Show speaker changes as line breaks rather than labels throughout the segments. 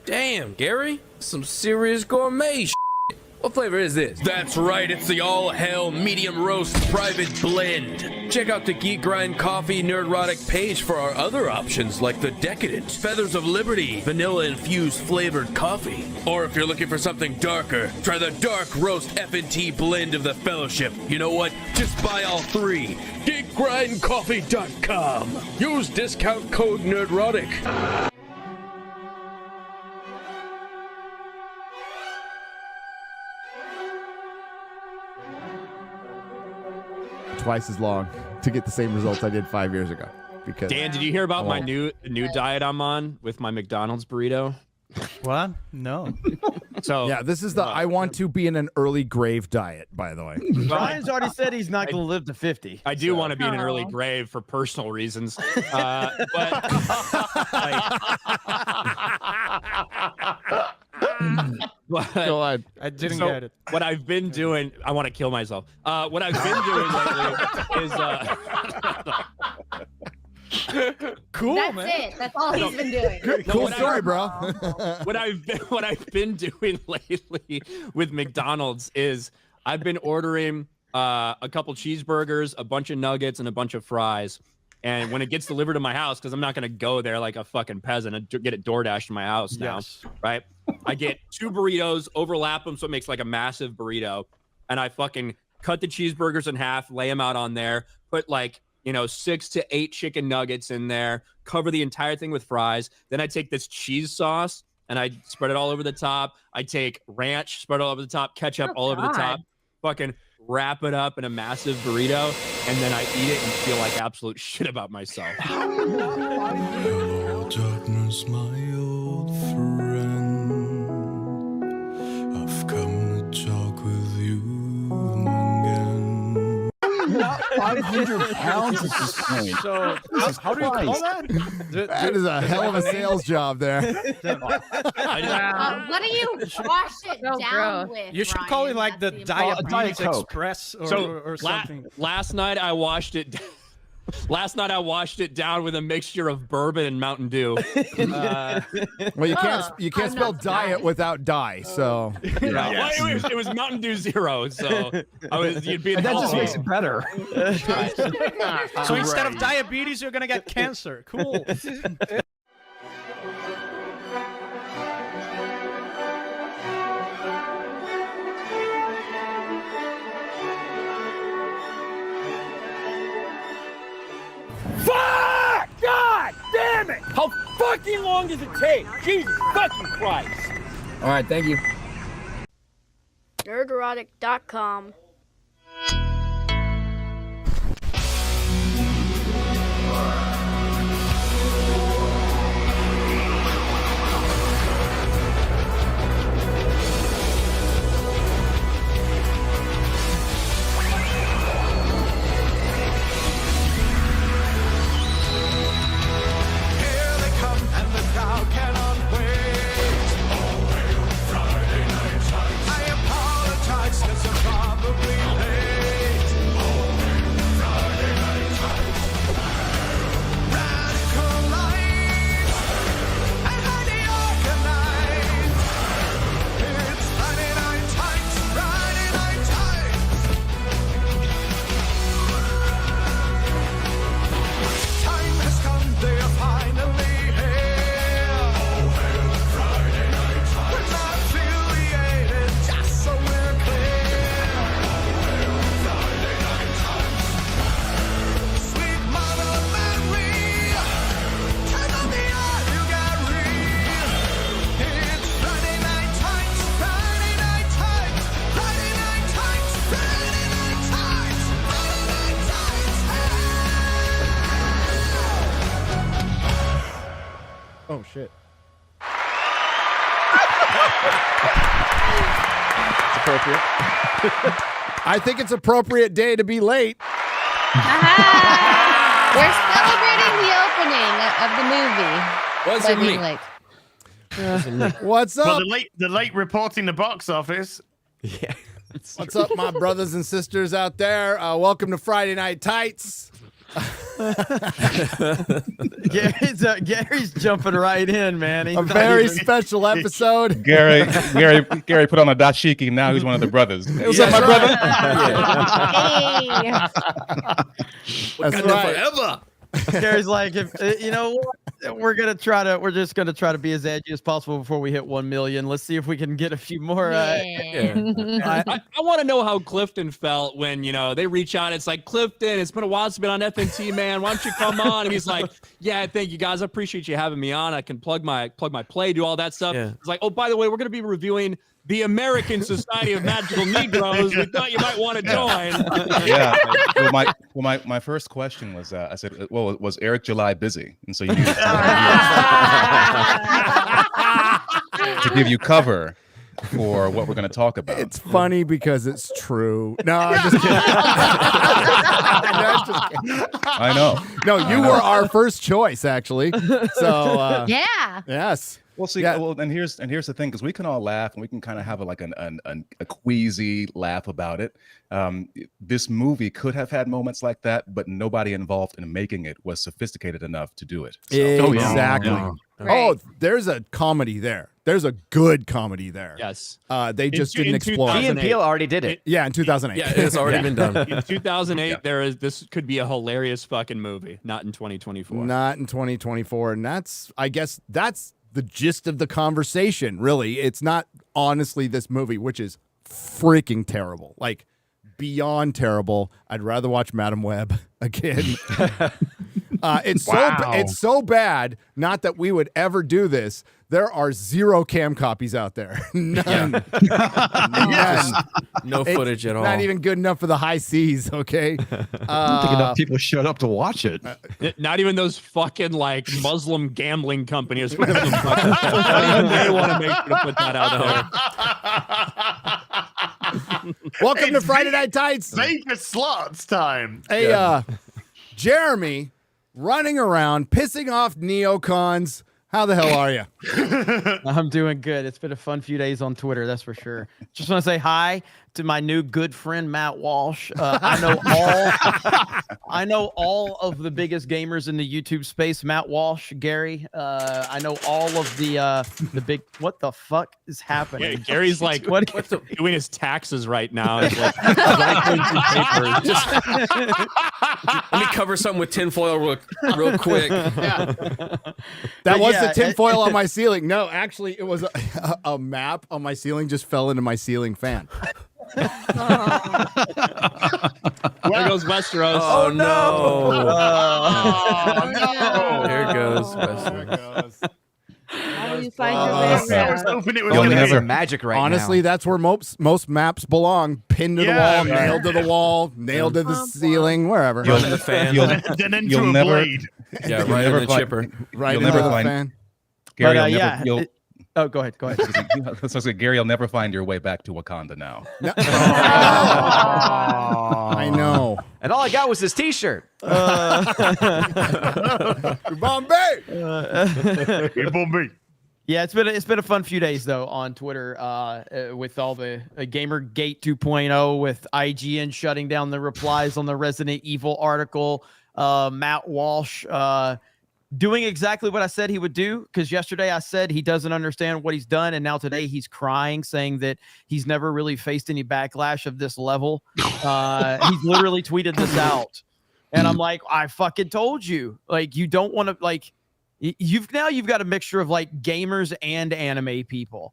Damn, Gary, some serious gourmet shit. What flavor is this? That's right, it's the all-hell medium roast private blend. Check out the Geek Grind Coffee Nerdrotic page for our other options like the Decadent, Feathers of Liberty, vanilla-infused flavored coffee. Or if you're looking for something darker, try the Dark Roast FNT blend of the Fellowship. You know what? Just buy all three. GeekGrindCoffee.com. Use discount code Nerdrotic.
Twice as long to get the same results I did 5 years ago. Because
Dan, did you hear about my new diet I'm on with my McDonald's burrito?
What? No.
So
yeah, this is the I want to be in an early grave diet, by the way.
Brian's already said he's not going to live to 50.
I do want to be in an early grave for personal reasons. But
Go on.
I didn't get it.
What I've been doing, I want to kill myself. What I've been doing lately is
cool,
That's
man.
it. That's all he's been doing.
Cool story, bro.
what I've been doing lately with McDonald's is I've been ordering a couple cheeseburgers, a bunch of nuggets, and a bunch of fries. And when it gets delivered to my house, because I'm not going to go there like a fucking peasant and get it DoorDashed to my house now, right? I get 2 burritos, overlap them so it makes like a massive burrito. And I fucking cut the cheeseburgers in half, lay them out on there, put like, 6 to 8 chicken nuggets in there, cover the entire thing with fries. Then I take this cheese sauce and I spread it all over the top. I take ranch, spread it all over the top, ketchup all over the top, fucking wrap it up in a massive burrito, and then I eat it and feel like absolute shit about myself.
Hello, darkness, my old friend. I've come to talk with you again.
Not 500 pounds at this point.
So, how do you call that?
That is a hell of a sales job there.
What do you wash it down with?
You should
Brian?
call it like the
That's
Diabetes
Diet Coke.
Express or
So
something.
last night I washed it. Last night I washed it down with a mixture of bourbon and Mountain Dew.
Well, you can't spell diet without die. So
Well, it was Mountain Dew Zero, so you'd be.
And that just makes it better.
So instead of diabetes, you're gonna get cancer. Cool.
Fuck! God damn it! How fucking long does it take? Jesus fucking Christ!
All right, thank you.
Nerdrotic.com.
oh shit.
It's appropriate.
I think it's appropriate day to be late.
We're celebrating the opening of the movie.
What's
By being late.
What's up?
Well, the late reporting the box office.
What's up, my brothers and sisters out there? Welcome to Friday Night Tights.
Gary's jumping right in, man. He's
A
not
very
even-
special episode.
Gary put on a dashiki. Now he's one of the brothers. What's up, my brother?
Hey.
That's right.
Forever.
Gary's like, if you know what, we're just gonna try to be as edgy as possible before we hit 1 million. Let's see if we can get a few more.
I want to know how Clifton felt when, you know, they reach out. It's like, Clifton, it's been a while since you've been on FNT, man. Why don't you come on? And he's like, yeah, thank you guys. I appreciate you having me on. I can plug my play, do all that stuff.
Yeah.
It's like, oh, by the way, we're going to be reviewing the American Society of Magical Negroes. We thought you might want to join.
Yeah. Well, my first question was, I said, well, was Eric July busy? And so you needed to give you cover for what we're going to talk about.
It's funny because it's true. No, I'm just kidding.
I know.
No, you were our first choice, actually. So,
Yeah.
yes.
Well, see,
Yeah.
well, and here's the thing, because we can all laugh and we can kind of have a queasy laugh about it. This movie could have had moments like that, but nobody involved in making it was sophisticated enough to do it. So,
Exactly.
Right.
Oh, there's a comedy there. There's a good comedy there.
Yes.
They just didn't
in
explore it.
2008.
Peele already did it.
Yeah, in 2008.
Yeah, it's already been done.
In 2008, this could be a hilarious fucking movie. Not in 2024.
Not in 2024. And I guess that's the gist of the conversation, really. It's not honestly this movie, which is freaking terrible. Like, beyond terrible. I'd rather watch Madam Web again. It's so bad, not that we would ever do this. There are 0 cam copies out there. None. None.
No footage at all.
Not even good enough for the high seas, okay?
I don't think enough people showed up to watch it.
Not even those fucking like Muslim gambling companies. Whatever the fuck. Not even they want to make sure to put that out there.
Welcome to Friday Night Tights.
Vegas slots time.
Hey, Jeremy, running around, pissing off neocons. How the hell are you?
I'm doing good. It's been a fun few days on Twitter, that's for sure. Just want to say hi to my new good friend Matt Walsh. I know all of the biggest gamers in the YouTube space. Matt Walsh, Gary. I know all of the big. What the fuck is happening?
Yeah, Gary's like
What's
doing his taxes right now. He's like, rifling through papers.
Let me cover something with tinfoil real quick.
That was
yeah,
the tinfoil on my ceiling. No, actually, it was a map on my ceiling just fell into my ceiling fan.
There goes Westeros.
Oh, no.
Oh, no.
There goes. Wesley.
How do you find your way
I was
around?
hoping it was
You'll
gonna
never-
be-
magic right
Honestly, that's where most maps belong. Pinned to the
Yeah,
wall,
man.
nailed to the wall, nailed to the ceiling, wherever.
Right in the fan.
then into
you'll
a
never-
blade.
Yeah,
You'll
right in
never
the
find-
chipper.
Right
You'll
into
never
the
find-
fan.
Gary,
But,
you'll
yeah,
never, you'll,
Oh, go ahead. Go ahead.
so Gary, you'll never find your way back to Wakanda now.
I know.
And all I got was this T-shirt.
Bombay.
It won't be.
Yeah, it's been a fun few days though on Twitter with all the GamerGate 2.0 with IGN shutting down the replies on the Resident Evil article. Matt Walsh doing exactly what I said he would do, because yesterday I said he doesn't understand what he's done, and now today he's crying, saying that he's never really faced any backlash of this level. He's literally tweeted this out, and I'm like, I fucking told you, like, you don't want to, like, you've got a mixture of like gamers and anime people.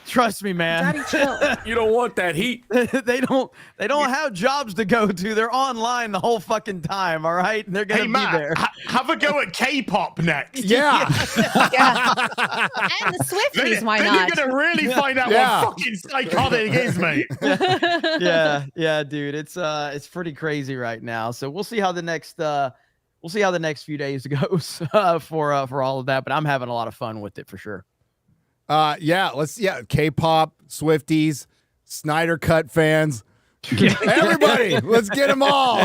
Trust me, man.
Daddy, chill.
You don't want that heat.
they don't have jobs to go to. They're online the whole fucking time. All right, they're gonna
Hey,
be
Matt,
there.
have a go at K-pop next.
Yeah.
Yeah. And the Swifties, why
then
not?
you're gonna really find out
Yeah.
what fucking psychotic is, mate.
yeah, dude. It's pretty crazy right now. So we'll see how the next few days goes for all of that. But I'm having a lot of fun with it for sure.
K-pop, Swifties, Snyder Cut fans. Everybody, let's get them all.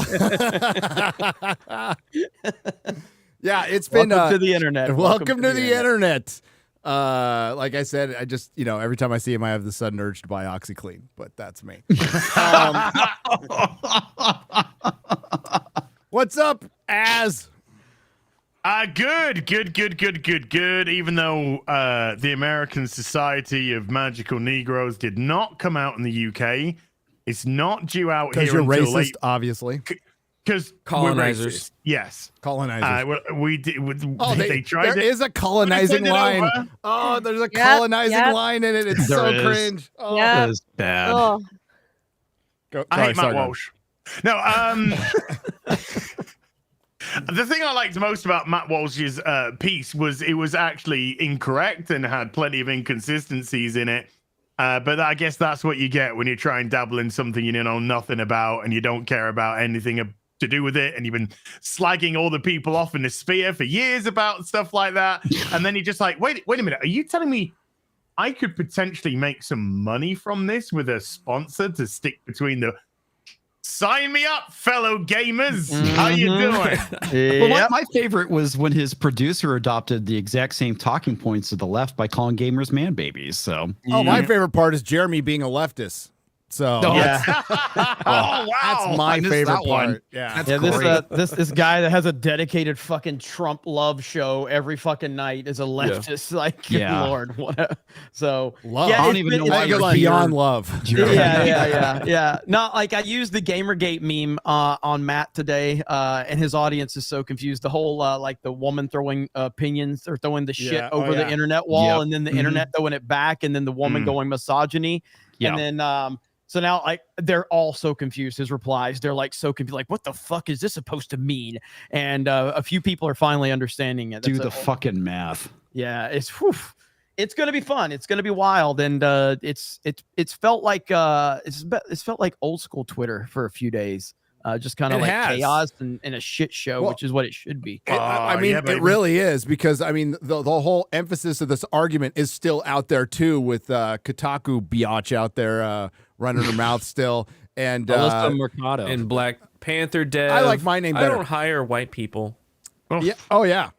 Yeah, it's been
Welcome to the internet.
Welcome to the internet. Like I said, I just, every time I see him, I have the sudden urge to buy OxyClean, but that's me. What's up, Az?
Good. Even though the American Society of Magical Negroes did not come out in the UK, it's not due out here
Because you're
until
racist,
late.
obviously.
Because
Colonizers.
Yes.
Colonizers.
We did.
They
tried
there
it.
is a colonizing
They sent it
line.
over.
Oh, there's a colonizing line in it. It's
There
so
is.
cringe. Oh.
That is bad.
Oh.
I hate Matt Walsh. No, the thing I liked most about Matt Walsh's piece was it was actually incorrect and had plenty of inconsistencies in it. But I guess that's what you get when you try and dabble in something you know nothing about and you don't care about anything to do with it, and you've been slagging all the people off in the sphere for years about stuff like that, and then you're just like, wait a minute, are you telling me I could potentially make some money from this with a sponsor to stick between the... Sign me up, fellow gamers. How you doing?
Well, my favorite was when his producer adopted the exact same talking points of the left by calling gamers man babies. So,
my favorite part is Jeremy being a leftist. So
Oh wow,
that's my
I missed
favorite
that one.
part. Yeah.
This guy that has a dedicated fucking Trump love show every fucking night is a leftist. Like, good
Yeah.
Lord, what? So
Love.
yeah,
I don't
it's
even
been-
know
it's
why
That
been
goes
fun.
beyond love.
Yeah. Not like I used the GamerGate meme on Matt today, and his audience is so confused. The whole like the woman throwing opinions or throwing the shit
Yeah.
over
Oh,
the
yeah.
internet wall,
Yep.
and then the internet throwing it back, and then the woman going misogyny,
Yeah.
and then so now like they're all so confused. His replies, they're like so confused, like what the fuck is this supposed to mean? And a few people are finally understanding it.
do
That's
the fucking math.
yeah, it's gonna be fun. It's gonna be wild, and it's felt like it's felt like old school Twitter for a few days. Just kind of
It
like
has.
chaos and a shit show,
Well,
which is what it should be.
I mean,
yeah,
it
baby.
really is, because I mean, the whole emphasis of this argument is still out there too, with Kotaku biatch out there running her mouth still, and
Alyssa Mercado.
And Black Panther dev.
I like my name
I
better.
don't hire white people.
yeah, oh yeah.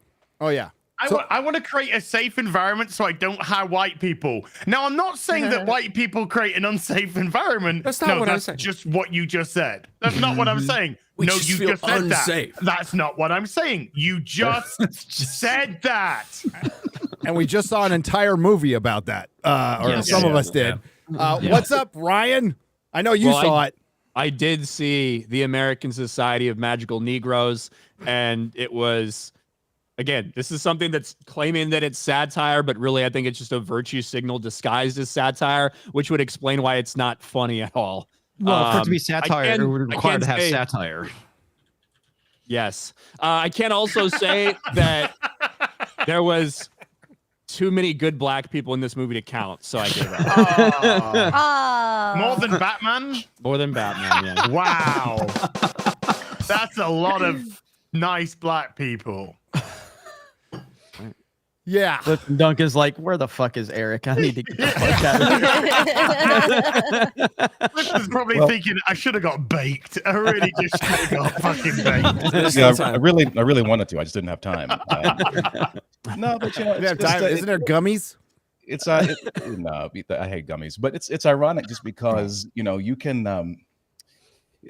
I want to create a safe environment so I don't hire white people. Now, I'm not saying that white people create an unsafe environment.
That's not what I'm
that's
saying.
just what you just said. That's not what I'm saying.
We
no,
just
you
feel
just said
unsafe.
that. That's not what I'm saying. You just said that.
And we just saw an entire movie about that, or
Yes.
some of us did. What's up, Ryan? I know you saw it.
I did see the American Society of Magical Negroes, and it was, again, this is something that's claiming that it's satire, but really I think it's just a virtue signal disguised as satire, which would explain why it's not funny at all.
Well, for it to be
I
satire,
can-
it would
I
require
can
to have
say-
satire.
Yes. I can also say that there was too many good black people in this movie to count, so I gave up.
Oh.
More than Batman?
More than Batman, yeah.
Wow. That's a lot of nice black people.
Yeah.
Clifton Duncan's like, where the fuck is Eric? I need to get the fuck out of here.
Clifton's probably thinking, I should have got baked. I really just should have got fucking baked.
Yeah, I really wanted to. I just didn't have time. No, but you know,
You have time. Isn't there gummies?
It's no, I hate gummies, but it's ironic just because you can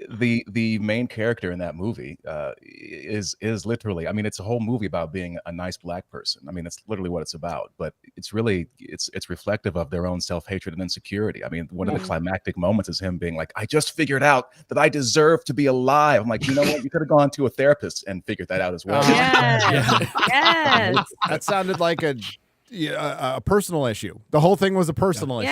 the main character in that movie is literally, I mean, it's a whole movie about being a nice black person. I mean, it's literally what it's about, but it's really it's reflective of their own self-hatred and insecurity. I mean, one of the climactic moments is him being like, I just figured out that I deserve to be alive. I'm like, you know what, you could have gone to a therapist and figured that out as well.
Yes.
That sounded like a personal issue. The whole thing was a personal issue.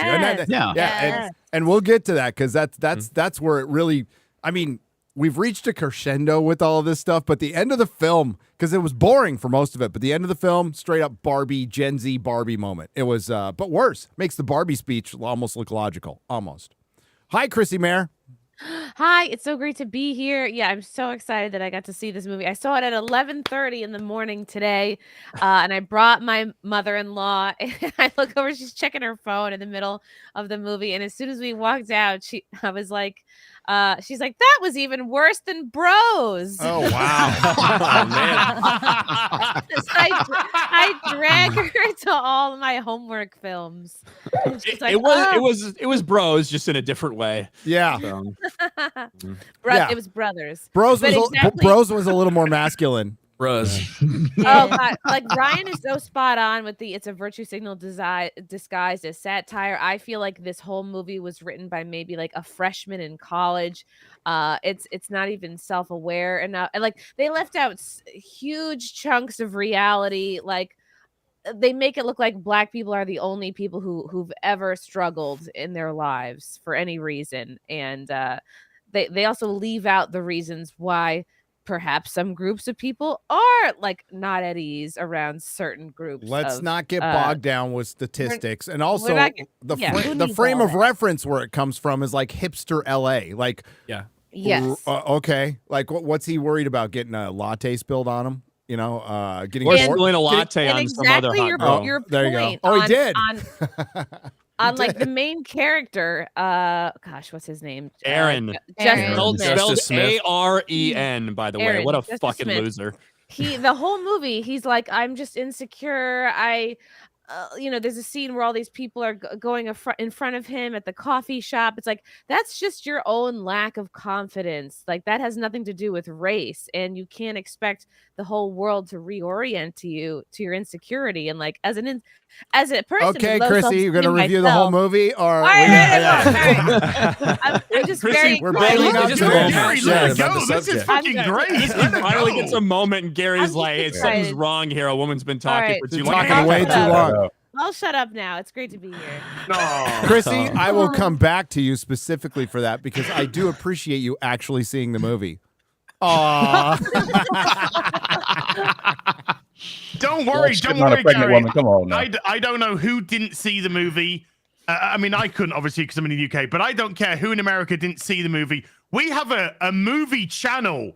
Yes.
And we'll get to that, because that's where it really, I mean, we've reached a crescendo with all of this stuff, but the end of the film, because it was boring for most of it, but the end of the film, straight up Barbie, Gen Z Barbie moment. It was, but worse, makes the Barbie speech almost look logical. Almost. Hi, Chrissy Mayer.
Hi, it's so great to be here. Yeah, I'm so excited that I got to see this movie. I saw it at 11:30 in the morning today, and I brought my mother-in-law. And I look over, she's checking her phone in the middle of the movie, and as soon as we walked out, I was like, She's like, that was even worse than Bros.
Oh wow.
Oh man.
So I drag her to all my homework films. And she's like,
It was Bros, just in a different way.
Yeah.
So,
Yeah.
It was Brothers.
Bros
But
was
exactly-
Bros was a little more masculine.
Bros.
Oh God! Like Ryan is so spot on with the "it's a virtue signal disguised as satire." I feel like this whole movie was written by maybe like a freshman in college. It's not even self-aware enough, and like they left out huge chunks of reality. Like they make it look like Black people are the only people who've ever struggled in their lives for any reason, and they also leave out the reasons why perhaps some groups of people are like not at ease around certain groups.
Let's
of,
not get bogged down with statistics, and also
not-
the
who
the
needs
frame
all
of
that?
reference where it comes from is like hipster LA. Like,
Yes.
okay, like what's he worried about? Getting a latte spilled on him? You know, getting
or
And-
spilling a latte
and
on some other
exactly
hot
your,
girl.
your
there you go.
point
Oh, he
on-
did.
on like the main character, gosh, what's his name?
Aaron.
Justin
Spelled
Smith.
Justice Smith.
Aren, by the way.
Aaron,
What a
Justice
fucking
Smith.
loser.
The whole movie, he's like, I'm just insecure. There's a scene where all these people are going in front of him at the coffee shop. It's like, that's just your own lack of confidence. Like that has nothing to do with race, and you can't expect the whole world to reorient to your insecurity. And like as a person,
Okay,
with low
Chrissy, you're gonna
self-esteem
review the whole
myself-
movie, or
All right. I'm just
Chrissy,
very.
we're building
They
up
just
to
roll
it.
my
Gary,
shit
let it
about
go.
the
This is
subject.
fucking
I'm
great.
He
Let it
finally
go.
gets a moment, and Gary's
I'm
like,
just
something's
excited.
wrong here. A woman's been talking
right.
for too
You're
long.
talking way too long.
I'll shut up now. It's great to be here.
No.
Chrissy, I will come back to you specifically for that because I do appreciate you actually seeing the movie. Aw.
Don't worry,
Shitting
don't
on a
worry,
pregnant
Gary.
woman. Come on now.
I don't know who didn't see the movie. I mean, I couldn't obviously because I'm in the UK, but I don't care who in America didn't see the movie. We have a movie channel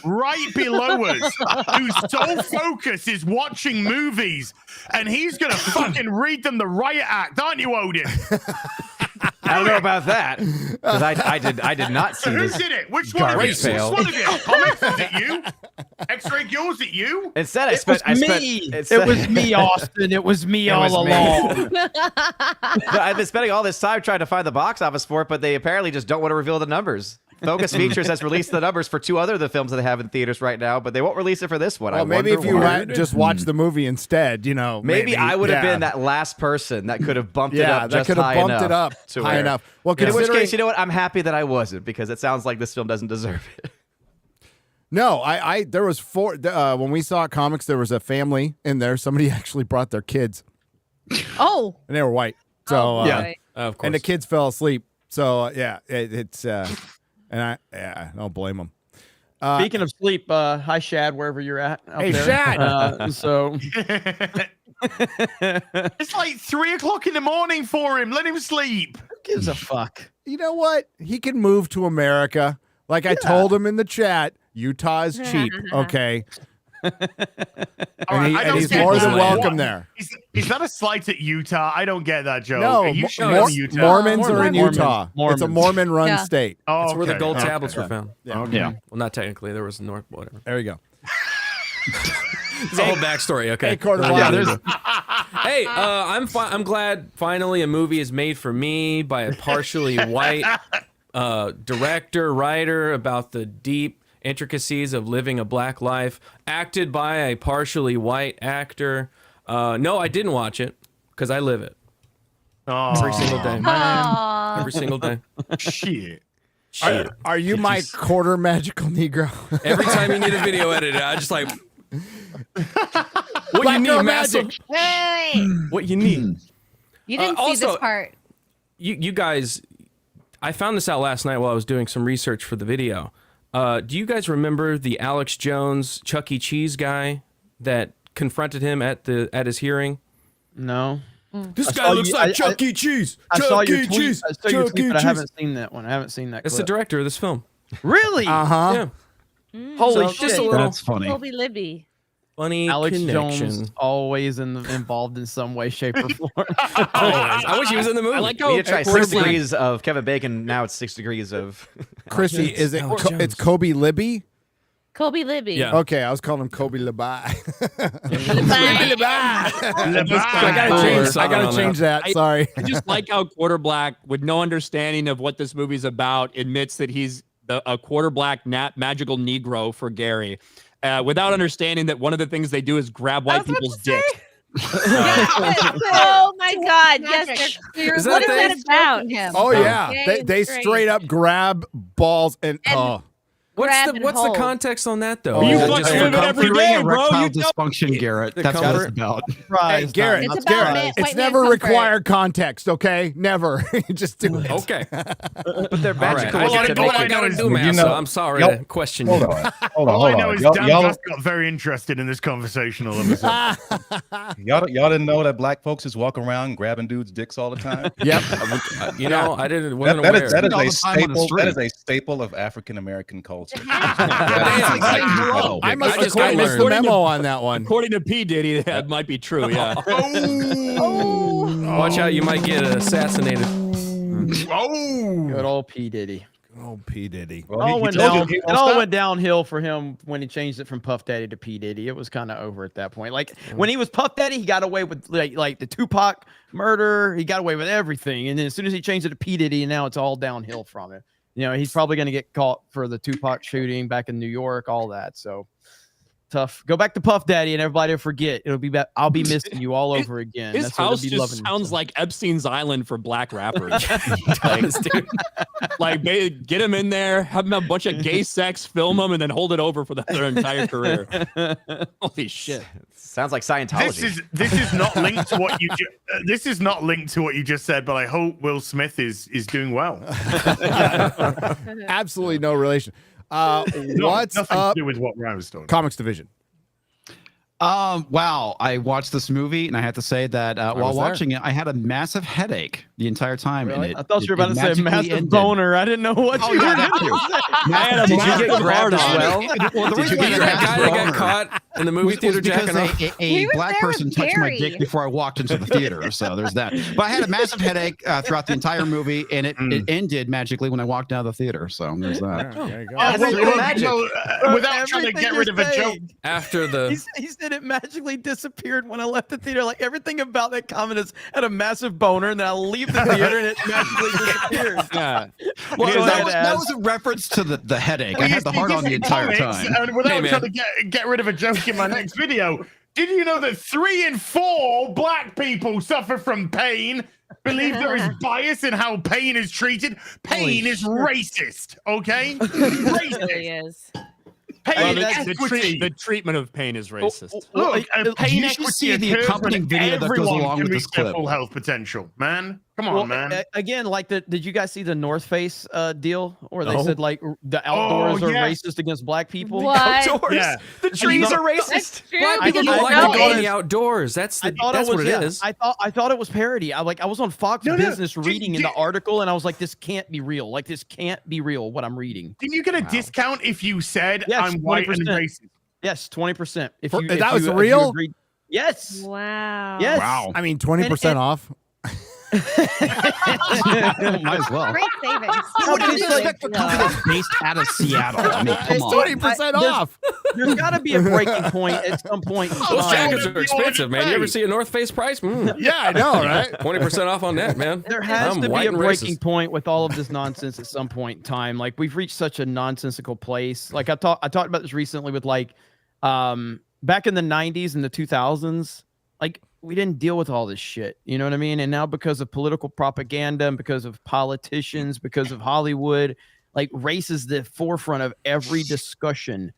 right below us whose sole focus is watching movies, and he's gonna fucking read them the riot act, aren't you, Odin?
I don't know about that because I did not see
So who
this.
did it? Which one of you?
garbage
Which
fail.
one of you? Comics? Was it you? X-Ray Gill? Was it you?
Instead,
It was me. It was me, Austin. It was me all
was me.
along.
I've been spending all this time trying to find the box office for it, but they apparently just don't want to reveal the numbers. Focus Features has released the numbers for 2 other of the films that they have in theaters right now, but they won't release it for this one.
Well, maybe if you just watch the movie instead, you know.
Maybe I would have
yeah.
been that last person that could have bumped it
Yeah,
up
that
just
could have
high
bumped
enough
it up
to
high
where-
enough. Well,
in which
considering-
case, you know what? I'm happy that I wasn't because it sounds like this film doesn't deserve it.
No, I there was 4 when we saw comics, there was a family in there. Somebody actually brought their kids,
Oh.
and they were white. So
boy.
Of course.
and the kids fell asleep. So it's and I don't blame them.
Speaking of sleep, hi Shad, wherever you're at. Out
Hey,
there.
Shad!
So
It's like 3 o'clock in the morning for him. Let him sleep.
who gives a fuck?
You know what? He can move to America. Like I told him in the chat, Utah is cheap. Okay.
All
And,
right, I don't
he's
get
more
that.
than welcome
What?
there.
Is that a slight at Utah? I don't get that joke.
No,
Are you sure
Mor-
it's Utah?
Mormons are in
Mormons.
Utah. It's a
Mormons.
Mormon-run
Yeah.
state.
Oh,
That's where the
okay.
gold
Okay.
tablets were found.
Yeah.
Yeah.
Well, not technically. There was north, whatever.
There you go.
It's a whole backstory. Okay.
Hey, Quarter
Yeah,
Live.
there's- Hey, I'm glad finally a movie is made for me by a partially white director, writer about the deep intricacies of living a black life, acted by a partially white actor. No, I didn't watch it because I live it every single day.
Aw.
Every single day.
Shit.
Shit.
Are you my quarter magical Negro?
Every time you need a video edited, I just like. What
Black
you
girl
need, massive.
magic.
Wait.
What you need.
You didn't see
also-
this part.
You guys, I found this out last night while I was doing some research for the video. Do you guys remember the Alex Jones Chuck E. Cheese guy that confronted him at his hearing?
No.
This
I
guy
saw
looks
you-
like
I-
Chuck E. Cheese.
I
Chuck
saw your
E.
tweet.
Cheese.
I saw your
Chuck
tweet,
E.
but I
Cheese.
haven't seen that one. I haven't seen that.
It's the
clip.
director of this film.
Really?
Uh-huh.
Yeah.
Holy
So
shit!
just a little.
That's funny.
Colby Libby.
Funny
Alex
connection.
Jones always involved in some way, shape, or form.
Always. I wish he was in the movie.
I like
We
how
need to try
quarterback-
6 degrees of Kevin Bacon. Now it's 6 degrees of.
Chrissy, is it?
Alex Jones.
It's Kobe Libby.
Kobe Libby.
Yeah.
Okay, I was calling him Kobe Libby. I gotta change that. Sorry.
I just like how Quarterback, with no understanding of what this movie's about, admits that he's a quarterback magical Negro for Gary, without understanding that one of the things they do is grab white people's dicks.
Oh my God! Yes,
Is
what
that
is that about?
Oh yeah,
Okay,
they
great.
straight up grab balls and
Grab and
What's the
hold.
context on that though?
Oh,
You
yeah,
fucking
just
live it every day, bro.
Erectile
You don't-
dysfunction, Garrett.
The
That's what
comfort?
it's about.
Hey, Garrett,
It's about
Garrett,
white
it's
man
never
comfort.
required context, okay? Never. Just do it.
Okay.
But they're
All right.
magical.
I
ways to
gotta,
make
I
it-
gotta do
You
math,
know-
so I'm sorry
y'all-
to question
Hold
you.
on.
All I know is
Y'all,
Dan
y'all,
Gus got very interested in this conversation all of a sudden.
y'all didn't know that black folks just walk around grabbing dudes' dicks all the time?
Yep.
You know, I wasn't
That
aware.
is
All
a
the time on the
staple. That is
street.
a staple of African American culture.
Damn,
Saying hello.
I must
I
have
just got
missed the
learned.
memo on that one.
According to P. Diddy, that might be true. Yeah.
Watch out, you might get assassinated.
Good old P Diddy.
Oh, P Diddy.
Well,
It all
he
went
told you
down.
he
It
won't
all
stop.
went downhill for him when he changed it from Puff Daddy to P Diddy. It was kind of over at that point. Like when he was Puff Daddy, he got away with like the Tupac murder. He got away with everything, and then as soon as he changed it to P Diddy, now it's all downhill from it. You know, he's probably going to get caught for the Tupac shooting back in New York, all that. So tough. Go back to Puff Daddy, and everybody will forget. It'll be back. I'll be missing you all over again.
His
That's what they'll
house
be
just
loving.
sounds like Epstein's Island for black rappers. Get him in there, have him have a bunch of gay sex, film them, and then hold it over for their entire career. Holy shit!
Sounds like Scientology.
This is not linked to what you this is not linked to what you just said, but I hope Will Smith is doing well.
Absolutely no relation. What's
Nothing
up?
to do with what Ryan was talking.
Comics division.
Wow. I watched this movie, and I have to say that while
was there.
watching it, I had a massive headache the entire time.
Really?
And
I thought you were about to say
magically
massive
ended.
boner. I didn't know what
Oh,
you
yeah,
were
that
going
too.
to say.
Man, did you get grabbed as well?
Well, the
Did you
reason
get
I
that
had
guy that
boner
got caught in the movie
was
theater
because
jacking off?
He
a
was
black
there
person
with
touched my
Terry.
dick before I walked into the theater. So there's that. But I had a massive headache throughout the entire movie, and it ended magically when I walked out of the theater. So there's that.
There you go.
Without trying to
Everything
get
you're
rid of a joke.
saying.
After the
He said it magically disappeared when I left the theater. Like everything about that comment is had a massive boner, and then I leave the theater and it magically disappears.
Yeah.
Well,
Go
that
ahead,
was,
Az.
that was a reference to the headache. I
Well,
had the
you
heart
see,
on the
this
entire
is
time.
comics, And without
Hey,
trying
man.
to get rid of a joke in my next video, did you know that 3 in 4 black people suffer from pain? Believe there is bias in how pain is treated. Pain is racist, okay?
It really
Racist.
is.
Pain
Well,
is equity.
the treatment of pain is racist.
Look, pain
you should
equity
see the
occurs
accompanying
when
video that goes
everyone
along
can
with
reach
this
their
clip.
full health potential, man. Come on,
Well,
man.
again, like did you guys see the North Face deal where they
No.
said like the outdoors are
yes.
racist against black people?
What?
Outdoors.
Yeah.
The trees are racist.
That's true.
black
I
people
didn't
don't
know
like to go in
it.
the outdoors. That's
I thought
that's
it was,
what
yeah,
it is.
I thought it was parody. I was on Fox
No,
Business
just
reading in the
get-
article, and I was like, this can't be real. Like this can't be real. What I'm reading.
Didn't you get a discount if you said
Yes,
I'm white and
20%.
racist?
Yes, 20%. If
For-
you
that
if
was
you, if you
real?
agreed- Yes.
Wow.
Yes.
Wow.
I mean, 20%
And-
off.
Might as well.
Great savings.
What do you
It's like-
expect for a company that's based out of Seattle? I mean, come
It's
on.
20% off.
There's got to be a breaking point at some point. in
Those
time.
jackets are expensive, man. You ever see a North Face price?
Yeah, I know, right?
20% off on that, man.
There has
I'm
to be
white
a
and
breaking
racist.
point with all of this nonsense at some point in time. Like we've reached such a nonsensical place. Like I talked about this recently with like back in the 90s and the 2000s, like we didn't deal with all this shit. You know what I mean? And now because of political propaganda and because of politicians, because of Hollywood, like race is the forefront of every discussion.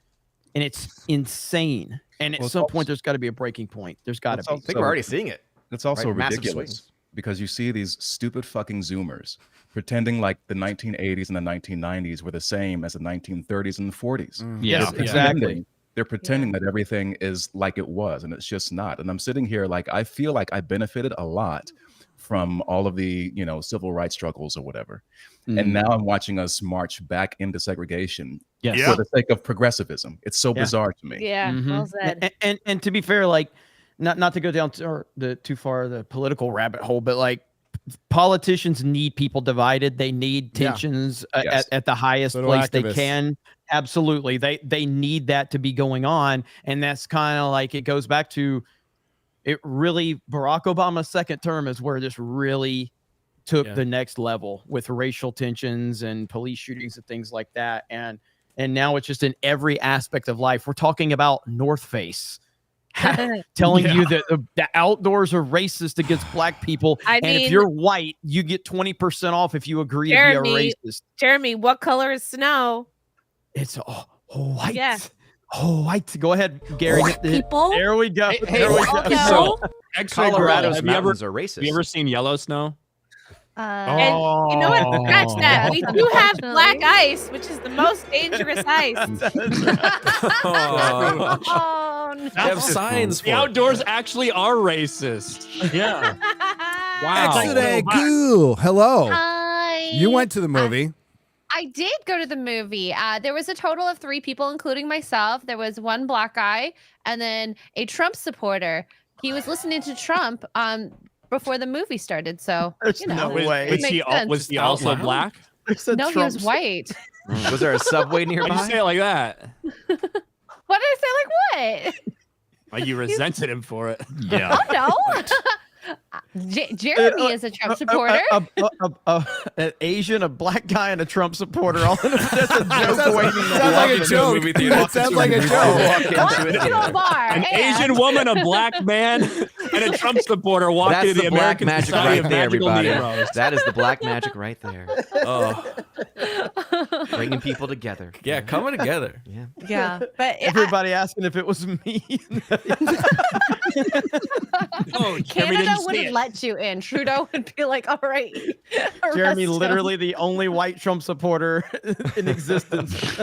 And it's insane. And at
Well, it's
some
also-
point, there's got to be a breaking point. There's got to
It's
be.
I think we're already seeing it.
It's also
Right, massive
ridiculous
swings.
because you see these stupid fucking Zoomers pretending like the 1980s and the 1990s were the same as the 1930s and the 40s.
Yes,
They're
exactly.
pretending- They're pretending that everything is like it was, and it's just not. And I'm sitting here like I feel like I benefited a lot from all of the, civil rights struggles or whatever.
Mm.
And now I'm watching us march back into segregation
Yes.
for the sake of progressivism. It's so bizarre to me.
Yeah, well said.
And to be fair, like not to go down too far the political rabbit hole, but like politicians need people divided. They need tensions at the highest place they can. Absolutely. They need that to be going on. And that's kind of like, it goes back to it really, Barack Obama's second term is where this really took the next level with racial tensions and police shootings and things like that. And now it's just in every aspect of life. We're talking about North Face telling you that the outdoors are racist against black people. And if you're white, you get 20% off if you agree to be a racist.
Jeremy, what color is snow?
It's white.
Yeah.
Oh, white. Go ahead, Gary.
People.
There we go.
Hey,
there we go.
So,
Colorado's
have you
mountains are racist.
Have you ever seen yellow snow?
And you know what? Scratch that. We do have black ice, which is the most dangerous ice.
Oh,
no.
They have signs for
The outdoors actually are racist.
Yeah.
Wow.
Cool. Hello.
Hi.
You went to the movie.
I did go to the movie. There was a total of 3 people, including myself. There was one black guy and then a Trump supporter. He was listening to Trump before the movie started. So,
no way.
Was he also black?
No, he was white.
Was there a subway
Why'd you
nearby?
say it like that?
What did I say? Like what?
Like you resented him for it.
Yeah.
Oh no. Jeremy is a Trump supporter.
An Asian, a black guy, and a Trump supporter. All that's a joke.
Sounds like a joke. It sounds like a joke.
Walk into a bar.
An Asian woman, a black man, and a Trump supporter walk
That's
into
the
the
black
American
magic
Society
right
of
there,
Magical
everybody.
Negroes.
That is the black magic right there.
Oh,
Bringing people together.
yeah, coming together.
Yeah.
Yeah, but
Everybody asking if it was me.
Oh, Jeremy
Canada
didn't
wouldn't
see it.
let you in. Trudeau would be like, "All right,
Jeremy,
arrest him."
literally the only white Trump supporter in existence.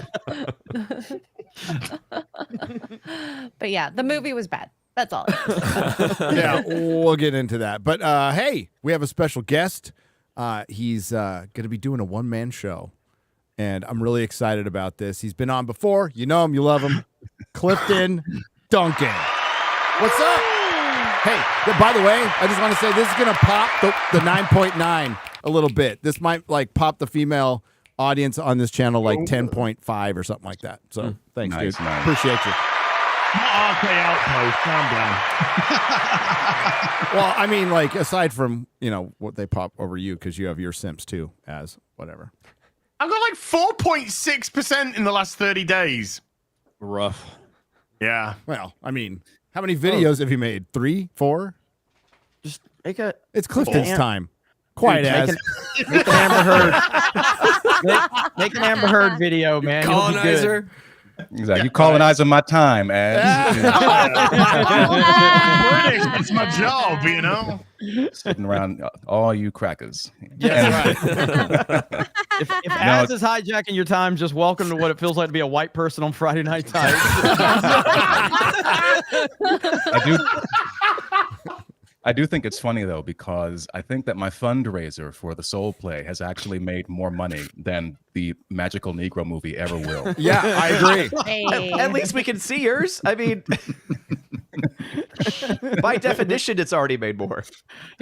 But yeah, the movie was bad. That's all.
Yeah, we'll get into that. But hey, we have a special guest. He's going to be doing a one-man show, and I'm really excited about this. He's been on before. You know him. You love him. Clifton Duncan. What's up? Hey, by the way, I just want to say this is going to pop the 9.9 a little bit. This might like pop the female audience on this channel like 10.5 or something like that. So thanks,
Nice,
dude.
nice.
Appreciate you.
RK Outpost, calm down.
Well, I mean, like aside from what they pop over you because you have your simps too as whatever.
I've got like 4.6% in the last 30 days.
Rough.
Yeah.
Well, I mean, how many videos have you made? 3, 4?
Just make a.
It's Clifton's time. Quiet
Dude,
as.
Make an Amber Heard. Make an Amber Heard video, man. You'll be good.
Colonizer.
Exactly. You colonizing my time, as
British, it's my job, you know?
sitting around all you crackers.
Yes, right. If Az is hijacking your time, just welcome to what it feels like to be a white person on Friday Night Times.
I do think it's funny though, because I think that my fundraiser for the Soul Play has actually made more money than the Magical Negro movie ever will.
Yeah, I agree.
At least we can see yours. I mean, by definition, it's already made more.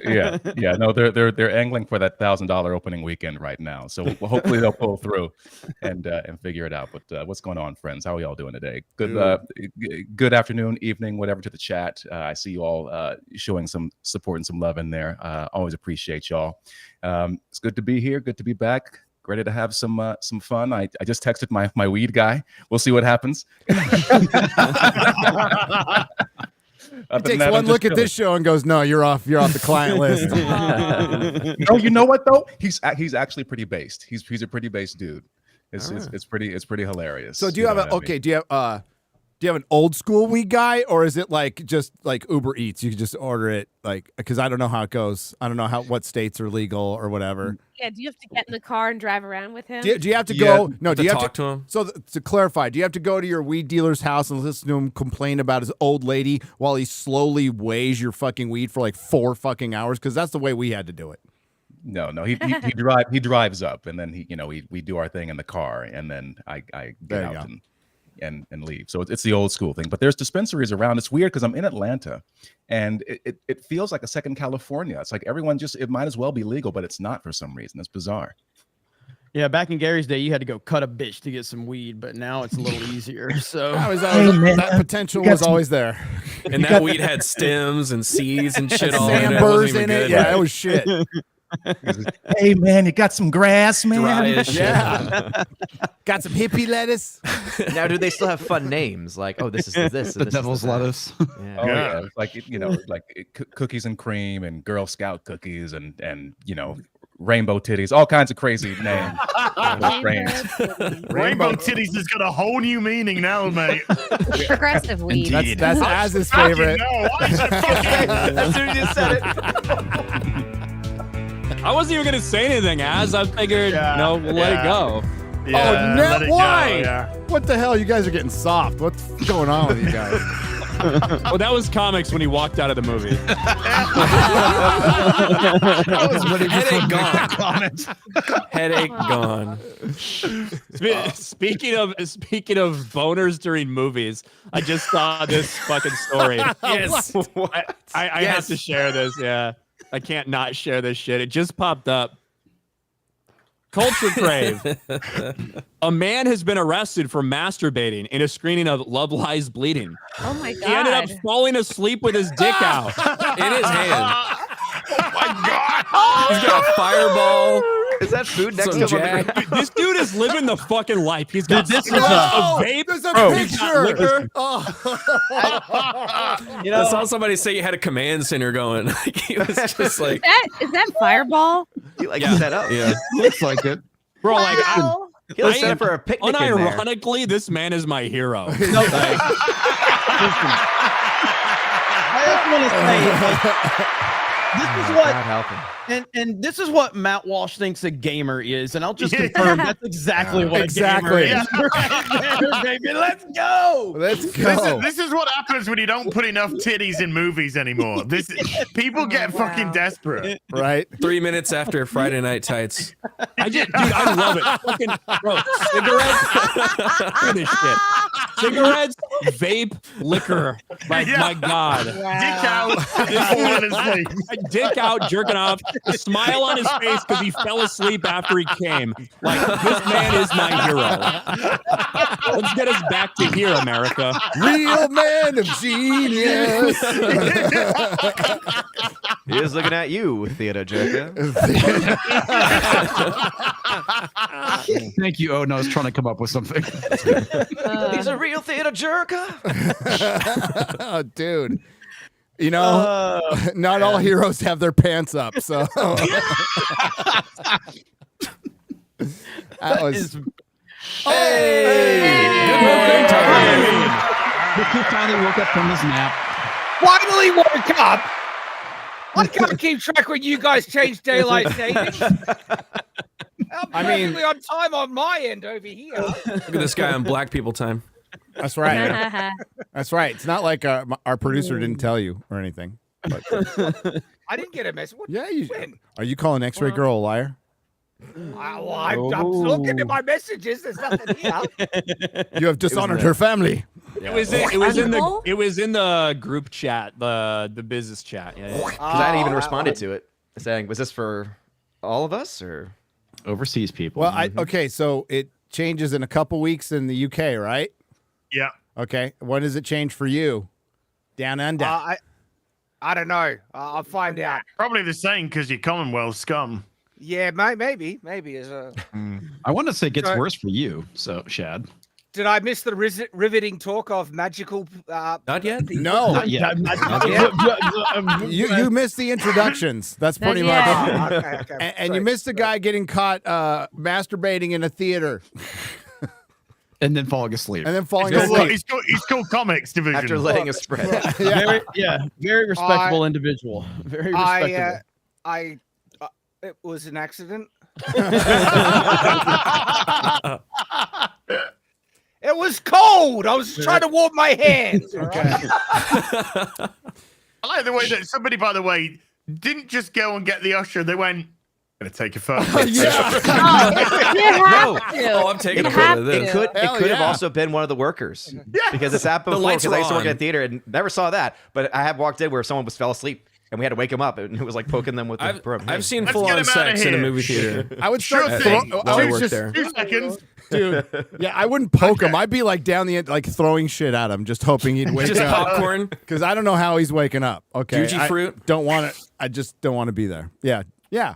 Yeah. No, they're angling for that $1,000 opening weekend right now. So hopefully they'll pull through and figure it out. But what's going on, friends? How are y'all doing today? Good afternoon, evening, whatever to the chat. I see you all showing some support and some love in there. Always appreciate y'all. It's good to be here. Good to be back. Ready to have some fun. I just texted my weed guy. We'll see what happens.
He takes one look at this show and goes, "No, you're off the client list."
No, you know what though? He's actually pretty based. He's a pretty based dude. It's pretty hilarious.
So do you have do you have Do you have an old school weed guy, or is it like just like Uber Eats? You can just order it, like, because I don't know how it goes. I don't know what states are legal or whatever.
Yeah, do you have to get in the car and drive around with him?
Do you have to go? No, do you have
talk to him?
So to clarify, do you have to go to your weed dealer's house and listen to him complain about his old lady while he slowly weighs your fucking weed for like 4 fucking hours? Because that's the way we had to do it.
No, he drives up, and then we do our thing in the car, and then I get out and leave. So it's the old school thing. But there's dispensaries around. It's weird because I'm in Atlanta, and it feels like a second California. It's like everyone it might as well be legal, but it's not for some reason. It's bizarre.
Yeah, back in Gary's day, you had to go cut a bitch to get some weed, but now it's a little easier. So
that potential was always there.
And that weed had stems and seeds and shit all in it.
Sandburrs in it. Yeah, it was shit.
Hey man, you got some grass, man?
Dry as shit.
Yeah. Got some hippie lettuce.
Now, do they still have fun names? Like, oh, this is this.
The devil's lettuce.
Yeah.
Oh yeah, it's like cookies and cream and Girl Scout cookies and rainbow titties, all kinds of crazy names.
Rainbow titties has got a whole new meaning now, mate.
Progressive weed.
That's Az's favorite.
As soon as you said it.
I wasn't even gonna say anything, Az. I figured, we'll let it go.
Yeah, let it go,
why?
yeah.
What the hell? You guys are getting soft. What's going on with you guys?
Well, that was comics when he walked out of the movie.
I was ready
Headache
to
gone.
comment.
Headache gone.
Speaking of boners during movies, I just saw this fucking story.
Yes.
I have to share this. Yeah, I can't not share this shit. It just popped up. Culture crave. A man has been arrested for masturbating in a screening of Love Lies Bleeding.
Oh my god.
He ended up falling asleep with his dick out.
In his hand.
Oh my god!
He's got a fireball.
Is that food next
Some
to him?
Jack.
This dude is living the fucking life. He's got
This is
a vape.
There's a
He's got
picture.
liquor.
I saw somebody say you had a command center going. Like, he was just like,
Is that Fireball?
He like
Yeah.
set up.
yeah.
Looks like it.
Bro, like,
Wow.
He was set up for a picnic in there.
unironically, this man is my hero.
I just want to say, this is what,
God help him.
and this is what Matt Walsh thinks a gamer is, and I'll just confirm that's exactly what
Exactly.
a gamer is. Right there, baby. Let's go.
Let's go.
This is what happens when you don't put enough titties in movies anymore. People get fucking desperate.
Right?
3 minutes after Friday Night Tights.
Dude, I love it. Fucking, bro, cigarettes. Look at this shit. Cigarettes, vape, liquor. Like, my God.
Dick out. Falling asleep.
Dick out, jerking off, a smile on his face because he fell asleep after he came. Like, this man is my hero. Let's get us back to here, America.
Real man of genius.
He is looking at you, Theater Jerker.
Thank you, Odin. I was trying to come up with something.
He's a real theater jerker.
Oh, dude. You know, not all heroes have their pants up, so that was.
Hey!
Good morning,
He finally woke up from his nap.
Finally woke up. I can't keep track when you guys change daylight savings.
I mean,
I'm on time on my end over here.
Look at this guy on Black People Time.
That's right. That's right. It's not like our producer didn't tell you or anything. But,
I didn't get a message. What,
yeah,
when?
are you calling X-Ray Girl a liar?
I'm looking at my messages. There's nothing here.
You have dishonored her family.
It was in the group chat, the business chat. Yeah.
Because I hadn't even responded to it, saying, "Was this for all of us or
overseas people?"
Well, okay, so it changes in a couple weeks in the UK, right?
Yeah.
Okay. When does it change for you? Down under.
I don't know. I'll find out.
Probably the same because you're Commonwealth scum.
Yeah, maybe is a.
I want to say it gets worse for you. So, Shad.
Did I miss the riveting talk of magical?
Not yet.
No,
Not yet.
You missed the introductions. That's pretty much. And you missed the guy getting caught masturbating in a theater.
And then falling asleep.
And then falling
He's
asleep.
called comics division.
After letting us spread.
Very respectable individual. Very respectable.
It was an accident. It was cold. I was trying to warm my hands.
Okay.
I like the way that somebody, by the way, didn't just go and get the usher. They went, "Gonna take a photo."
You have to.
Oh, I'm taking a
You
photo
have
of this.
It could
Hell
have
yeah.
also been one of the workers.
Yeah.
Because it's happened
The
before.
lights
Because I used to
were
work at
on.
a theater and never saw that. But I have walked in where someone fell asleep and we had to wake him up and it was like poking them with the broom.
I've seen
Let's
full
get
on
him outta
sex in a
here.
movie theater.
I would
Sure
start
thing.
throw-
While I
I would
worked
just,
there.
2 seconds.
dude. Yeah, I wouldn't poke him. I'd be like down the end, like throwing shit at him, just hoping he'd wake
Just
up.
popcorn.
Because I don't know how he's waking up. Okay,
Juji
I
fruit.
Don't want it. I just don't want to be there. Yeah, yeah.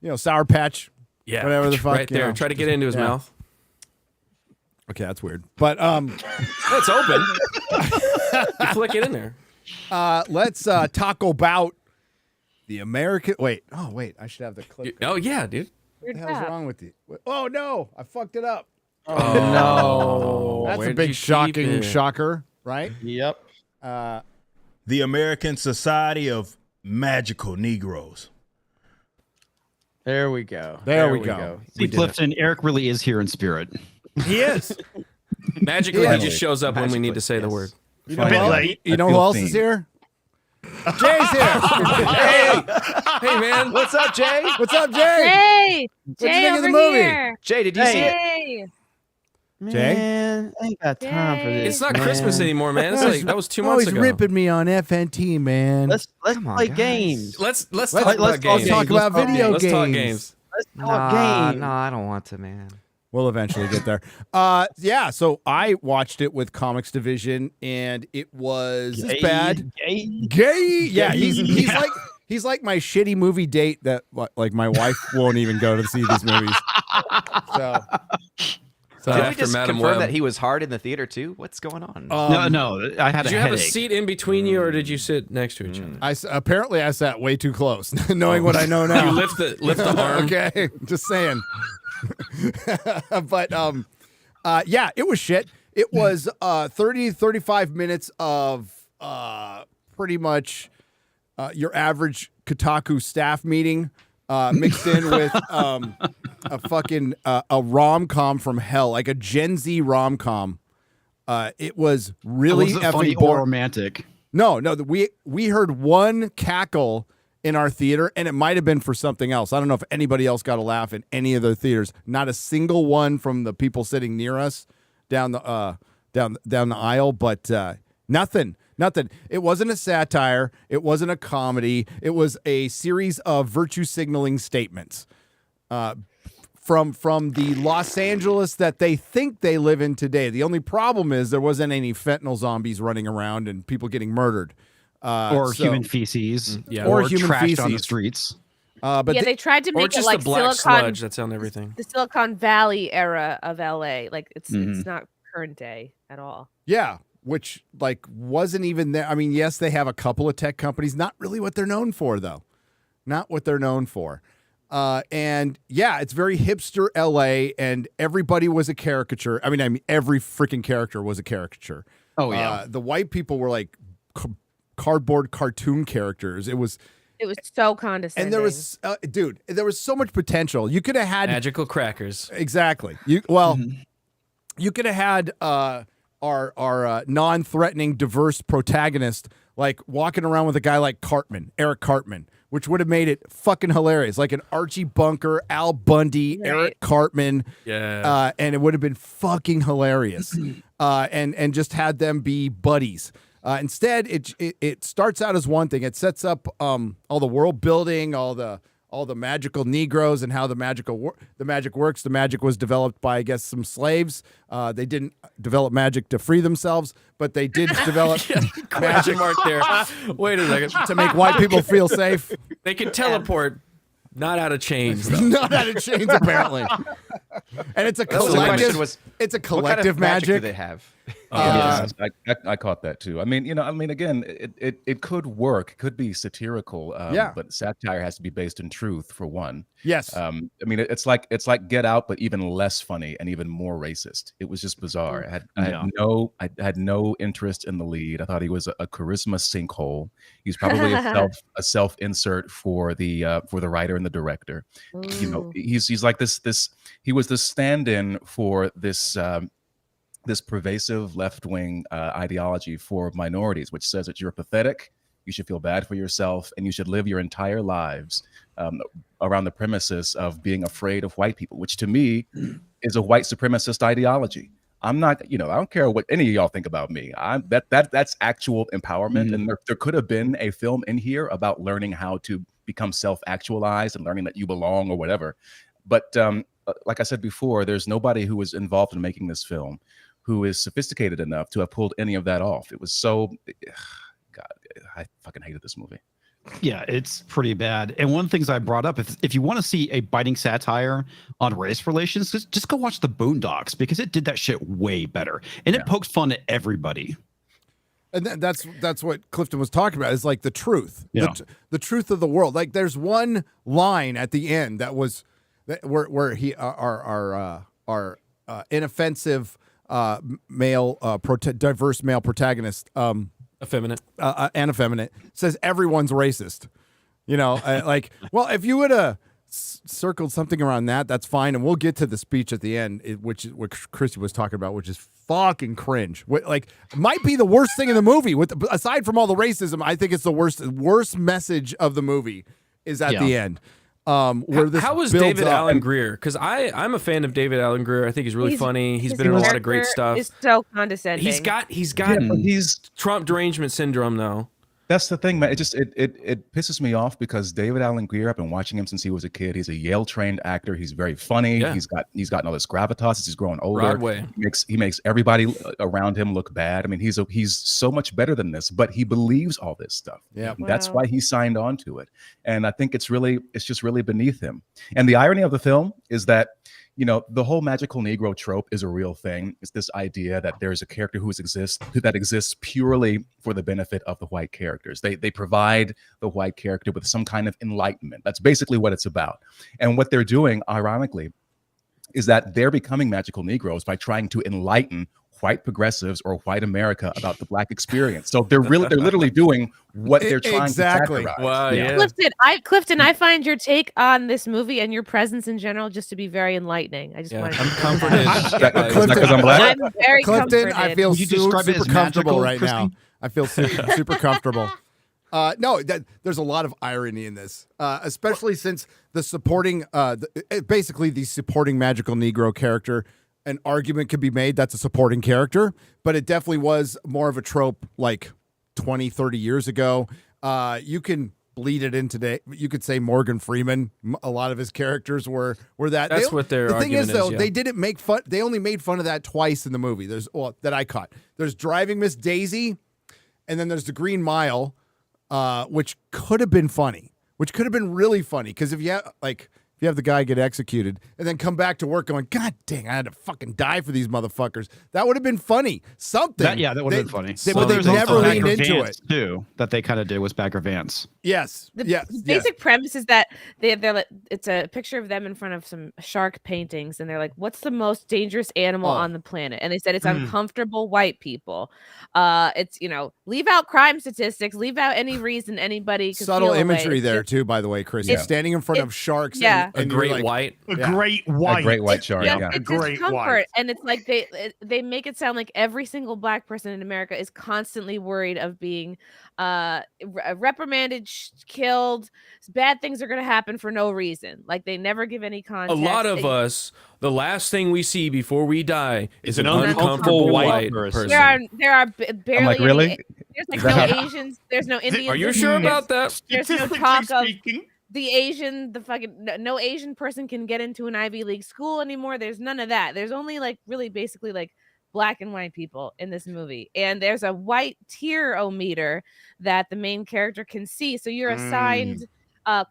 You know, Sour Patch.
Yeah.
Whatever the fuck.
Right
you
there.
know.
Try to get into his
Yeah.
mouth.
Okay, that's weird. But
It's open. You flick it in there.
let's talk about the American. Wait. Oh, wait. I should have the clip.
Oh yeah, dude.
What the hell's wrong with you? Oh no, I fucked it up.
Oh no.
That's a
Where'd
big
you keep
shocking
it?
shocker, right?
Yep.
The American Society of Magical Negroes.
There we go.
There we go.
See, Clifton, Eric really is here in spirit.
He is.
Magically,
Yeah.
he just shows up when we need to say the word.
You
A bit late.
You know who else is here? Jay's here.
Hey, hey, man.
What's up, Jay?
What's up, Jay?
Hey,
you
Jay
think of
over
the movie?
here.
Jay, did you see it?
Hey.
Jay?
Man, I ain't got time for this.
It's not
man.
Christmas anymore, man. It's like that was 2 months
Always
ago.
ripping me on FNT, man.
Let's
Come on,
play
guys.
games.
Let's
Let's
talk about games.
talk about
Let's talk
video
Let's
games.
talk games.
Let's talk games.
No, I don't want to, man.
We'll eventually get there. Yeah, so I watched it with Comics Division, and it was
Gay.
bad.
Gay.
Gay. Yeah, he's like my shitty movie date that like my wife won't even go to see these movies. So
Did we
after
just
Madam
confirm
Web.
that he was hard in the theater too? What's going on?
No, I had
Did
a
you have a
headache.
seat in between you, or did you sit next to each other?
apparently I sat way too close, knowing what I know now.
You lift the arm.
Okay, just saying. But yeah, it was shit. It was 35 minutes of pretty much your average Kotaku staff meeting mixed in with a fucking a rom-com from hell, like a Gen Z rom-com. It was really
Was it funny
effing
or
boring.
romantic?
No, we heard one cackle in our theater, and it might have been for something else. I don't know if anybody else got a laugh in any of the theaters. Not a single one from the people sitting near us down the down the aisle, but nothing. It wasn't a satire. It wasn't a comedy. It was a series of virtue signaling statements from the Los Angeles that they think they live in today. The only problem is there wasn't any fentanyl zombies running around and people getting murdered.
Or human feces.
Yeah.
Or,
human
trashed on the
feces.
streets.
But
Yeah, they tried to
Or
make it
just
like
the black
Silicon,
sludge that's on everything.
the Silicon Valley era of LA. Like it's not current day at all.
yeah, which like wasn't even there. I mean, yes, they have a couple of tech companies. Not really what they're known for, though. Not what they're known for. And yeah, it's very hipster LA, and everybody was a caricature. I mean, every freaking character was a caricature.
Oh, yeah.
The white people were like cardboard cartoon characters. It was
so condescending.
And there was, dude, there was so much potential. You could have had
Magical crackers.
exactly. You could have had our non-threatening, diverse protagonist like walking around with a guy like Eric Cartman, which would have made it fucking hilarious. Like an Archie Bunker, Al Bundy,
Right.
Eric Cartman.
Yeah.
And it would have been fucking hilarious. And just had them be buddies. Instead, it starts out as one thing. It sets up all the world building, all the magical Negroes, and how the magic works. The magic was developed by, I guess, some slaves. They didn't develop magic to free themselves, but they did develop
Question mark there. Wait a second.
to make white people feel safe.
They can teleport, not out of chains, though.
Not out of chains, apparently. And it's a
That was the question
collective.
was,
It's a
what kind
collective
of magic do
magic.
they have?
I caught that too. I mean, again, it could work. It could be satirical. But satire has to be based in truth, for one.
Yes.
I mean, it's like Get Out, but even less funny and even more racist. It was just bizarre. I had no interest in the lead. I thought he was a charisma sinkhole. He's probably a self insert for the writer and the director. He's like this. He was the stand-in for this pervasive left-wing ideology for minorities, which says that you're pathetic, you should feel bad for yourself, and you should live your entire lives around the premises of being afraid of white people, which to me is a white supremacist ideology. I'm not, I don't care what any of y'all think about me. That's actual empowerment. And there could have been a film in here about learning how to become self-actualized and learning that you belong or whatever. But like I said before, there's nobody who was involved in making this film who is sophisticated enough to have pulled any of that off. It was so, God, I fucking hated this movie.
Yeah, it's pretty bad. And one of the things I brought up, if you want to see a biting satire on race relations, just go watch The Boondocks, because it did that shit way better. And it pokes fun at everybody.
And that's what Clifton was talking about, is like the truth, the truth of the world. Like there's one line at the end that was where he our inoffensive diverse male protagonist,
effeminate
and effeminate, says everyone's racist. Like, well, if you would have circled something around that's fine, and we'll get to the speech at the end, which Chrissy was talking about, which is fucking cringe. Like, might be the worst thing in the movie. Aside from all the racism, I think it's the worst message of the movie is at the end. Where this
how was David Alan Grier? Because I'm a fan of David Alan Grier. I think he's really funny. He's been in a lot of great stuff.
He's so condescending.
He's got Trump derangement syndrome though.
That's the thing, man. It just it pisses me off because David Alan Grier, I've been watching him since he was a kid. He's a Yale trained actor. He's very funny. Yeah. He's gotten all this gravitas as he's growing older.
Broadway.
He makes everybody around him look bad. I mean, he's so much better than this, but he believes all this stuff.
Yeah,
that's why he signed on to it. And I think it's just really beneath him. And the irony of the film is that, the whole magical Negro trope is a real thing. It's this idea that there's a character that exists purely for the benefit of the white characters. They provide the white character with some kind of enlightenment. That's basically what it's about. And what they're doing, ironically, is that they're becoming magical Negroes by trying to enlighten white progressives or white America about the Black experience. So they're literally doing what they're trying to satirize.
Wow, yeah.
Clifton, I find your take on this movie and your presence in general just to be very enlightening. I just want to.
I'm comforted.
Because I'm Black.
I'm very
Clifton,
comforted.
I feel super comfortable right
Christy?
now. I feel super comfortable. No, there's a lot of irony in this, especially since the supporting, basically the supporting magical Negro character. An argument could be made that's a supporting character, but it definitely was more of a trope like 20, 30 years ago. You can bleed it in today. You could say Morgan Freeman, a lot of his characters were that.
That's what their
the thing
argument
is, though,
yeah.
they didn't make fun. They only made fun of that twice in the movie. That I caught. There's Driving Miss Daisy, and then there's The Green Mile, which could have been funny, which could have been really funny, because if you have the guy get executed and then come back to work going, God dang, I had to fucking die for these motherfuckers. That would have been funny. Something.
That would have been funny.
But they never leaned into it.
Too, that they kind of did was Bagger Vance.
Yes.
The basic premise is that it's a picture of them in front of some shark paintings, and they're like, "What's the most dangerous animal on the planet?" And they said it's uncomfortable white people. It's leave out crime statistics, leave out any reason anybody could
subtle
feel
imagery
away.
there too, by the way, Chris. Standing in front of sharks.
Yeah.
A great white
shark.
Yeah,
Yeah.
it's discomfort, and it's like they make it sound like every single Black person in America is constantly worried of being reprimanded, killed. Bad things are going to happen for no reason. Like they never give any context.
A lot of us, the last thing we see before we die is an uncomfortable white person.
There are barely.
I'm like, really?
There's like no Asians. There's no Indians.
Are you sure about that?
There's no talk of the no Asian person can get into an Ivy League school anymore. There's none of that. There's only really basically Black and white people in this movie, and there's a white tier-o-meter that the main character can see. So you're assigned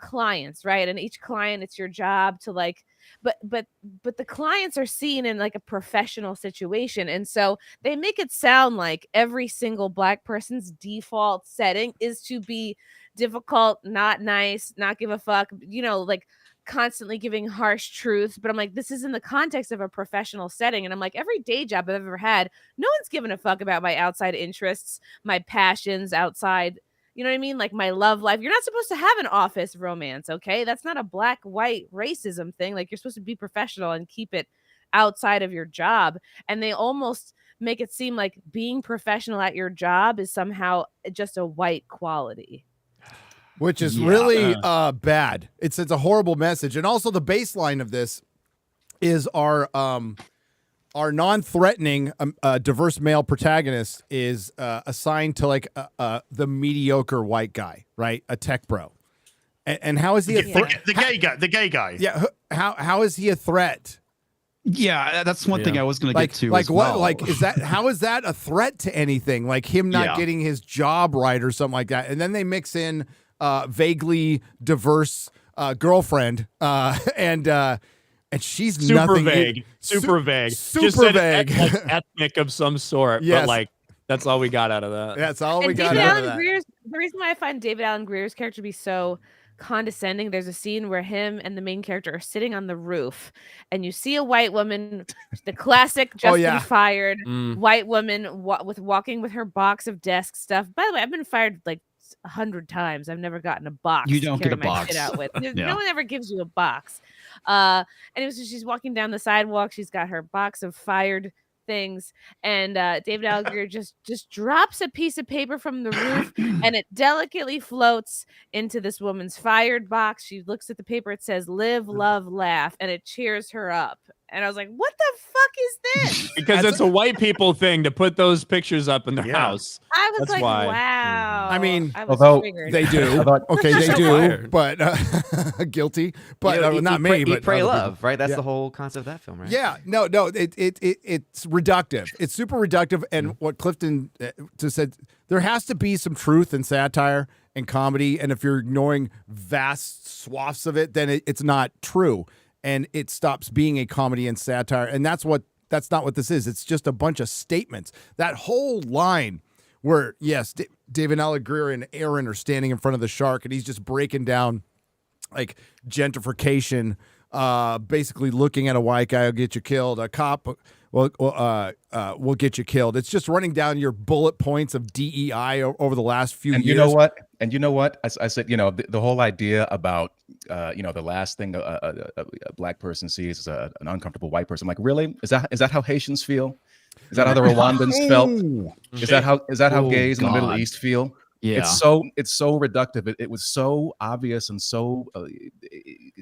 clients, right? And each client, it's your job to but the clients are seen in like a professional situation, and so they make it sound like every single Black person's default setting is to be difficult, not nice, not give a fuck, like constantly giving harsh truths. But I'm like, this is in the context of a professional setting, and I'm like, every day job I've ever had, no one's given a fuck about my outside interests, my passions outside, you know what I mean, like my love life. You're not supposed to have an office romance, okay? That's not a black white racism thing. Like, you're supposed to be professional and keep it outside of your job. And they almost make it seem like being professional at your job is somehow just a white quality,
which is really bad. It's a horrible message. And also the baseline of this is our non-threatening diverse male protagonist is assigned to like the mediocre white guy, right? A tech bro. And how is he
the gay guy?
Yeah. How is he a threat?
Yeah, that's one thing I was going to get to.
Like
as
what?
well.
Like how is that a threat to anything? Like him not getting his job right or something like that. And then they mix in vaguely diverse girlfriend and she's
super
nothing.
vague, super vague,
super
just said
vague,
like ethnic of some sort.
Yes.
But like that's all we got out of that.
That's all we
and
got
David
out
Allen
of that.
Greer's, the reason why I find David Allen Greer's character to be so condescending, there's a scene where him and the main character are sitting on the roof, and you see a white woman, the classic just been fired white woman walking with her box of desk stuff. By the way, I've been fired like 100 times. I've never gotten a box.
You don't
to carry
get a
my
box.
shit out with. No one ever gives you a box. And it was she's walking down the sidewalk. She's got her box of fired things, and David Allen Greer just drops a piece of paper from the roof, and it delicately floats into this woman's fired box. She looks at the paper. It says "Live, Love, Laugh," and it cheers her up. And I was like, "What the fuck is this?"
Because it's a white people thing to put those pictures up in their house.
I was
That's
like,
why.
"Wow."
I mean,
I was
although
triggered.
They do. Okay, they do, but guilty. But not me.
Eat,
but
Pray,
other
Love,
people.
right? That's
Yeah.
the whole concept of that film, right?
Yeah, no, it's reductive. It's super reductive. And what Clifton just said, there has to be some truth and satire and comedy. And if you're ignoring vast swaths of it, then it's not true, and it stops being a comedy and satire. And that's not what this is. It's just a bunch of statements. That whole line where David Allen Greer and Aaron are standing in front of the shark, and he's just breaking down like gentrification. Basically looking at a white guy will get you killed. A cop will get you killed. It's just running down your bullet points of DEI over the last few years.
You know what? I said, the whole idea about, the last thing a black person sees is an uncomfortable white person. I'm like, really? Is that how Haitians feel? Is that how the Rwandans felt? Is that how gays in the Middle East feel?
Yeah.
It's so reductive. It was so obvious and so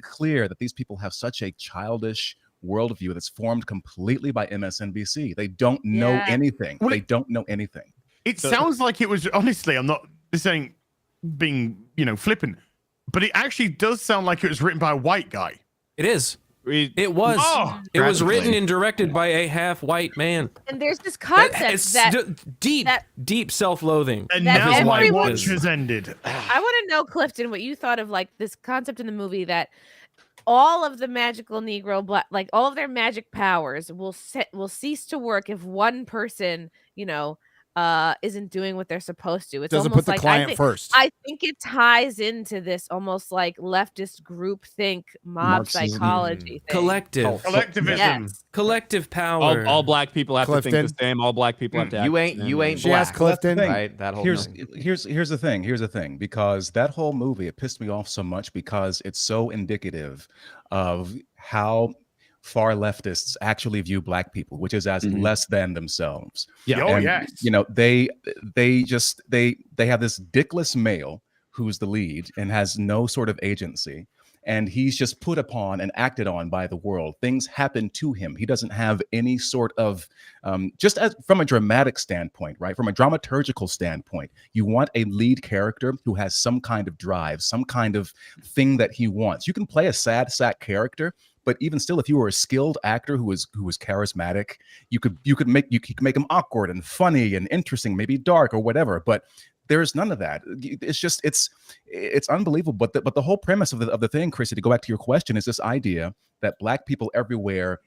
clear that these people have such a childish worldview that's formed completely by MSNBC. They don't know anything. They don't know anything.
It sounds like it was, honestly, I'm not saying being, flippant, but it actually does sound like it was written by a white guy.
It is. It was. It was written and directed by a half-white man.
And there's this concept
deep self-loathing.
And
that
now my
everyone-
watch has ended.
I want to know, Clifton, what you thought of like this concept in the movie that all of the magical Negro black, like all of their magic powers will cease to work if one person, isn't doing what they're supposed to. It's
Doesn't
almost
put the
like
client first.
I think it ties into this almost like leftist group think mob
Marxism.
psychology thing.
Collectivism.
Yes.
Collective power.
All black people have to think
Clifton.
the same. All black people have to act
You
the
ain't
same.
She
black.
asked Clifton.
Right? That whole
Here's
thing.
the thing, because that whole movie, it pissed me off so much because it's so indicative of how far leftists actually view black people, which is as less than themselves.
Yeah.
Oh,
And,
yes.
they have this dickless male who's the lead and has no sort of agency, and he's just put upon and acted on by the world. Things happen to him. He doesn't have any sort of just as from a dramatic standpoint, right? From a dramaturgical standpoint, you want a lead character who has some kind of drive, some kind of thing that he wants. You can play a sad sack character, but even still, if you were a skilled actor who was charismatic, you could make him awkward and funny and interesting, maybe dark or whatever. But There's none of that. It's just it's unbelievable. But the whole premise of the thing, Chrissy, to go back to your question, is this idea that Black people everywhere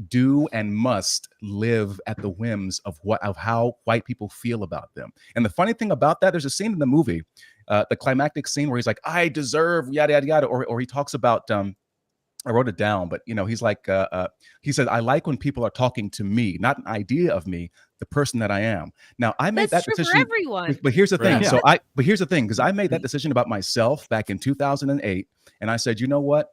do and must live at the whims of how white people feel about them. And the funny thing about that, there's a scene in the movie, the climactic scene where he's like, "I deserve yada yada yada," or he talks about. I wrote it down, but he's like, he said, "I like when people are talking to me, not an idea of me, the person that I am." Now, I made
That's
that
true
decision.
for everyone.
But here's the thing.
Yeah.
But here's the thing, because I made that decision about myself back in 2008, and I said, you know what?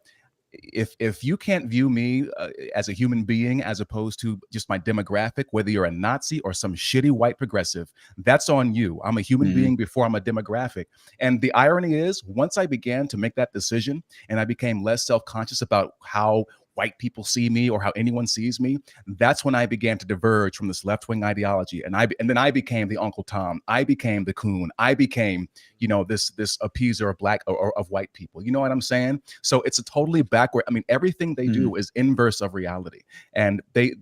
If you can't view me as a human being as opposed to just my demographic, whether you're a Nazi or some shitty white progressive, that's on you. I'm a human being before I'm a demographic. And the irony is, once I began to make that decision and I became less self-conscious about how white people see me or how anyone sees me, that's when I began to diverge from this left-wing ideology. And then I became the Uncle Tom. I became the coon. I became, this appeaser of black or of white people. You know what I'm saying? So it's a totally backward. I mean, everything they do is inverse of reality. And they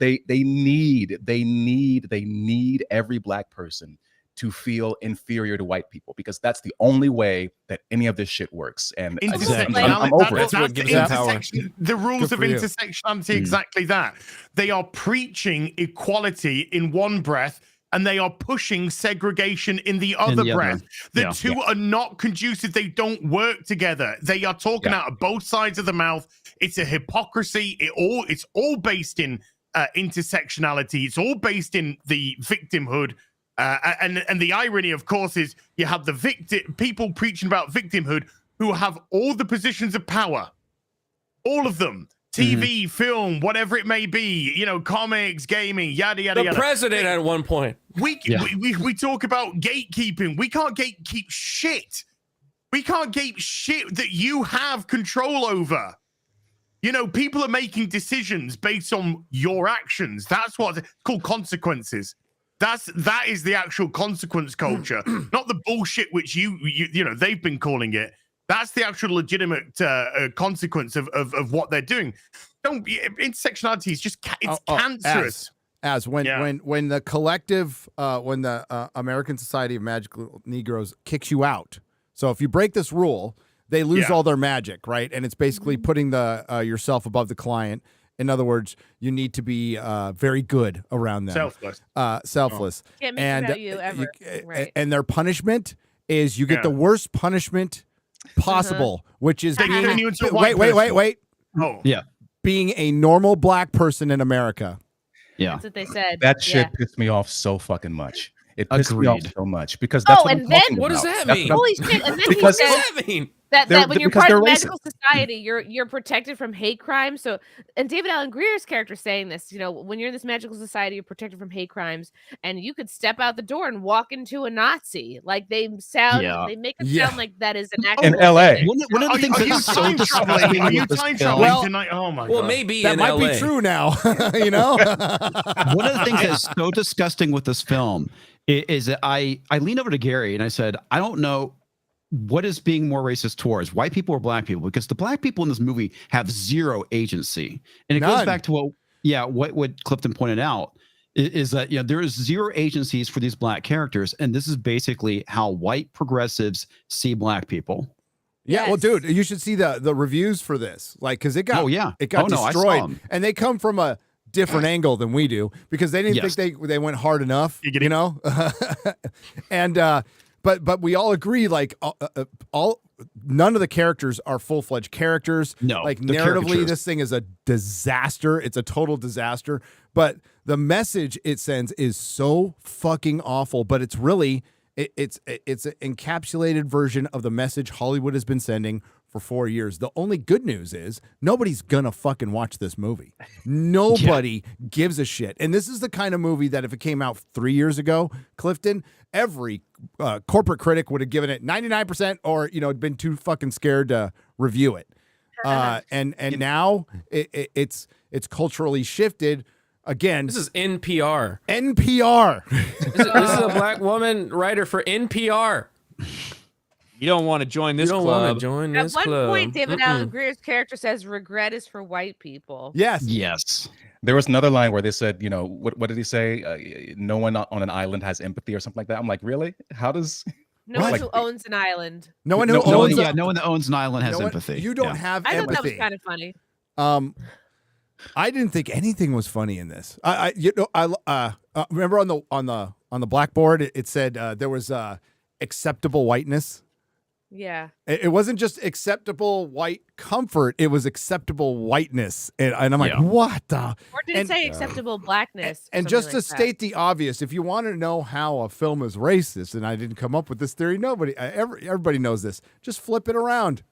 need every black person to feel inferior to white people, because that's the only way that any of this shit works. And I'm over it.
That's what gives them power. The rules of
for you.
intersectionality, exactly that. They are preaching equality in one breath, and they are pushing segregation in the other breath. The two are not conducive. They don't work together. They are talking out of both sides of the mouth. It's a hypocrisy. It's all based in intersectionality. It's all based in the victimhood. And the irony, of course, is you have the people preaching about victimhood who have all the positions of power, all of them, TV, film, whatever it may be, comics, gaming, yada yada yada.
The president at one point.
We talk about gatekeeping. We can't gatekeep shit. We can't gate shit that you have control over. People are making decisions based on your actions. That's what's called consequences. That is the actual consequence culture, not the bullshit which they've been calling it. That's the actual legitimate consequence of what they're doing. Intersectionality is just cancerous.
When the collective, when the American Society of Magical Negroes kicks you out. So if you break this rule, they lose all their magic, right? And it's basically putting the yourself above the client. In other words, you need to be very good around them. Selfless.
Can't make it about you ever. Right.
And their punishment is you get the worst punishment possible, which is being wait.
Oh.
Yeah.
Being a normal black person in America.
Yeah.
That's what they said.
That shit pissed me off so fucking much. It pissed me off so much because that's what I'm talking about.
What does that mean?
Holy shit! And then
what does that mean?
That when you're part of magical society, you're protected from hate crimes. So, and David Allen Greer's character saying this, when you're in this magical society, you're protected from hate crimes, and you could step out the door and walk into a Nazi. Like they make it sound like that is an actual
in L.A.
One of the things that's so disgusting
Are you
with this
time
film.
traveling tonight? Oh my god!
Well, maybe
that
in
might
LA.
be true now.
One of the things that's so disgusting with this film is that I leaned over to Gary and I said, I don't know what is being more racist towards, white people or black people, because the black people in this movie have zero agency. And it goes back to what Clifton pointed out is that there is zero agencies for these black characters, and this is basically how white progressives see black people.
Yeah, well, dude, you should see the reviews for this, because it got destroyed, and they come from a different angle than we do because they didn't think they went hard enough, and but we all agree none of the characters are full-fledged characters.
No,
narratively, this thing is a disaster. It's a total disaster. But the message it sends is so fucking awful. But it's really it's an encapsulated version of the message Hollywood has been sending for 4 years. The only good news is nobody's gonna fucking watch this movie. Nobody gives a shit. And this is the kind of movie that if it came out 3 years ago, Clifton, every corporate critic would have given it 99% or been too fucking scared to review it. And now it's culturally shifted. Again,
this is NPR.
This
is a black woman writer for NPR.
You don't want to join this club.
You don't want to join this club.
At one point, David Allen Greer's character says regret is for white people.
Yes.
Yes.
There was another line where they said, you know, what did he say? No one on an island has empathy or something like that. I'm like, really? How does?
No one
Like-
who owns an island.
No one who
No- no
owns
one-
a-
no one that owns an island has
no one-
empathy.
You don't
Yeah.
have
I thought that was
empathy.
kind of funny.
I didn't think anything was funny in this. I remember on the blackboard it said there was acceptable whiteness.
Yeah.
It wasn't just acceptable white comfort; it was acceptable whiteness, and I'm like,
Yeah.
what the?
Or did it say acceptable blackness?
And
Something
just to
like that.
state the obvious, if you want to know how a film is racist, and I didn't come up with this theory, everybody knows this. Just flip it around,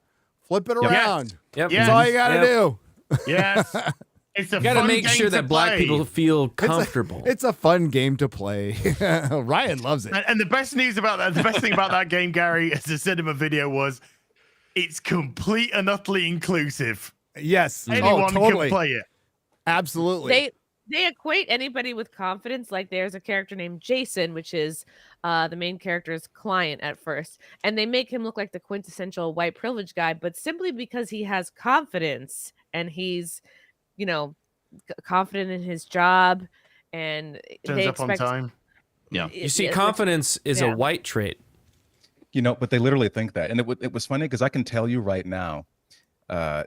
around.
Yep.
That's all you got to do.
Yes. It's a
You gotta
fun
make
game
sure
to
that black
play.
people feel comfortable.
It's a fun game to play. Ryan loves it.
And the best news about that, the best thing about that game, Gary, as I said in my video, was it's complete and utterly inclusive.
Yes.
Anyone
totally.
can play it.
Absolutely.
They equate anybody with confidence. Like there's a character named Jason, which is the main character's client at first, and they make him look like the quintessential white privilege guy, but simply because he has confidence and he's, you know, confident in his job, and
Turns
they
up on
expect.
time.
Yeah.
You see, confidence is a white trait.
You know, but they literally think that, and it was funny because I can tell you right now, I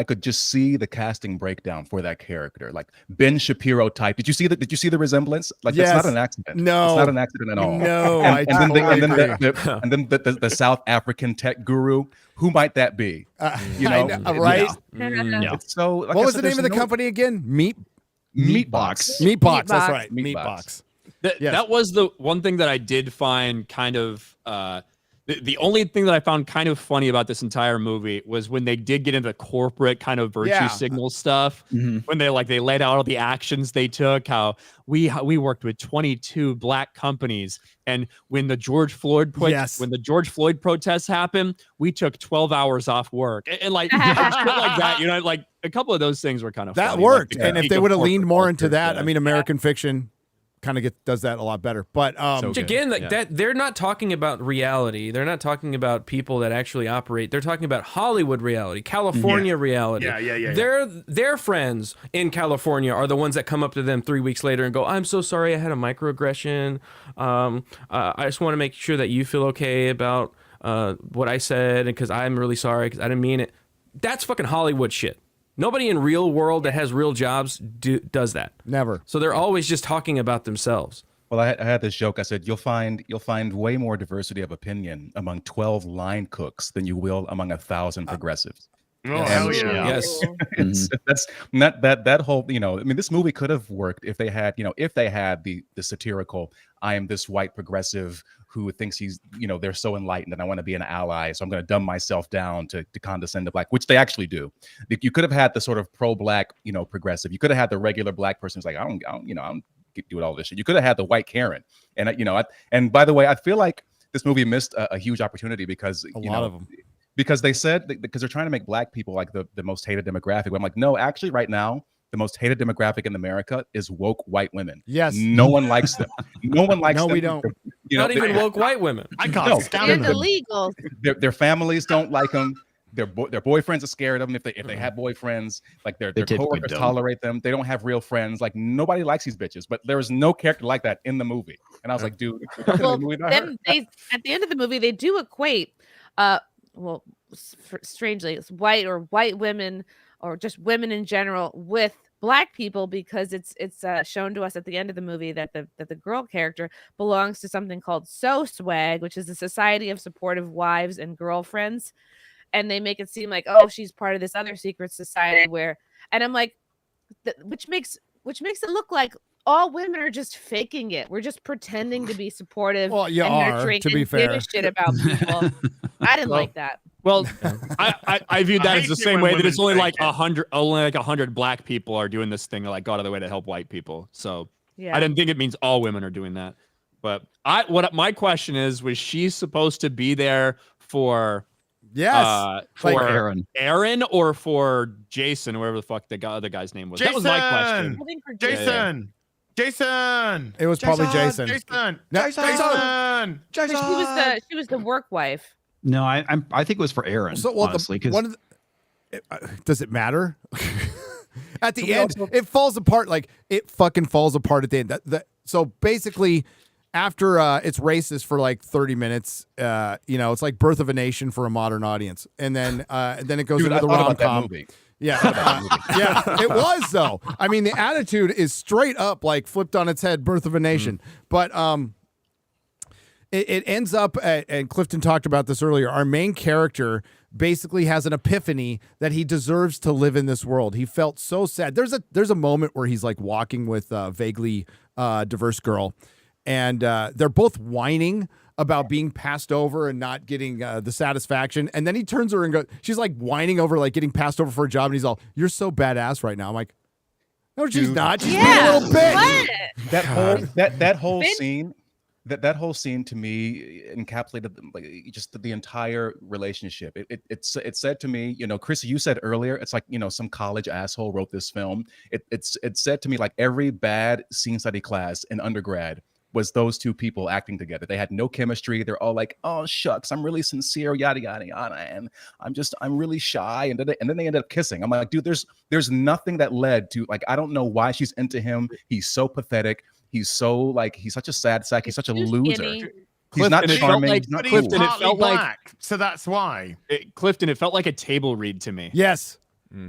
could just see the casting breakdown for that character, like Ben Shapiro type. Did you see the resemblance? Like
Yes.
that's not an accident.
No.
It's not an accident at all.
No, I
and then the South African tech guru. Who might that be? You know,
right?
Yeah. It's so. Like
what
I
was
said,
the name of the
there's no-
company again?
Meatbox.
Meatbox. That's
Meatbox.
right. Meatbox. Yes.
That was the one thing that I did find kind of the only thing that I found kind of funny about this entire movie was when they did get into corporate kind of virtue signal stuff. When they laid out all the actions they took, how we worked with 22 black companies, and when the George Floyd protests happened, we took 12 hours off work, and like shit like that. You know, like a couple of those things were kind of
That
funny,
worked.
like the
And if
critique
they
of
would have
corporate
leaned more into
culture,
that,
yeah.
I mean, American fiction kind of does that a lot better. But
Which again, that they're not talking about reality. They're not talking about people that actually operate. They're talking about Hollywood reality, California reality.
Yeah.
Their friends in California are the ones that come up to them 3 weeks later and go, "I'm so sorry, I had a microaggression. I just want to make sure that you feel okay about what I said, because I'm really sorry because I didn't mean it." That's fucking Hollywood shit. Nobody in real world that has real jobs does that.
Never.
So they're always just talking about themselves.
Well, I had this joke. I said, you'll find way more diversity of opinion among 12 line cooks than you will among 1,000 progressives.
Oh, hell yeah.
Yes.
That's not that whole, you know, I mean, this movie could have worked if they had the satirical, I am this white progressive who thinks he's, you know, they're so enlightened and I want to be an ally, so I'm going to dumb myself down to condescend to black, which they actually do. You could have had the sort of pro-black, you know, progressive. You could have had the regular black person who's like, I don't do all this shit. You could have had the white Karen. And, you know, and by the way, I feel like this movie missed a huge opportunity because
A lot of them.
Because they said, because they're trying to make black people like the most hated demographic. But I'm like, no, actually right now, the most hated demographic in America is woke white women.
Yes.
No one likes them. No one likes them.
No, we don't.
You know,
Not even woke white women.
I can't stand
They're
them.
illegal.
Their families don't like them. Their boyfriends are scared of them. If they have boyfriends, like their
typically
coworkers
don't.
tolerate them. They don't have real friends. Like nobody likes these bitches. But there is no character like that in the movie. And I was like, dude,
Well,
the movie about her?
then at the end of the movie they do equate strangely it's white women or just women in general with black people, because it's shown to us at the end of the movie that the girl character belongs to something called SOSWAG, which is the Society of Supportive Wives and Girlfriends, and they make it seem like, oh, she's part of this other secret society where, and I'm like, which makes it look like all women are just faking it. We're just pretending to be supportive
Well, you
and
are,
nurturing
to be
and give
fair.
a shit about people. I didn't like that.
Well, I viewed that
I
as
hate
the
it
same
when
way that it's only
women
like
fake it.
100 black people are doing this thing, like go out of the way to help white people. So
Yeah.
I didn't think it means all women are doing that. But my question is, was she supposed to be there for
Yes.
for Aaron or for Jason, wherever the fuck the other guy's name was? That was my question.
I think for
Jason. Jason.
It was probably Jason.
Jason.
No,
Jason.
She was the work wife.
No, I think it was for Aaron.
So, well,
honestly,
one of the, does it matter? At the end, it falls apart. Like it fucking falls apart at the end. So basically, after it's racist for like 30 minutes, it's like Birth of a Nation for a modern audience, and then it goes
Dude,
into the
I thought
rom
about that
com.
movie.
Yeah, yeah, it was though. I mean, the attitude is straight up like flipped on its head. Birth of a Nation, but it ends up and Clifton talked about this earlier. Our main character basically has an epiphany that he deserves to live in this world. He felt so sad. There's a moment where he's like walking with a vaguely diverse girl, and they're both whining about being passed over and not getting the satisfaction. And then he turns her and goes, she's like whining over like getting passed over for a job, and he's all, "You're so badass right now." I'm like, no, she's not. She's being a little bitch.
That whole scene. That whole scene to me encapsulated just the entire relationship. It said to me, Chris, you said earlier, it's like, some college asshole wrote this film. It said to me like every bad scene study class in undergrad was those two people acting together. They had no chemistry. They're all like, "Oh shucks, I'm really sincere, yada yada yada, and I'm really shy," and then they end up kissing. I'm like, dude, there's nothing that led to, like, I don't know why she's into him. He's so pathetic. He's so like, he's such a sad sack. He's such a loser. He's not charming. He's not cool.
Clifton, it felt
black, so that's why.
Clifton, it felt like a table read to me.
Yes.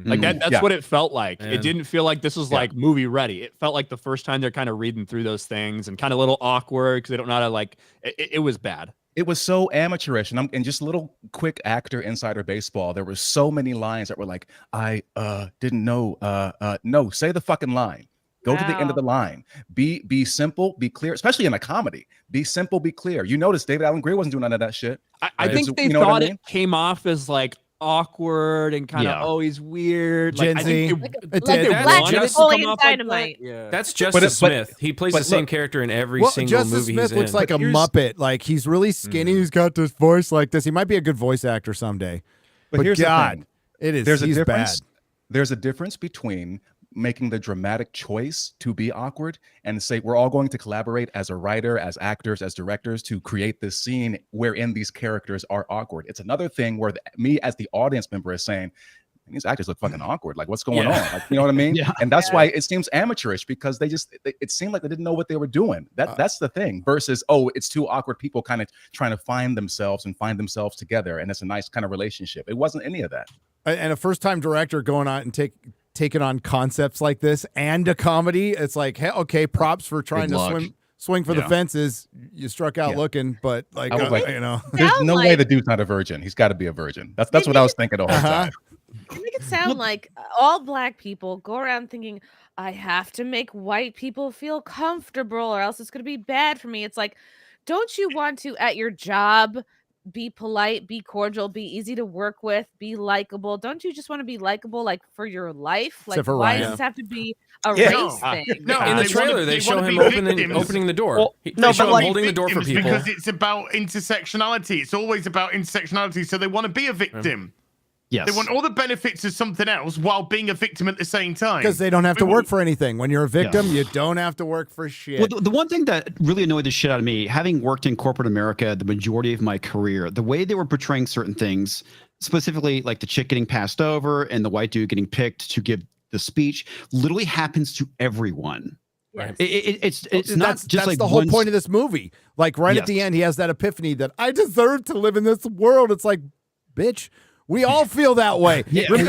Like that's what it felt like.
Man.
It didn't feel like this was like movie ready. It felt like the first time they're kind of reading through those things and kind of a little awkward because they don't know how to like. It was bad.
It was so amateurish, and just a little quick actor insider baseball. There were so many lines that were like, "I didn't know." No, say the fucking line. Go to the end of the line. Be simple, be clear, especially in a comedy. Be simple, be clear. You notice David Allen Greer wasn't doing none of that shit.
I think they thought it came off as like awkward and kind of always weird.
Gen
like,
Z.
That's Justice Smith. He plays the same character in every single
Justice
movie
Smith
he's
looks
in.
like a Muppet. Like he's really skinny. He's got this voice like this. He might be a good voice actor someday. But
here's
God,
the thing.
it is.
There's a
he's
difference.
bad.
There's a difference between making the dramatic choice to be awkward and say we're all going to collaborate as a writer, as actors, as directors to create this scene wherein these characters are awkward. It's another thing where me as the audience member is saying, these actors look fucking awkward. Like, what's going on? Like, you know what I mean? And that's why it seems amateurish, because it seemed like they didn't know what they were doing. That's the thing. Versus, it's two awkward people kind of trying to find themselves and together, and it's a nice kind of relationship. It wasn't any of that.
And a first-time director going on and taking on concepts like this and a comedy, it's like, hey, okay, props for trying to swing for the fences. You struck out looking, but like,
I was like,
you know,
there's no way the dude's not a virgin. He's got to be a virgin. That's what I was thinking the whole time.
You make it sound like all black people go around thinking, I have to make white people feel comfortable or else it's going to be bad for me. It's like, don't you want to at your job be polite, be cordial, be easy to work with, be likable? Don't you just want to be likable, like, for your life? Like, why does this have to be a race thing?
No, in the trailer they show him opening the door.
Well,
they show him holding the door for people.
Because it's about intersectionality. It's always about intersectionality. So they want to be a victim.
Yes.
They want all the benefits of something else while being a victim at the same time.
Because they don't have to work for anything. When you're a victim, you don't have to work for shit.
Well, the one thing that really annoyed the shit out of me, having worked in corporate America the majority of my career, the way they were portraying certain things, specifically like the chick getting passed over and the white dude getting picked to give the speech, literally happens to everyone.
Yes.
It's not just
that's
like
the whole point of this movie. Like right at the end, he has that epiphany that I deserve to live in this world. It's like, bitch. We all feel that way.
Yeah,
we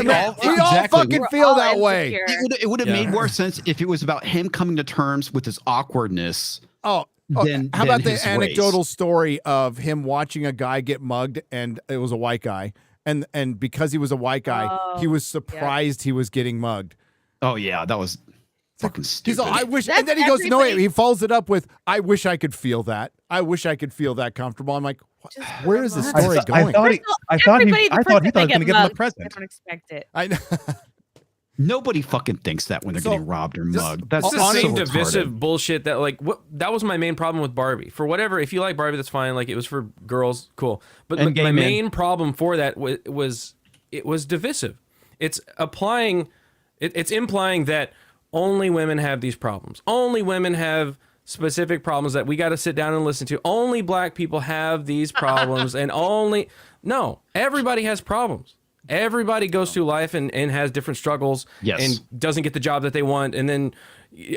all fucking feel that way.
It would have made more sense if it was about him coming to terms with his awkwardness.
How about the anecdotal story of him watching a guy get mugged, and it was a white guy, and because he was a white guy, he was surprised he was getting mugged.
Oh yeah, that was fucking stupid.
He's all, I wish, and then he goes, no wait, he follows it up with, I wish I could feel that. I wish I could feel that comfortable. I'm like, where is the story going?
I thought he thought he was going to give him a present.
I don't expect it.
I know.
Nobody fucking thinks that when they're getting robbed or mugged.
That's the same
so
divisive bullshit that that was my main problem with Barbie. For whatever, if you like Barbie, that's fine. Like, it was for girls, cool. But my main problem for that was it was divisive. It's implying that only women have these problems. Only women have specific problems that we got to sit down and listen to. Only black people have these problems, and no, everybody has problems. Everybody goes through life and has different struggles and doesn't get the job that they want and then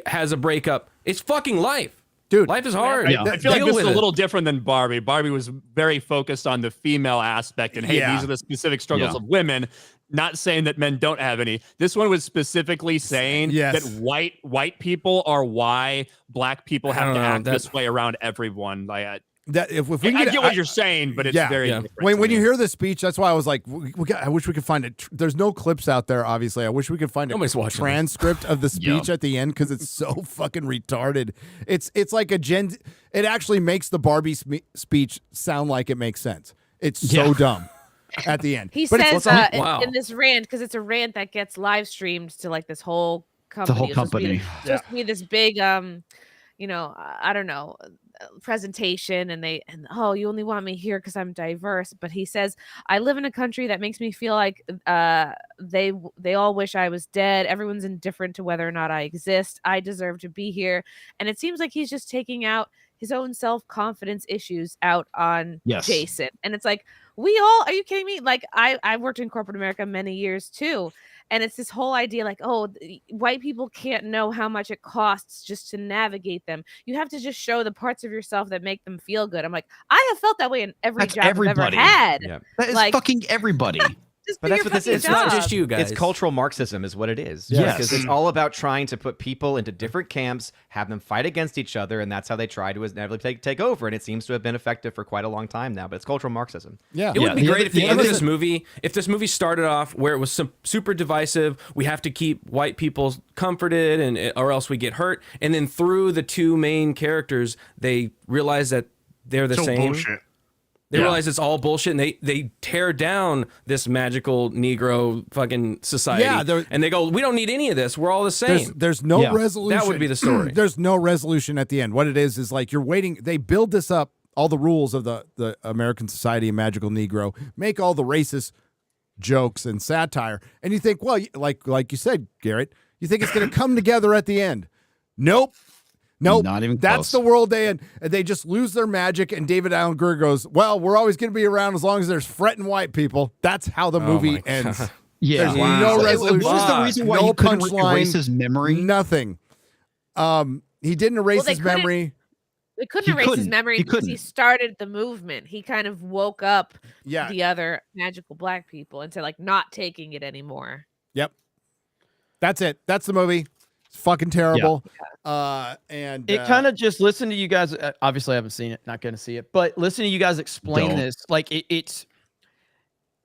has a breakup. It's fucking life.
Dude,
life is hard.
I feel like this is a little different than Barbie. Barbie was very focused on the female aspect and, hey, these are the specific struggles of women. Not saying that men don't have any. This one was specifically saying that white people are why black people have to act this way around everyone. Like,
that if we
I get what you're saying, but it's very different
when you hear the speech, that's why I was like, I wish we could find it. There's no clips out there, obviously. I wish we could find a transcript of the speech at the end because it's so fucking retarded. It's like it actually makes the Barbie speech sound like it makes sense. It's so dumb at the end.
He
but
says in this rant, because it's a rant that gets live streamed to like this whole company.
The whole company.
It's supposed to be this big, you know, I don't know, presentation, and you only want me here because I'm diverse. But he says, I live in a country that makes me feel like they all wish I was dead. Everyone's indifferent to whether or not I exist. I deserve to be here. And it seems like he's just taking out his own self-confidence issues out on Jason. And it's like, are you kidding me? Like I worked in corporate America many years too. And it's this whole idea like, white people can't know how much it costs just to navigate them. You have to just show the parts of yourself that make them feel good. I'm like, I have felt that way in every job I've ever had.
Yeah. That is like, fucking everybody.
But that's what this is.
It's not just you guys.
It's cultural Marxism is what it is.
Yes.
Because it's all about trying to put people into different camps, have them fight against each other, and that's how they try to inevitably take over. And it seems to have been effective for quite a long time now, but it's cultural Marxism.
Yeah.
It would be great if this movie started off where it was super divisive, we have to keep white people comforted or else we get hurt. And then through the two main characters, they realize that they're the same.
Bullshit.
They realize it's all bullshit, and they tear down this magical Negro fucking society. Yeah, and they go, we don't need any of this. We're all the same.
There's no resolution.
That would be the story.
There's no resolution at the end. What it is like you're waiting. They build this up, all the rules of the American Society of Magical Negro, make all the racist jokes and satire, and you think, well, like you said, Garrett, you think it's going to come together at the end. Nope. Not even close. That's the world they in. They just lose their magic, and David Allen Greer goes, well, we're always going to be around as long as there's fretting white people. That's how the movie ends.
Yeah.
There's no resolution.
What was the reason why he couldn't erase his memory?
Nothing. He didn't erase his memory.
They couldn't erase his memory because he started the movement. He kind of woke up the other magical black people into like not taking it anymore.
Yep. That's it. That's the movie. It's fucking terrible. And
it kind of just listen to you guys. Obviously, I haven't seen it, not going to see it, but listen to you guys explain this. Like it's.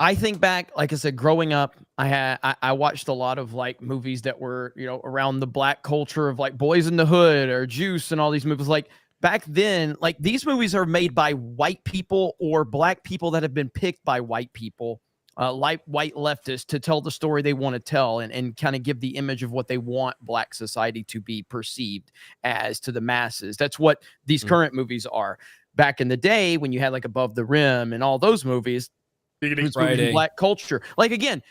I think back, like I said, growing up, I watched a lot of like movies that were around the black culture of like Boys in the Hood or Juice and all these movies. Like back then, like these movies are made by white people or black people that have been picked by white people. Like white leftists to tell the story they want to tell and kind of give the image of what they want black society to be perceived as to the masses. That's what these current movies are. Back in the day when you had like Above the Rim and all those movies, black culture. Like again,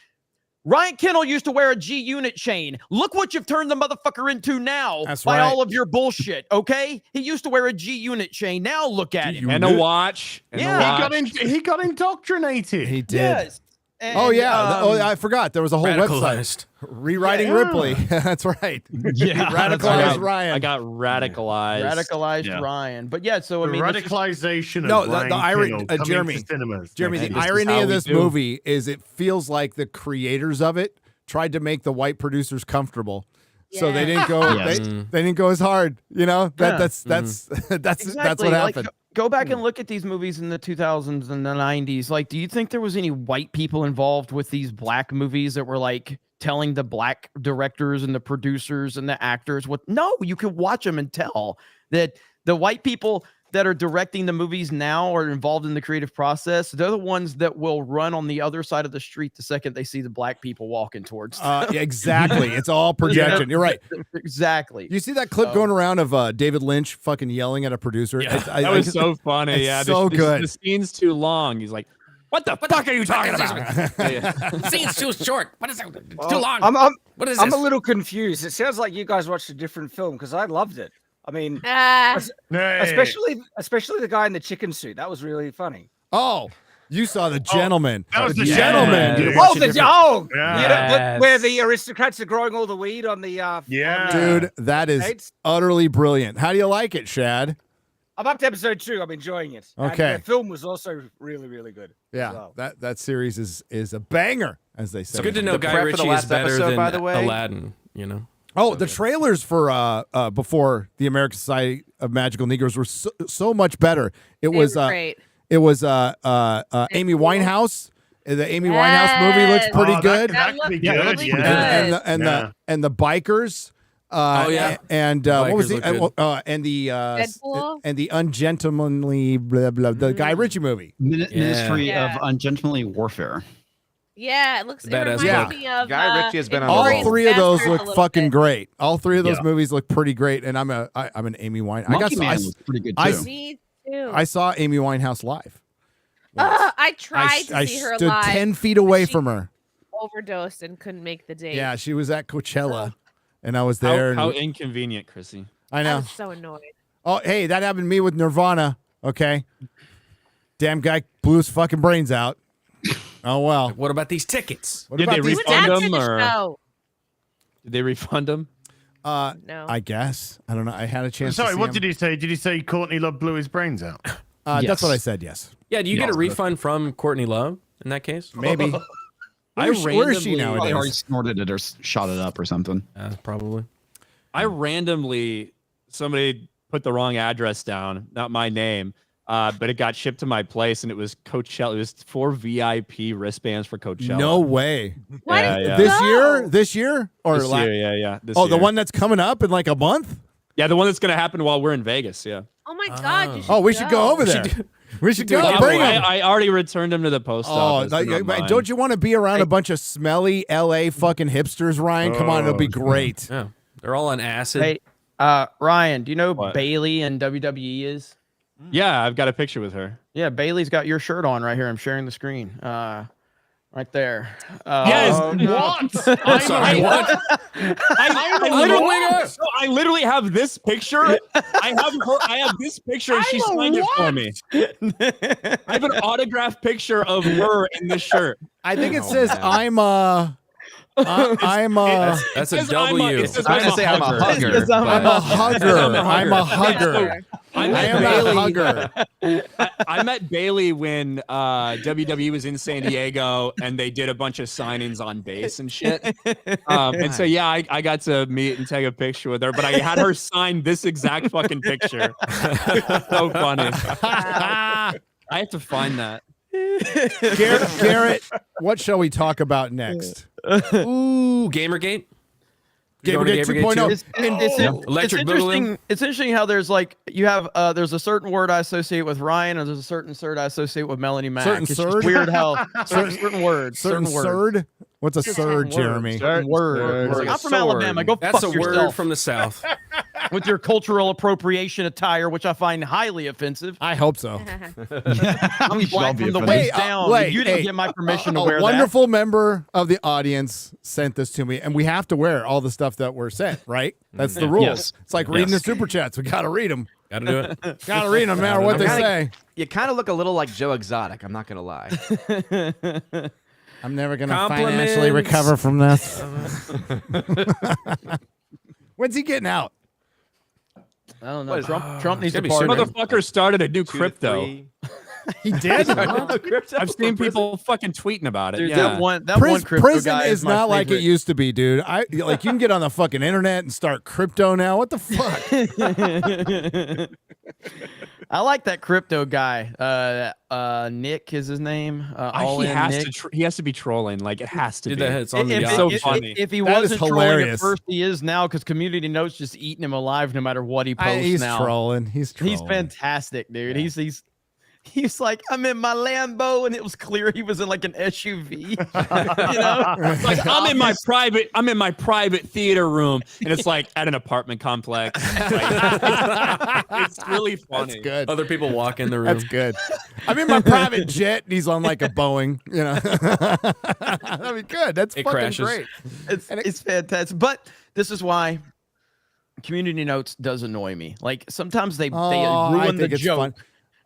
Ryan Kendall used to wear a G Unit chain. Look what you've turned the motherfucker into now all of your bullshit, okay? He used to wear a G Unit chain. Now look at him.
And a watch.
He got indoctrinated.
He did.
Yes. And,
I forgot. There was a whole website. Rewriting Ripley. That's right.
Yeah.
Radicalized Ryan.
I got radicalized.
Radicalized Ryan. But yeah, so I mean,
radicalization of Ryan
the irony,
Kendall
Jeremy, the irony of this movie is it feels like the creators of it tried to make the white producers comfortable. Yeah. So they didn't go. They didn't go as hard. That's what happened.
Go back and look at these movies in the 2000s and the 90s. Like, do you think there was any white people involved with these black movies that were like telling the black directors and the producers and the actors what? No, you could watch them and tell that the white people that are directing the movies now or involved in the creative process, they're the ones that will run on the other side of the street the second they see the black people walking towards them.
Exactly. It's all projection. You're right.
Exactly.
You see that clip going around of David Lynch fucking yelling at a producer?
Yeah, that was so funny. Yeah,
so good.
The scene's too long. He's like, what the fuck are you talking about?
The scene's too short. What is it? It's too long. What is this?
I'm a little confused. It sounds like you guys watched a different film because I loved it. I mean, especially the guy in the chicken suit. That was really funny.
Oh, You saw The Gentleman.
That was The
Gentleman.
Gentleman.
Oh, the oh,
Yeah.
where the aristocrats are growing all the weed on the
Yeah.
Dude, that is
States?
utterly brilliant. How do you like it, Shad?
I'm up to episode 2. I'm enjoying it.
Okay.
And the film was also really, really good.
Yeah,
as well.
that series is a banger, as they say.
It's good to know
The
Guy
prep for the
Ritchie is
last
better
episode,
than
by the way.
Aladdin. You know.
Oh, the trailers for before the American Society of Magical Negroes were so much better. It
They
was
were great.
it was Amy Winehouse. The Amy Winehouse movie looks pretty
Oh,
good.
That could be
That
good.
looked really
Yeah.
And the bikers.
Oh, yeah.
And
The
what was
bikers
the
look
and the
Deadpool?
and the ungentlemanly blah, blah, the Guy Ritchie movie.
Ministry
Yeah.
of Ungentlemanly Warfare.
Yeah, it looks. It
Badass
reminds
book.
me of
Guy Ritchie has been on
All
the roll.
three of those
Bastard a
look
little
fucking
bit.
great. All three of those
Yeah.
movies look pretty great, and I'm an Amy Winehouse.
Monkey Man was pretty good
I-
too.
Me too.
I saw Amy Winehouse live.
I tried to
I
see her
stood
live.
10 feet away
She
from her.
Overdosed and couldn't make the date.
Yeah, she was at Coachella, and I was there.
How
and
inconvenient, Chrissy.
I
I
know.
was so annoyed.
Oh, hey, that happened to me with Nirvana. Okay, damn guy blew his fucking brains out. Oh well.
What about these tickets?
What
Did
about
they
these?
refund
After
them
the
or
show.
did they refund them?
No.
I guess I don't know. I had a chance.
Sorry,
to see
what
him.
did he say? Did he say Courtney Love blew his brains out?
That's
Yes.
what I said. Yes,
Yeah, do you get a refund from Courtney Love in that case?
maybe.
I
Where is she
randomly-
nowadays?
They already snorted it or shot it up or something.
Probably.
I randomly somebody put the wrong address down, not my name, but it got shipped to my place, and it was Coachella. It was 4 VIP wristbands for Coachella.
No way.
Why
Yeah,
did you
yeah.
This
go?
year? This year? Or
This year, yeah. This
oh, the
year.
one that's coming up in like a month?
Yeah, the one that's gonna happen while we're in Vegas. Yeah.
Oh my God! You should
Oh, we should go over
We
there.
should
We should
do
go.
it.
Bring
I,
them.
I already returned them to the post
Oh,
office. They're not
like,
mine.
don't you want to be around a bunch of smelly LA fucking hipsters, Ryan? Come on, it'll be great.
Yeah, they're all on acid.
Hey, Ryan, do you know
What?
Bailey and WWE is?
Yeah, I've got a picture with her.
Yeah, Bailey's got your shirt on right here. I'm sharing the screen. Right there.
Yes.
no.
I'm sorry. What?
I literally have this picture. I have this picture, and she signed it for me. I have an autographed picture of her in this shirt.
I think it says I'm a
That's a
says I'm
W.
it says
I was gonna say I'm a hugger.
Says I'm
I'm a hugger. I'm a hugger.
I
I
met
am a
Bailey.
hugger.
I met Bailey when WWE was in San Diego, and they did a bunch of signings on base and shit. And so yeah, I got to meet and take a picture with her, but I had her sign this exact fucking picture. So funny. I have to find that.
Garrett, what shall we talk about next?
Ooh, GamerGate. You going to
GamerGate
GamerGate
2.0.
too? Electric
interesting. It's interesting how there's like you have there's a certain word I associate with Ryan, and there's a certain word I associate with Melanie Mack.
Certain
It's just
surd?
weird how certain words,
Certain
words.
surd? What's a surd, Jeremy?
Certain word.
Like a
I'm from
sword.
Alabama. Go
That's
fuck
a word
yourself
from the South.
with your cultural appropriation attire, which I find highly offensive.
I hope so.
I'm
We should all
black
be
from the
offended.
waist
Wait,
down.
wait,
you didn't
hey,
get my permission to
A
wear
wonderful member of the audience sent this to me, and we have to wear all the stuff that we're sent, right? That's the rules.
Yes.
It's like reading
Yes.
the super chats. We got to read them.
Got to do it.
Got to read them no matter what they say.
You kind of look a little like Joe Exotic. I'm not gonna lie.
that.
I'm never going to
Compliments.
financially recover from this. When's he getting out?
I don't know. Trump needs to
gotta be
pardon.
soon.
Motherfucker started a new crypto.
He did?
I've seen people fucking tweeting about it.
Dude,
Yeah.
that one crypto
Prison
guy
is
my
not like it
favorite.
used to be, dude. Like you can get on the fucking internet and start crypto now. What the fuck?
I like that crypto guy. Nick is his name. All
he
in
has
Nick.
to. He has to be trolling. Like it has to
Dude,
be.
that it's on the
If,
yacht.
so
if-
funny.
if he
That is
wasn't trolling at
hilarious.
first, he is now because Community Notes just eating him alive no matter what he posts
He's
now.
trolling. He's trolling.
He's fantastic, dude. He's like, I'm in my Lambo, and it was clear he was in like an SUV. You know,
Like I'm in my private theater room, and it's like at an apartment complex. Like, it's really funny.
That's good.
Other people walk in the room.
That's good. I'm in my private jet, and he's on like a Boeing. You know, that'd be good. That's
It
fucking
crashes.
great.
it's fantastic. But this is why Community Notes does annoy me. Like sometimes they
I
ruin the
think it's
joke.
fun.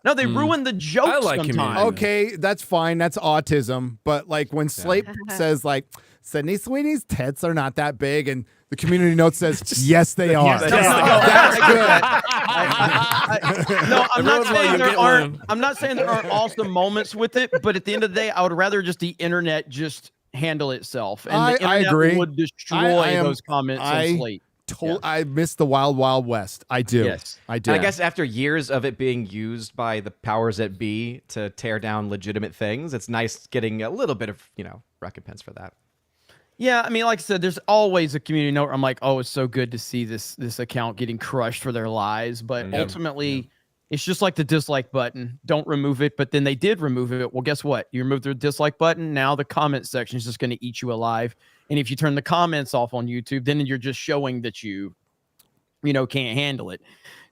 No, they ruin the jokes
I like
sometimes.
Community.
Okay, that's fine. That's autism. But like when Slate says like Sydney Sweeney's tits are not that big, and the community note says yes they are. That's good.
No, I'm not
Everyone's like,
saying
"You
there
get
aren't.
one."
I'm not saying there aren't awesome moments with it, but at the end of the day, I would rather just the internet just handle itself, and the
I
internet
agree.
would destroy
I am-
those comments on Slate.
I miss the wild, wild west. I do.
Yes.
I do.
And I guess after years of it being used by the powers that be to tear down legitimate things, it's nice getting a little bit of, recompense for that.
Yeah, I mean, like I said, there's always a community note where I'm like, oh, it's so good to see this account getting crushed for their lies. But ultimately, it's just like the dislike button. Don't remove it. But then they did remove it. Well, guess what? You remove the dislike button. Now the comment section is just going to eat you alive. And if you turn the comments off on YouTube, then you're just showing that you can't handle it.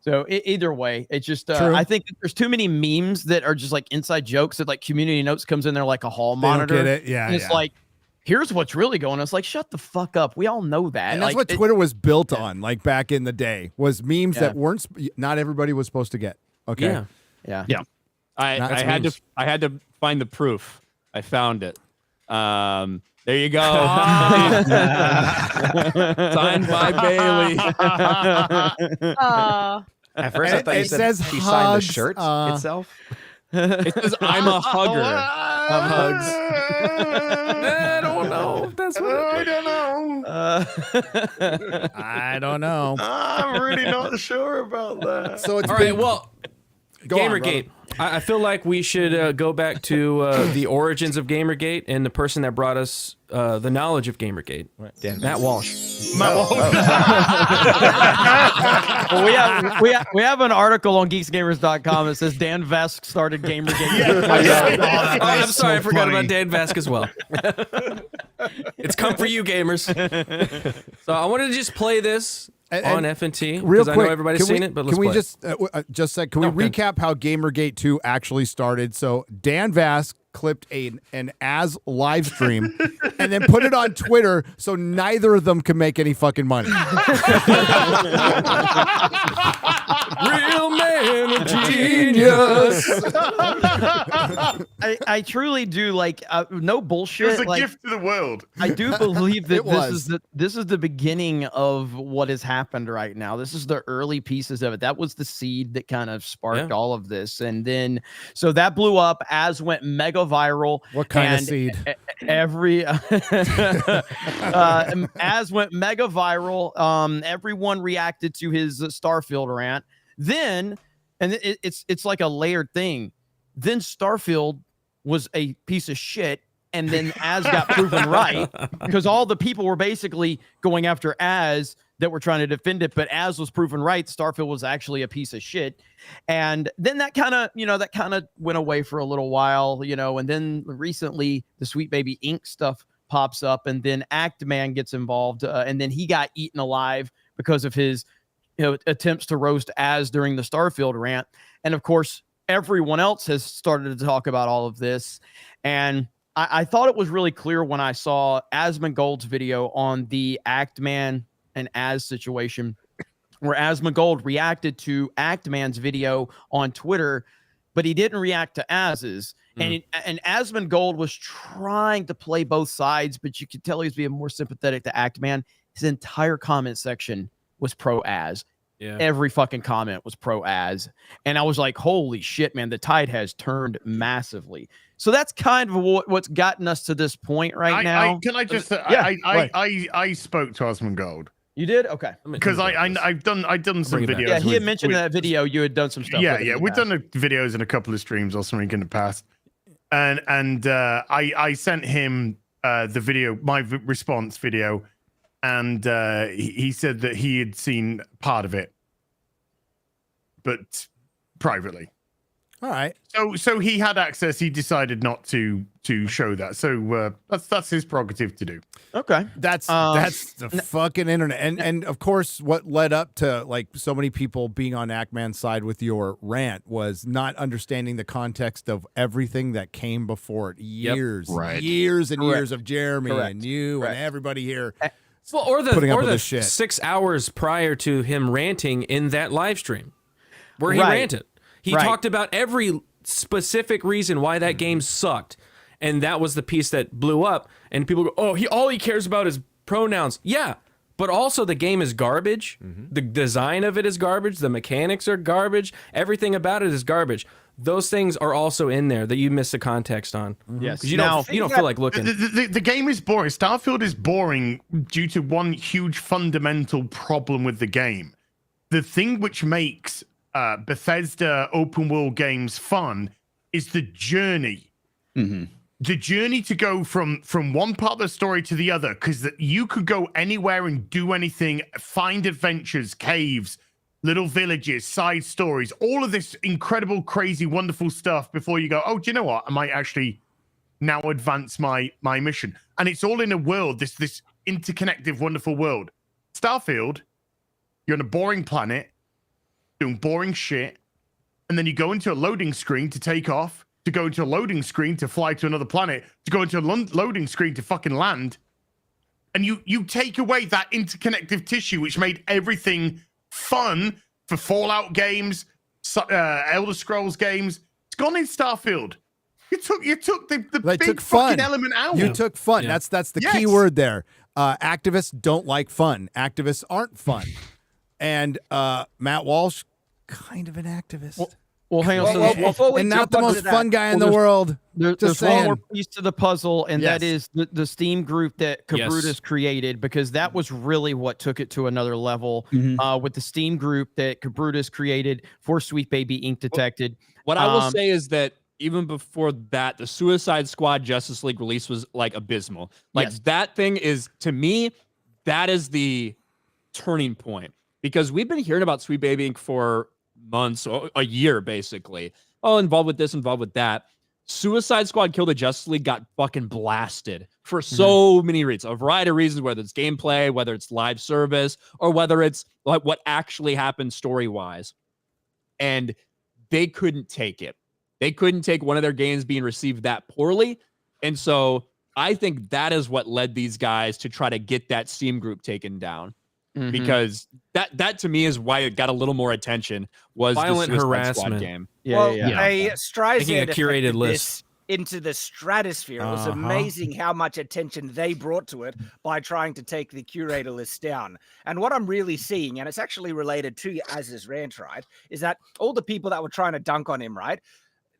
So either way, it's just I think there's too many memes that are just like inside jokes that like community notes comes in there like a hall monitor.
Don't get it. Yeah,
and it's like, here's what's really going on. It's like, shut the fuck up. We all know that.
And that's what Twitter was built on, like back in the day, was memes that weren't not everybody was supposed to get. Okay.
Yeah.
I had to find the proof. I found it. There you go. Signed by Bailey.
At first, I thought you said she signed the shirt itself.
It says, I'm a hugger of hugs.
I don't know. That's what
I don't know.
I don't know.
I'm really not sure about that.
So it's
all
been,
right. Well,
Go on,
Gamergate. I feel like we should go back to the origins of Gamergate and the person that brought us the knowledge of Gamergate, Matt Walsh.
Well, we have an article on geeksgamers.com that says Dan Vesk started Gamergate.
Oh, I'm sorry, I forgot about Dan Vesk as well. It's come for you, gamers. So I wanted to just play this on FNT
real
because I
quick,
know everybody's seen it. But let's
can we
play it.
just say, can we recap how Gamergate 2 actually started? So Dan Vask clipped an as live stream and then put it on Twitter so neither of them can make any fucking money.
Real man of genius.
I truly do like no bullshit.
It's a
like,
gift to the world.
I do believe that this is the beginning of what has happened right now. This is the early pieces of it. That was the seed that kind of sparked all of this, and then so that blew up. As went mega viral.
What kind of seed?
Every as went mega viral. Everyone reacted to his Starfield rant. Then, and it's like a layered thing. Then Starfield was a piece of shit, and then Az got proven right because all the people were basically going after Az that were trying to defend it, but Az was proven right. Starfield was actually a piece of shit, and then that kind of went away for a little while, and then recently the Sweet Baby Inc. stuff pops up, and then Actman gets involved, and then he got eaten alive because of his attempts to roast Az during the Starfield rant, and of course everyone else has started to talk about all of this, and I thought it was really clear when I saw Asmongold's video on the Actman and Az situation, where Asmongold reacted to Actman's video on Twitter, but he didn't react to Az's. And Asmongold was trying to play both sides, but you could tell he was being more sympathetic to Actman. His entire comment section was pro Az. Yeah. Every fucking comment was pro Az. And I was like, holy shit, man, the tide has turned massively. So that's kind of what's gotten us to this point right now.
Can I just I spoke to Asmongold.
You did? Okay.
Because I've done some videos.
Yeah, he had mentioned in that video you had done some stuff.
Yeah, we've done videos in a couple of streams or something in the past, and I sent him the video, my response video, and he said that he had seen part of it, but privately.
All right.
So he had access. He decided not to show that. So that's his prerogative to do.
Okay.
That's the fucking internet. And of course, what led up to like so many people being on Actman's side with your rant was not understanding the context of everything that came before it. Years and years of Jeremy and you and everybody here.
Well, or the
shit.
6 hours prior to him ranting in that live stream where he ranted. He talked about every specific reason why that game sucked. And that was the piece that blew up. And people go, oh, all he cares about is pronouns. Yeah, but also the game is garbage. The design of it is garbage. The mechanics are garbage. Everything about it is garbage. Those things are also in there that you miss the context on.
Yes.
You don't feel like looking.
The game is boring. Starfield is boring due to one huge fundamental problem with the game. The thing which makes Bethesda open world games fun is the journey. The journey to go from one part of the story to the other, because you could go anywhere and do anything, find adventures, caves, little villages, side stories, all of this incredible, crazy, wonderful stuff before you go, oh, do you know what? I might actually now advance my mission. And it's all in a world, this interconnected, wonderful world. Starfield, you're on a boring planet, doing boring shit, and then you go into a loading screen to take off, to go into a loading screen to fly to another planet, to go into a loading screen to fucking land. And you take away that interconnective tissue which made everything fun for Fallout games, Elder Scrolls games. It's gone in Starfield. You took the big fucking element out.
You took fun.
Yeah.
That's the key word there. Activists don't like fun. Activists aren't fun. And Matt Walsh, kind of an activist.
Well, hang on.
And not the most fun guy in the world.
There's one more piece to the puzzle, and that is the Steam group that Cabrutus created, because that was really what took it to another level. With the Steam group that Cabrutus created for Sweet Baby Ink Detected.
What I will say is that even before that, the Suicide Squad Justice League release was like abysmal. Like that thing is, to me, that is the turning point, because we've been hearing about Sweet Baby Ink for months, or a year basically. Oh, involved with this, involved with that. Suicide Squad Kill the Justice League got fucking blasted for so many reasons, a variety of reasons, whether it's gameplay, whether it's live service, or whether it's like what actually happened story-wise. And they couldn't take it. They couldn't take one of their games being received that poorly. And so I think that is what led these guys to try to get that Steam group taken down. Because that to me is why it got a little more attention, was
violent
the Suicide
harassment.
Squad game.
They
Making a curated list
into the stratosphere. It was amazing how much attention they brought to it by trying to take the curator list down. And what I'm really seeing, and it's actually related to Az's rant, right, is that all the people that were trying to dunk on him, right,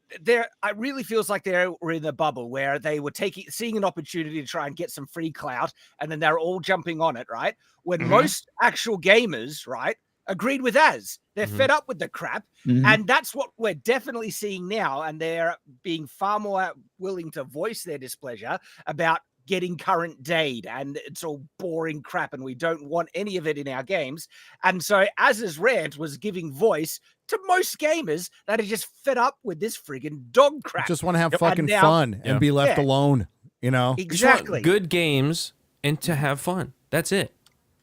it really feels like they were in a bubble where they were seeing an opportunity to try and get some free clout, and then they're all jumping on it, right? When most actual gamers, right, agreed with Az. They're fed up with the crap, and that's what we're definitely seeing now, and they're being far more willing to voice their displeasure about getting current date, and it's all boring crap, and we don't want any of it in our games. And so Az's rant was giving voice to most gamers that are just fed up with this friggin' dog crap.
Just want to have fucking fun and be left alone, you know?
Exactly.
Good games and to have fun. That's it.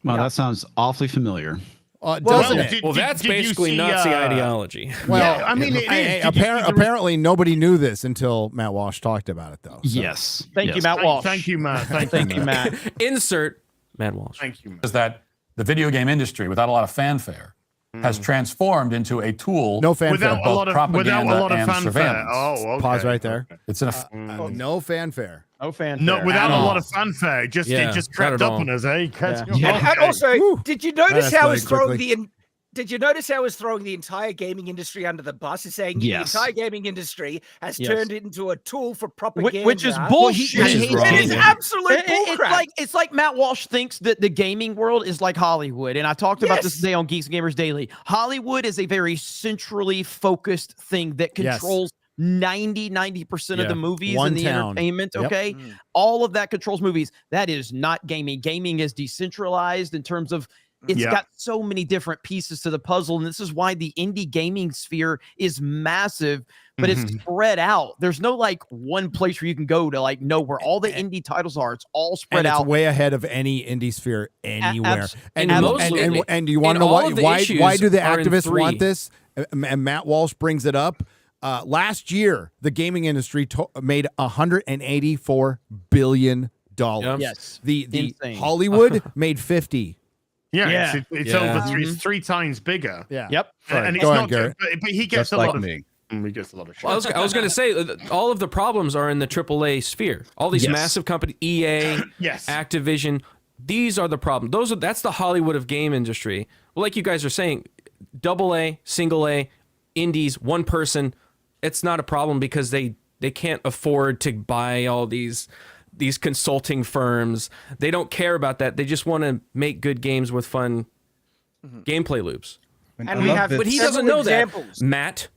Wow, that sounds awfully familiar.
Doesn't it?
Well, that's basically Nazi ideology.
Well,
I mean, it is.
Apparently nobody knew this until Matt Walsh talked about it, though. So.
Yes.
Thank you, Matt Walsh.
Thank you, Matt.
Thank you, Matt.
Insert Matt Walsh.
Thank you, Matt.
Is that the video game industry, without a lot of fanfare, has transformed into a tool
fanfare.
of both propaganda and
fanfare.
surveillance.
Oh, okay.
Pause right there.
It's an
no fanfare.
No fanfare.
No, without a lot of fanfare. It just crept up on us, eh?
And also, did you notice how it's throwing Did you notice how it's throwing the entire gaming industry under the bus? Is saying the entire gaming industry has turned it into a tool for propaganda,
which is bullshit.
It is absolute bullcrap.
It's like Matt Walsh thinks that the gaming world is like Hollywood, and I talked about this today on Geeks and Gamers Daily. Hollywood is a very centrally focused thing that controls 90% of the movies and the entertainment. Okay, all of that controls movies. That is not gaming. Gaming is decentralized in terms of. It's got so many different pieces to the puzzle, and this is why the indie gaming sphere is massive, but it's spread out. There's no like one place where you can go to like know where all the indie titles are. It's all spread out.
It's way ahead of any indie sphere anywhere. And you want to know
all
why do the
are in
activists
3.
want this? And Matt Walsh brings it up. Last year, the gaming industry made $184 billion.
Yes,
the
insane.
Hollywood made 50.
Yeah, it's over three times bigger.
Yeah.
Yep.
And it's not just, but he gets a lot of shit.
Well, I was going to say all of the problems are in the AAA sphere. All these massive companies, EA, Activision, these are the problems. That's the Hollywood of game industry. Well, like you guys are saying, AA, single A, indies, one person, it's not a problem because they can't afford to buy all these consulting firms. They don't care about that. They just want to make good games with fun gameplay loops.
And we have,
but he doesn't know
examples.
that, Matt.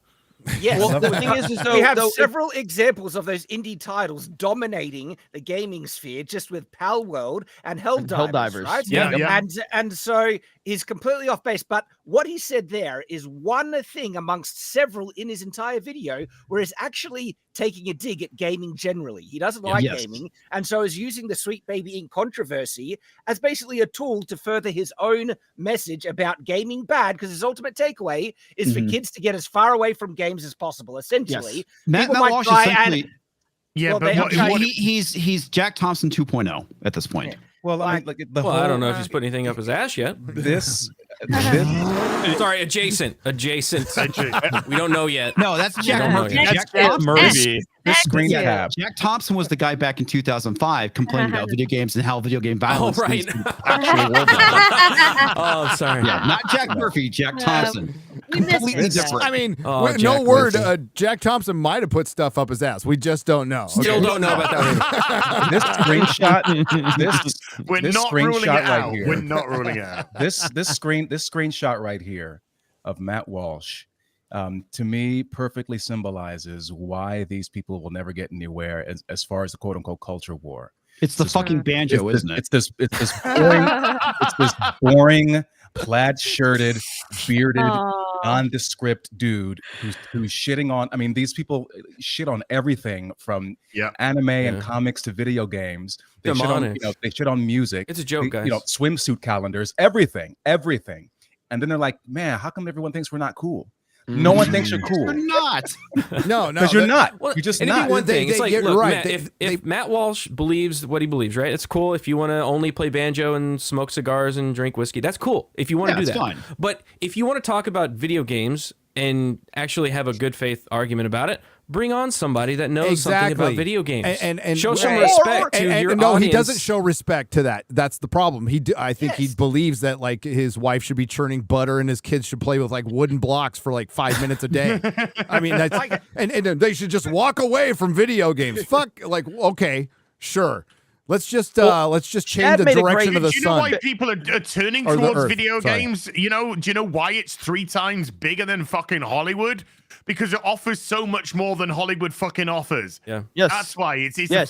Yes.
Well, the thing is
we have several examples of those indie titles dominating the gaming sphere, just with Pal World and Helldivers, right?
Yeah.
And so he's completely off base. But what he said there is one thing amongst several in his entire video, where he's actually taking a dig at gaming generally. He doesn't like gaming, and so is using the Sweet Baby Inc. controversy as basically a tool to further his own message about gaming bad, because his ultimate takeaway is for kids to get as far away from games as possible. Essentially,
Matt Walsh essentially. He's Jack Thompson 2.0 at this point.
Yeah. Well, I
don't know if he's put anything up his ass yet. Sorry, adjacent. We don't know yet.
No, that's Jack Murphy.
Jack Murphy.
This screen cap.
Jack Thompson was the guy back in 200005 complaining about video games and how video game violence.
Oh, right. Oh, sorry.
Yeah, not Jack Murphy. Jack Thompson. Completely different.
I mean, Jack Thompson might have put stuff up his ass. We just don't know.
Still don't know about that.
This screenshot.
We're
this
not
screenshot
ruling it
right
out.
here.
We're not ruling it out.
This screenshot right here of Matt Walsh, to me, perfectly symbolizes why these people will never get anywhere as far as the quote unquote culture war.
It's the fucking banjo, isn't it?
It's this boring, plaid-shirted, bearded, nondescript dude who's shitting on. I mean, these people shit on everything from anime and comics to video games. They shit on, they shit on music.
It's a joke, guys.
Swimsuit calendars, everything. And then they're like, man, how come everyone thinks we're not cool? No one thinks you're cool.
You're not.
No,
because you're not.
Well,
you're just
and
not.
One thing, it's like, look,
right.
Matt, if Matt Walsh believes what he believes, right? It's cool if you want to only play banjo and smoke cigars and drink whiskey. That's cool if you want to do that.
Fine.
But if you want to talk about video games and actually have a good faith argument about it, bring on somebody that knows something about video games and show some respect to your audience.
No, he doesn't show respect to that. That's the problem. I think he believes that like his wife should be churning butter and his kids should play with like wooden blocks for like 5 minutes a day. I mean, that's and they should just walk away from video games. Fuck, like okay, sure. Let's just change the direction of the sun.
Do you know why people are turning towards video games? Do you know why it's 3 times bigger than fucking Hollywood? Because it offers so much more than Hollywood fucking offers.
Yeah.
Yes.
That's why it's a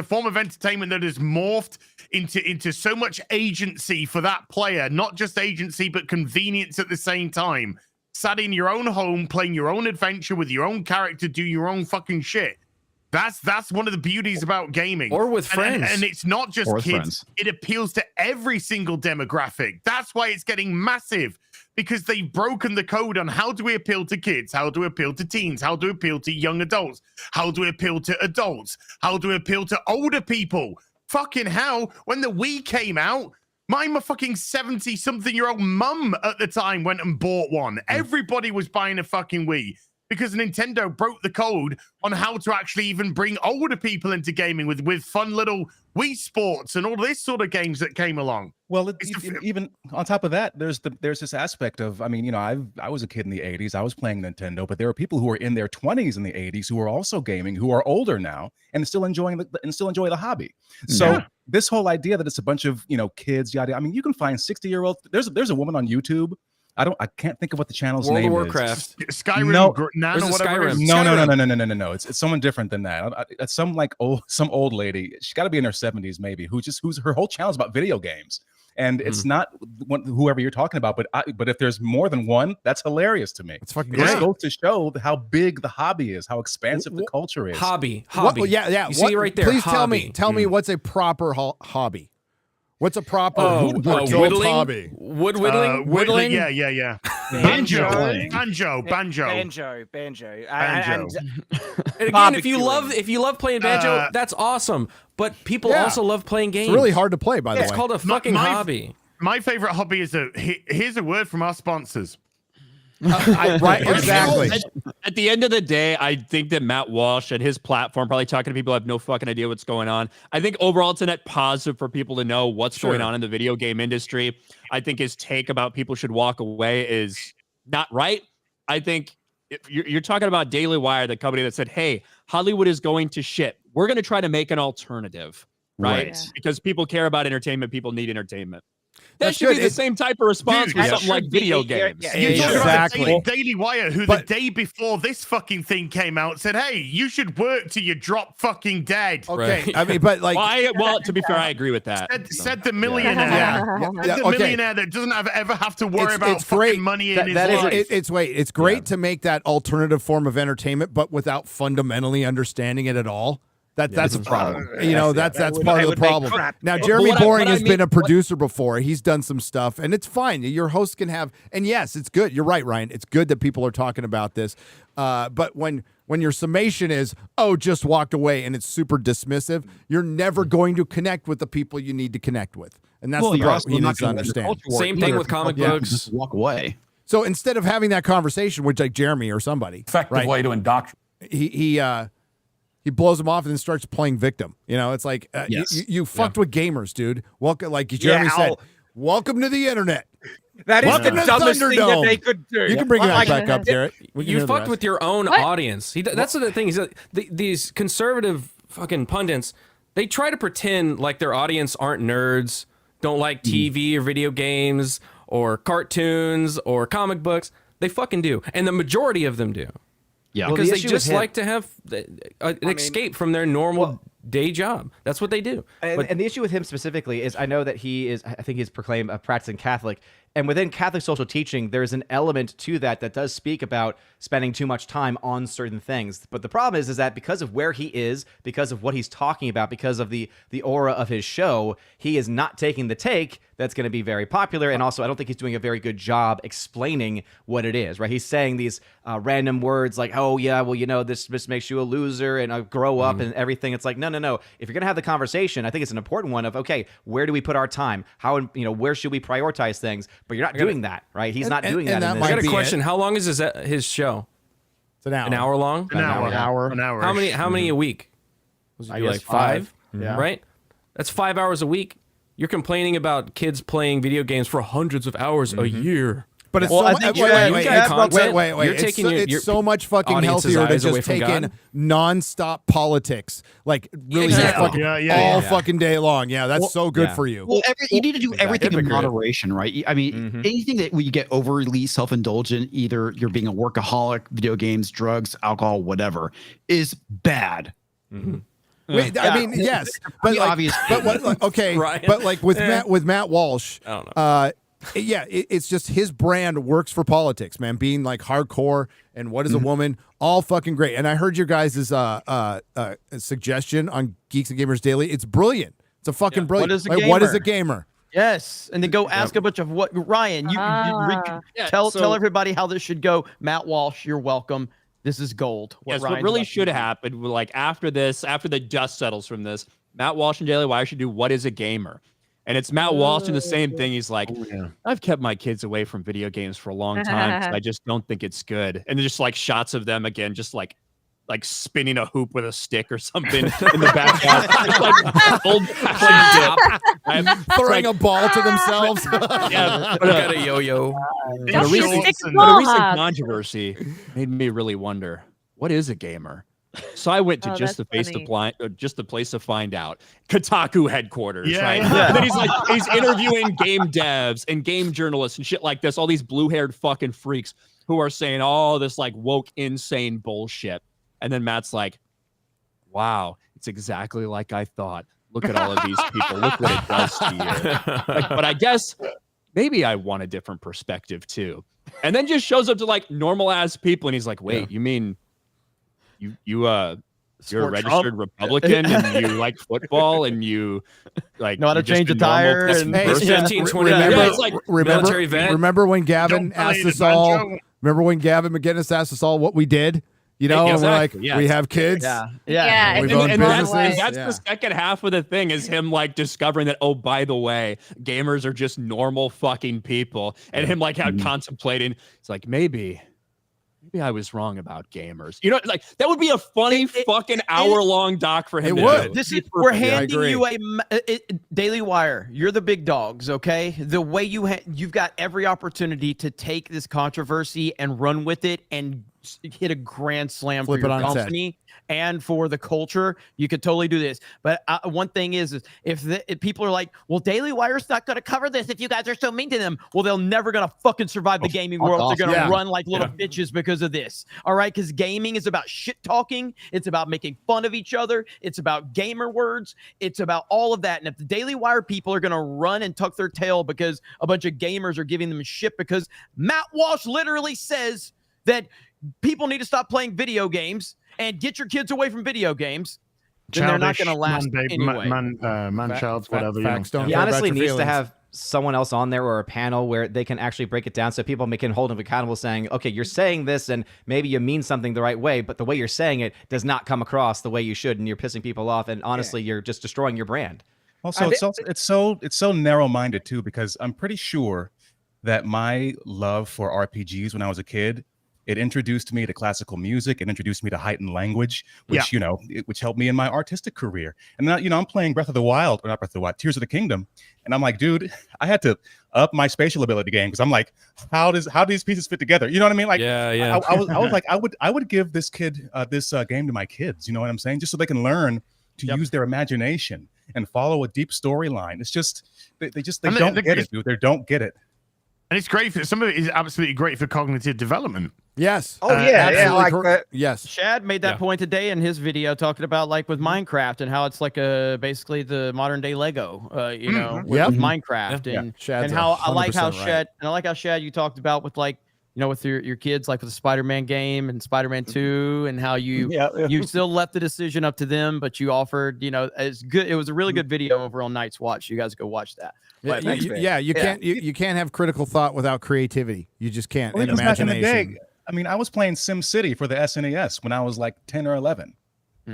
form of entertainment that has morphed into so much agency for that player, not just agency but convenience at the same time. Sat in your own home, playing your own adventure with your own character, do your own fucking shit. That's one of the beauties about gaming.
Or with friends.
And it's not just kids. Friends. It appeals to every single demographic. That's why it's getting massive, because they've broken the code on how do we appeal to kids, how do we appeal to teens, how do we appeal to young adults, how do we appeal to adults, how do we appeal to older people. Fucking hell, when the Wii came out, my fucking 70-something-year-old mum at the time went and bought one. Everybody was buying a fucking Wii, because Nintendo broke the code on how to actually even bring older people into gaming with fun little Wii Sports and all this sort of games that came along.
Well, even on top of that, there's this aspect of, I mean, I was a kid in the 80s. I was playing Nintendo, but there were people who were in their 20s in the 80s who are also gaming, who are older now and still enjoy the hobby. So this whole idea that it's a bunch of, kids, yada. I mean, you can find 60-year-olds. There's a woman on YouTube. I can't think of what the channel's name
Warcraft.
is.
Skyrim.
No,
Skyrim.
No. It's someone different than that. It's some old lady. She's got to be in her 70s maybe. Who's her whole channel is about video games. And it's not whoever you're talking about, but if there's more than one, that's hilarious to me.
It's fucking
great.
great.
It goes to show how big the hobby is, how expansive the culture is.
Hobby.
Yeah.
You see right there.
Please
hobby.
tell me what's a proper hobby. What's a proper
whittling
hobby?
Wood whittling?
Whittling? Yeah. Banjo.
And
again, if you love playing banjo, that's awesome. But people also love playing games.
It's really hard to play, by the way.
It's called a fucking hobby.
My favorite hobby is here's a word from our sponsors.
Right, exactly.
At the end of the day, I think that Matt Walsh and his platform, probably talking to people who have no fucking idea what's going on. I think overall it's a net positive for people to know what's going on in the video game industry. I think his take about people should walk away is not right. I think if you're talking about Daily Wire, the company that said, hey, Hollywood is going to shit. We're going to try to make an alternative, right?
Right.
Because people care about entertainment. People need entertainment. That
That's
should
good.
be the same type of response
Dude,
for something like video games.
You talk about
Exactly.
Daily Wire, who the day before this fucking thing came out said, "Hey, you should work till you drop fucking dead."
Okay, I mean, but like,
well, to be fair, I agree with that.
Said the millionaire.
Yeah,
The
okay.
millionaire that doesn't ever have to worry about
it's
fucking
great.
money in his life.
It's great to make that alternative form of entertainment, but without fundamentally understanding it at all. That's a problem. That's part of the problem. Now, Jeremy Boring has been a producer before. He's done some stuff, and it's fine. Your host can have, and yes, it's good. You're right, Ryan. It's good that people are talking about this. But when your summation is, just walked away, and it's super dismissive, you're never going to connect with the people you need to connect with, and that's the problem you need to understand.
Same thing with comic books.
Just walk away.
So instead of having that conversation with like Jeremy or somebody,
Effective way to indoctrinate.
He blows him off and then starts playing victim. It's like you fucked with gamers, dude. Welcome, like Jeremy said, welcome to the internet.
That is
Welcome
the
to
dumbest thing that
Thunderdome.
they could do.
You can bring that back up, Garrett.
You fucked with your own audience. That's the thing. These conservative fucking pundits, they try to pretend like their audience aren't nerds, don't like TV or video games or cartoons or comic books. They fucking do, and the majority of them do.
Yeah,
because they just like to have an escape from their normal day job. That's what they do.
And the issue with him specifically is I know that I think he's proclaimed a practicing Catholic. And within Catholic social teaching, there's an element to that does speak about spending too much time on certain things. But the problem is that because of where he is, because of what he's talking about, because of the aura of his show, he is not taking the take that's going to be very popular. And also, I don't think he's doing a very good job explaining what it is, right? He's saying these random words like, oh, yeah, well, this makes you a loser and grow up and everything. It's like, no. If you're going to have the conversation, I think it's an important one of, okay, where do we put our time? Where should we prioritize things? But you're not doing that, right? He's not doing that.
I got a question. How long is his show?
It's an hour.
An hour long?
An hour.
How many a week? Was it
I guess
like five?
Yeah.
Right? That's 5 hours a week. You're complaining about kids playing video games for hundreds of hours a year.
But it's wait. It's so much fucking healthier to just take in nonstop politics, like really fucking day long. Yeah, that's so good for you.
Well, you need to do everything in moderation, right? I mean, anything that you get overly self-indulgent, either you're being a workaholic, video games, drugs, alcohol, whatever, is bad.
Wait, I mean, yes, but
obvious.
But like with Matt Walsh, I don't know. It's just his brand works for politics, man. Being like hardcore and what is a woman, all fucking great. And I heard your guys' suggestion on Geeks and Gamers Daily. It's brilliant. It's a fucking brilliant. What is a gamer?
Yes, and then go ask a bunch of what Ryan. Tell everybody how this should go. Matt Walsh, you're welcome. This is gold.
What really should happen, like after the dust settles from this, Matt Walsh and Daily Wire should do what is a gamer. And it's Matt Walsh doing the same thing. He's like, I've kept my kids away from video games for a long time because I just don't think it's good. And just like shots of them again, just like spinning a hoop with a stick or something in the background. Like old
throwing a ball to themselves.
Yeah, got a yo-yo.
A recent controversy made me really wonder, what is a gamer? So I went to just the place to find out. Kotaku headquarters, right? Yeah. And then he's interviewing game devs and game journalists and shit like this. All these blue-haired fucking freaks who are saying all this like woke, insane bullshit. And then Matt's like, "Wow, it's exactly like I thought. Look at all of these people. Look what it does to you." But I guess maybe I want a different perspective too. And then just shows up to like normal ass people, and he's like, "Wait, you mean?" You're a registered Republican and you like football and you like
know how to change a tire and
15, 20 years.
Remember when Gavin asked us all? Remember when Gavin McGinnis asked us all what we did? You know, and we're like,
Exactly, yes.
we have kids.
Yeah,
We've
it's
owned
And
businesses.
that's the second half of the thing is him like discovering that, oh, by the way, gamers are just normal fucking people. And him like contemplating, it's like, maybe I was wrong about gamers. You know, like that would be a funny fucking hour-long doc for him.
It would.
We're handing you Daily Wire. You're the big dogs, okay? The way you've got every opportunity to take this controversy and run with it and hit a grand slam
Flip
for
it
your
on its head.
company and for the culture. You could totally do this. But one thing is if people are like, well, Daily Wire's not going to cover this if you guys are so mean to them. Well, they're never going to fucking survive the gaming world. They're going to run like little bitches because of this. All right? Because gaming is about shit talking. It's about making fun of each other. It's about gamer words. It's about all of that. And if the Daily Wire people are going to run and tuck their tail because a bunch of gamers are giving them shit because Matt Walsh literally says that people need to stop playing video games and get your kids away from video games, then they're not going to last anyway.
Man-childs, whatever.
He honestly needs to have someone else on there or a panel where they can actually break it down so people can hold him accountable saying, okay, you're saying this and maybe you mean something the right way, but the way you're saying it does not come across the way you should and you're pissing people off and honestly you're just destroying your brand.
Also, it's so narrow-minded too, because I'm pretty sure that my love for RPGs when I was a kid, it introduced me to classical music. It introduced me to heightened language, which which helped me in my artistic career. And now, I'm playing Breath of the Wild, or not Breath of the Wild, Tears of the Kingdom, and I'm like, dude, I had to up my spatial ability game because I'm like, how do these pieces fit together? You know what I mean? Like, I was like, I would give this kid this game to my kids. You know what I'm saying? Just so they can learn to use their imagination and follow a deep storyline. It's just they don't get it, dude. They don't get it.
And it's great for some of it is absolutely great for cognitive development.
Yes.
Oh yeah, like
yes.
Shad made that point today in his video talking about like with Minecraft and how it's like basically the modern day Lego, with Minecraft and how I like how Shad and I like how Shad you talked about with like with your kids like with the Spider-Man game and Spider-Man 2 and how you still left the decision up to them, but you offered it's good. It was a really good video over on Night's Watch. You guys go watch that. But,
you can't have critical thought without creativity. You just can't.
Well,
and
back in the
imagination.
day, I mean, I was playing SimCity for the SNES when I was like 10 or 11.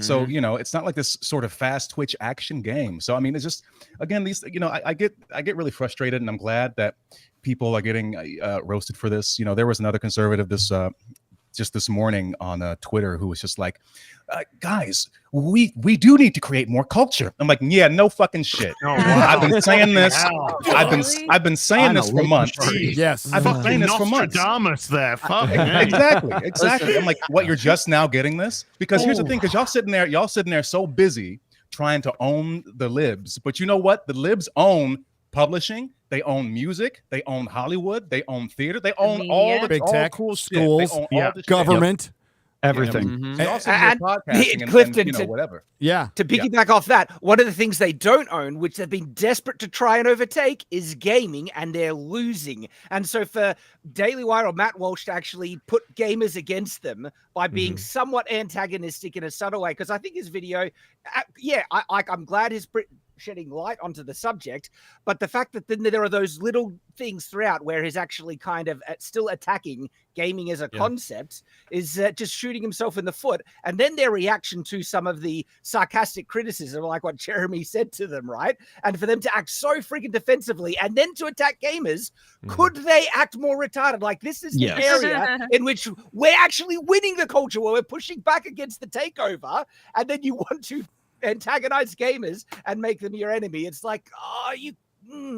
So, it's not like this sort of fast twitch action game. So, I mean, it's just, again, these, I get really frustrated, and I'm glad that people are getting roasted for this. There was another conservative just this morning on Twitter who was just like, guys, we do need to create more culture. I'm like, yeah, no fucking shit.
Oh, wow.
I've been saying this.
Really?
I've been saying this for months.
Yes.
I've been saying this for months.
Nostradamus there. Fuck.
Exactly. I'm like, what? You're just now getting this? Because here's the thing. Because y'all sitting there so busy trying to own the libs. But you know what? The libs own publishing. They own music. They own Hollywood. They own theater. They own all the
big tech,
cool
schools,
shit. They own all the
government.
Everything.
And Clifton,
whatever.
Yeah.
To piggyback off that, one of the things they don't own, which they've been desperate to try and overtake, is gaming, and they're losing. And so for Daily Wire or Matt Walsh to actually put gamers against them by being somewhat antagonistic in a subtle way, because I think his video, I'm glad he's shedding light onto the subject, but the fact that then there are those little things throughout where he's actually kind of still attacking gaming as a concept is just shooting himself in the foot. And then their reaction to some of the sarcastic criticism, like what Jeremy said to them, right? And for them to act so freaking defensively and then to attack gamers, could they act more retarded? Like, this is the area in which we're actually winning the culture, where we're pushing back against the takeover, and then you want to antagonize gamers and make them your enemy. It's like,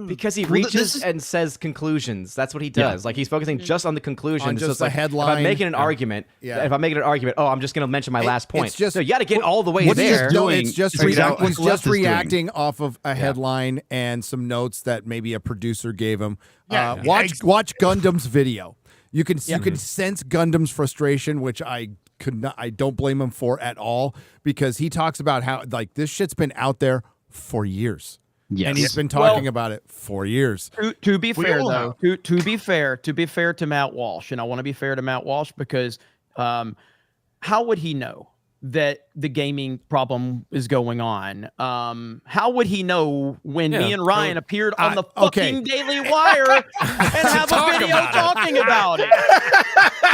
because he reaches and says conclusions. That's what he does. Like, he's focusing just on the conclusion.
On just
so
the headline.
If I'm making an argument, if I'm making an argument, I'm just going to mention my last point.
It's just,
so you got to get all the way
what's
there.
It's just reacting off of a headline and some notes that maybe a producer gave him. Watch Gundam's video. You can sense Gundam's frustration, which I don't blame him for at all, because he talks about how like this shit's been out there for years. Yes. And he's been talking about it for years.
To be fair, though, to be fair to Matt Walsh, and I want to be fair to Matt Walsh because how would he know that the gaming problem is going on. How would he know when me and Ryan appeared on the fucking Daily Wire and have a video talking about it?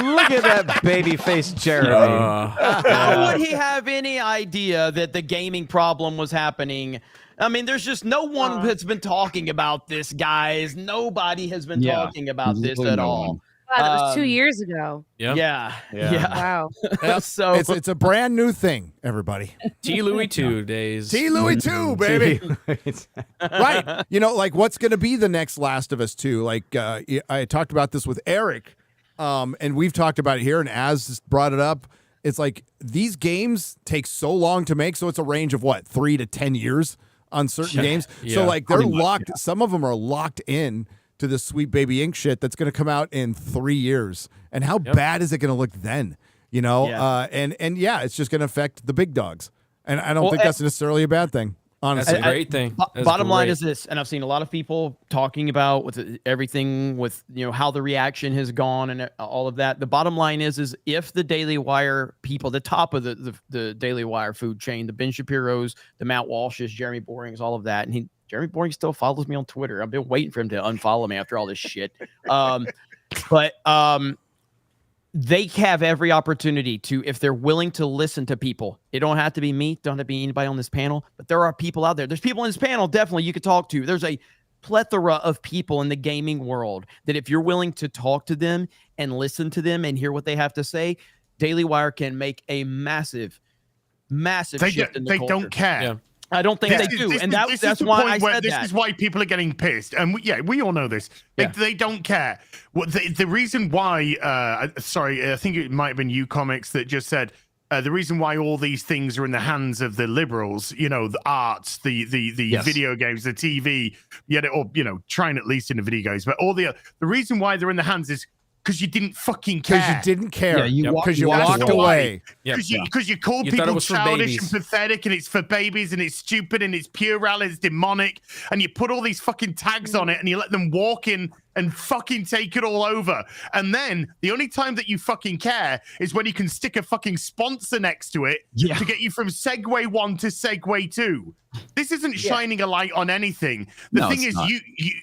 Look at that baby face Jeremy.
How would he have any idea that the gaming problem was happening? I mean, there's just no one that's been talking about this, guys. Nobody has been talking about this at all.
God, that was 2 years ago.
Yeah.
Wow.
So
it's a brand new thing, everybody.
T. Louis 2 days.
T. Louis 2, baby. Right. You know, like what's going to be the next Last of Us 2? Like I talked about this with Eric, and we've talked about it here, and Az brought it up. It's like these games take so long to make, so it's a range of what, 3 to 10 years on certain games. So like they're locked. Some of them are locked in to the Sweet Baby Ink shit that's going to come out in 3 years. And how bad is it going to look then? You know, and it's just going to affect the big dogs. And I don't think that's necessarily a bad thing. Honestly,
that's a great thing.
Bottom line is this, and I've seen a lot of people talking about with everything with how the reaction has gone and all of that. The bottom line is if the Daily Wire people, the top of the Daily Wire food chain, the Ben Shapiro's, the Matt Walsh's, Jeremy Boring's, all of that, and Jeremy Boring still follows me on Twitter. I've been waiting for him to unfollow me after all this shit. But they have every opportunity to, if they're willing to listen to people. It don't have to be me, don't have to be anybody on this panel, but there are people out there. There's people in this panel definitely you could talk to. There's a plethora of people in the gaming world that if you're willing to talk to them and listen to them and hear what they have to say, Daily Wire can make a massive shift in the culture.
They don't care.
Yeah. I don't think they do, and that's why I said
this
that.
is why people are getting pissed, and we all know this. They don't care. The reason why, I think it might have been you comics that just said the reason why all these things are in the hands of the liberals, the arts, the video games, the TV, or trying at least in the video games, but all the reason why they're in the hands is because you didn't fucking care.
Because you didn't care.
Yeah,
because you walked away.
Because you called
You
people childish and pathetic, and it's for babies, and it's stupid, and it's puerile, it's demonic, and you put all these fucking tags on it, and you let them walk in and fucking take it all over. And then the only time that you fucking care is when you can stick a fucking sponsor next to it to get you from Segway 1 to Segway 2. This isn't shining a light on anything. The thing is,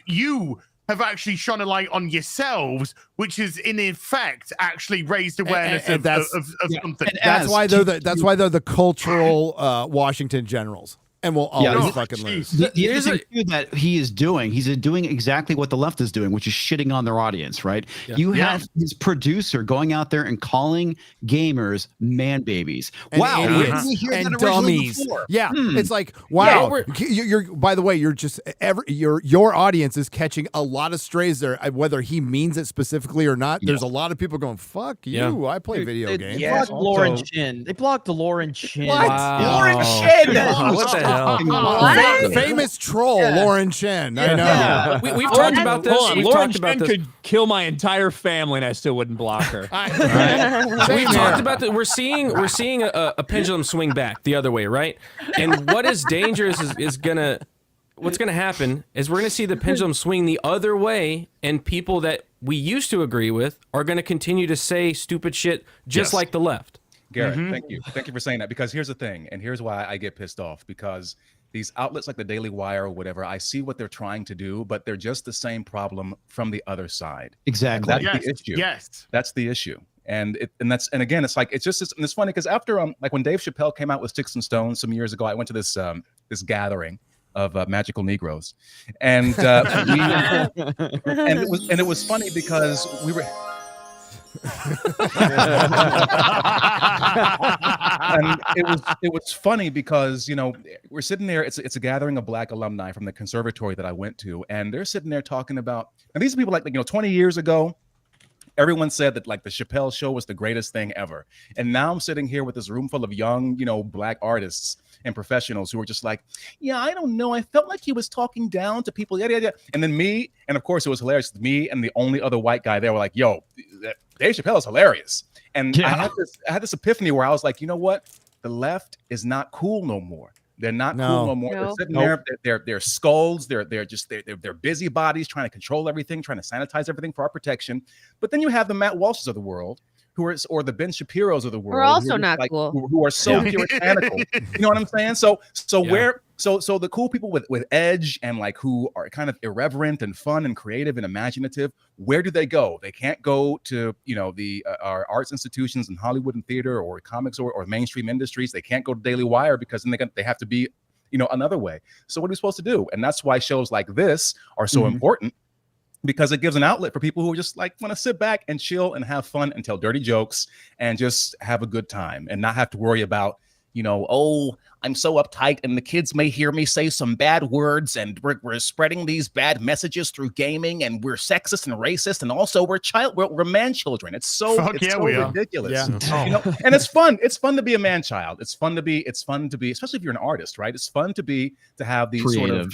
you have actually shone a light on yourselves, which has in effect actually raised awareness of something.
That's why they're the cultural Washington Generals. And we'll always fucking lose.
The other thing too that he's doing exactly what the left is doing, which is shitting on their audience, right? You have his producer going out there and calling gamers man babies.
And
wow,
idiots.
we hear
And
that originally
dummies.
before?
Yeah, it's like wow. You're by the way, you're just your audience is catching a lot of strays there. Whether he means it specifically or not, there's a lot of people going, "Fuck you! I play video games."
They blocked Lauren Chin. They blocked Lauren Chin.
What?
Wow.
Lauren Chin.
What the hell?
Famous troll Lauren Chen. I know.
Yeah.
We've talked about this.
Hold on.
We've
Lauren
talked about
Chen
this.
could kill my entire family, and I still wouldn't block her.
We've talked about that. We're seeing a pendulum swing back the other way, right? And what is dangerous is what's gonna happen is we're gonna see the pendulum swing the other way, and people that we used to agree with are gonna continue to say stupid shit just like the left.
Garrett, thank you for saying that, because here's the thing, and here's why I get pissed off, because these outlets like the Daily Wire or whatever, I see what they're trying to do, but they're just the same problem from the other side.
Exactly.
And that's the issue.
Yes.
That's the issue. And again, it's like, it's funny because after like when Dave Chappelle came out with Sticks and Stones some years ago, I went to this this gathering of magical Negroes, and it was funny because we were. And it was funny because we're sitting there. It's a gathering of Black alumni from the conservatory that I went to, and they're sitting there talking about. And these are people like 20 years ago. Everyone said that like the Chappelle Show was the greatest thing ever, and now I'm sitting here with this room full of young Black artists and professionals who are just like, yeah, I don't know. I felt like he was talking down to people. Yada yada. And then me, and of course it was hilarious. Me and the only other white guy there were like, yo, Dave Chappelle is hilarious. And I had this epiphany where I was like, you know what? The left is not cool no more. They're not cool no more. They're sitting there. They're skulls. They're busybodies trying to control everything, trying to sanitize everything for our protection. But then you have the Matt Walshes of the world or the Ben Shapiros of the world,
We're
who
also
are just,
not
like,
cool.
who are so
Yeah.
puritanical. You know what I'm saying? So
Yeah.
so the cool people with edge and like who are kind of irreverent and fun and creative and imaginative, where do they go? They can't go to, you know, the our arts institutions and Hollywood and theater or comics or mainstream industries. They can't go to Daily Wire because then they have to be, you know, another way. So what are we supposed to do? And that's why shows like this are so important, because it gives an outlet for people who just like want to sit back and chill and have fun and tell dirty jokes and just have a good time and not have to worry about, you know, oh, I'm so uptight and the kids may hear me say some bad words and we're spreading these bad messages through gaming and we're sexist and racist and also we're man children. It's so ridiculous.
Yeah.
You know, and it's fun. It's fun to be a man child. It's fun to be, especially if you're an artist, right? It's fun to have these sort of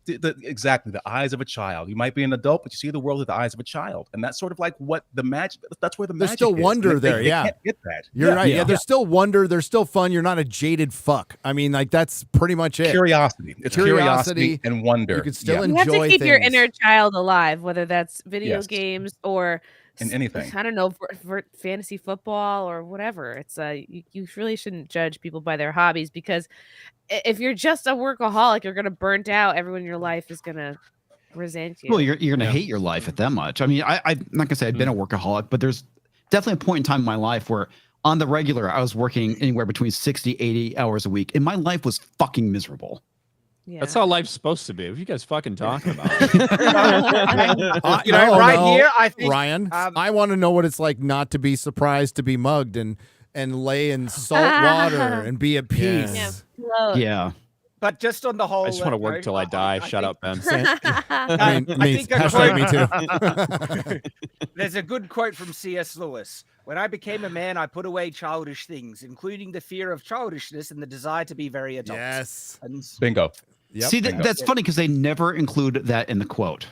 exactly the eyes of a child. You might be an adult, but you see the world with the eyes of a child, and that's sort of like what the magic. That's where the
There's
magic
still
is.
wonder
And they
there. Yeah,
can't get that.
You're right. Yeah, there's still wonder. There's still fun. You're not a jaded fuck. I mean, like that's pretty much it.
Curiosity. It's curiosity and wonder.
You can still
You
enjoy
have to keep your
things.
inner child alive, whether that's video
Yes.
games or
And anything.
I don't know, for fantasy football or whatever. It's you really shouldn't judge people by their hobbies, because if you're just a workaholic, you're gonna burnt out. Everyone in your life is gonna resent you.
Well, you're gonna hate your life at that much. I mean, I'm not gonna say I've been a workaholic, but there's definitely a point in time in my life where on the regular I was working anywhere between 60, 80 hours a week, and my life was fucking miserable.
Yeah.
That's how life's supposed to be. What are you guys fucking talking about?
You know, right here, I think
Ryan, I want to know what it's like not to be surprised to be mugged and lay in salt water and be at peace.
Yeah.
But just on the whole,
I just want to work till I die. Shut up, Ben.
I think a
Hashtag me too.
There's a good quote from C.S. Lewis. When I became a man, I put away childish things, including the fear of childishness and the desire to be very adult.
Yes.
And
Bingo.
See, that's funny because they never include that in the quote.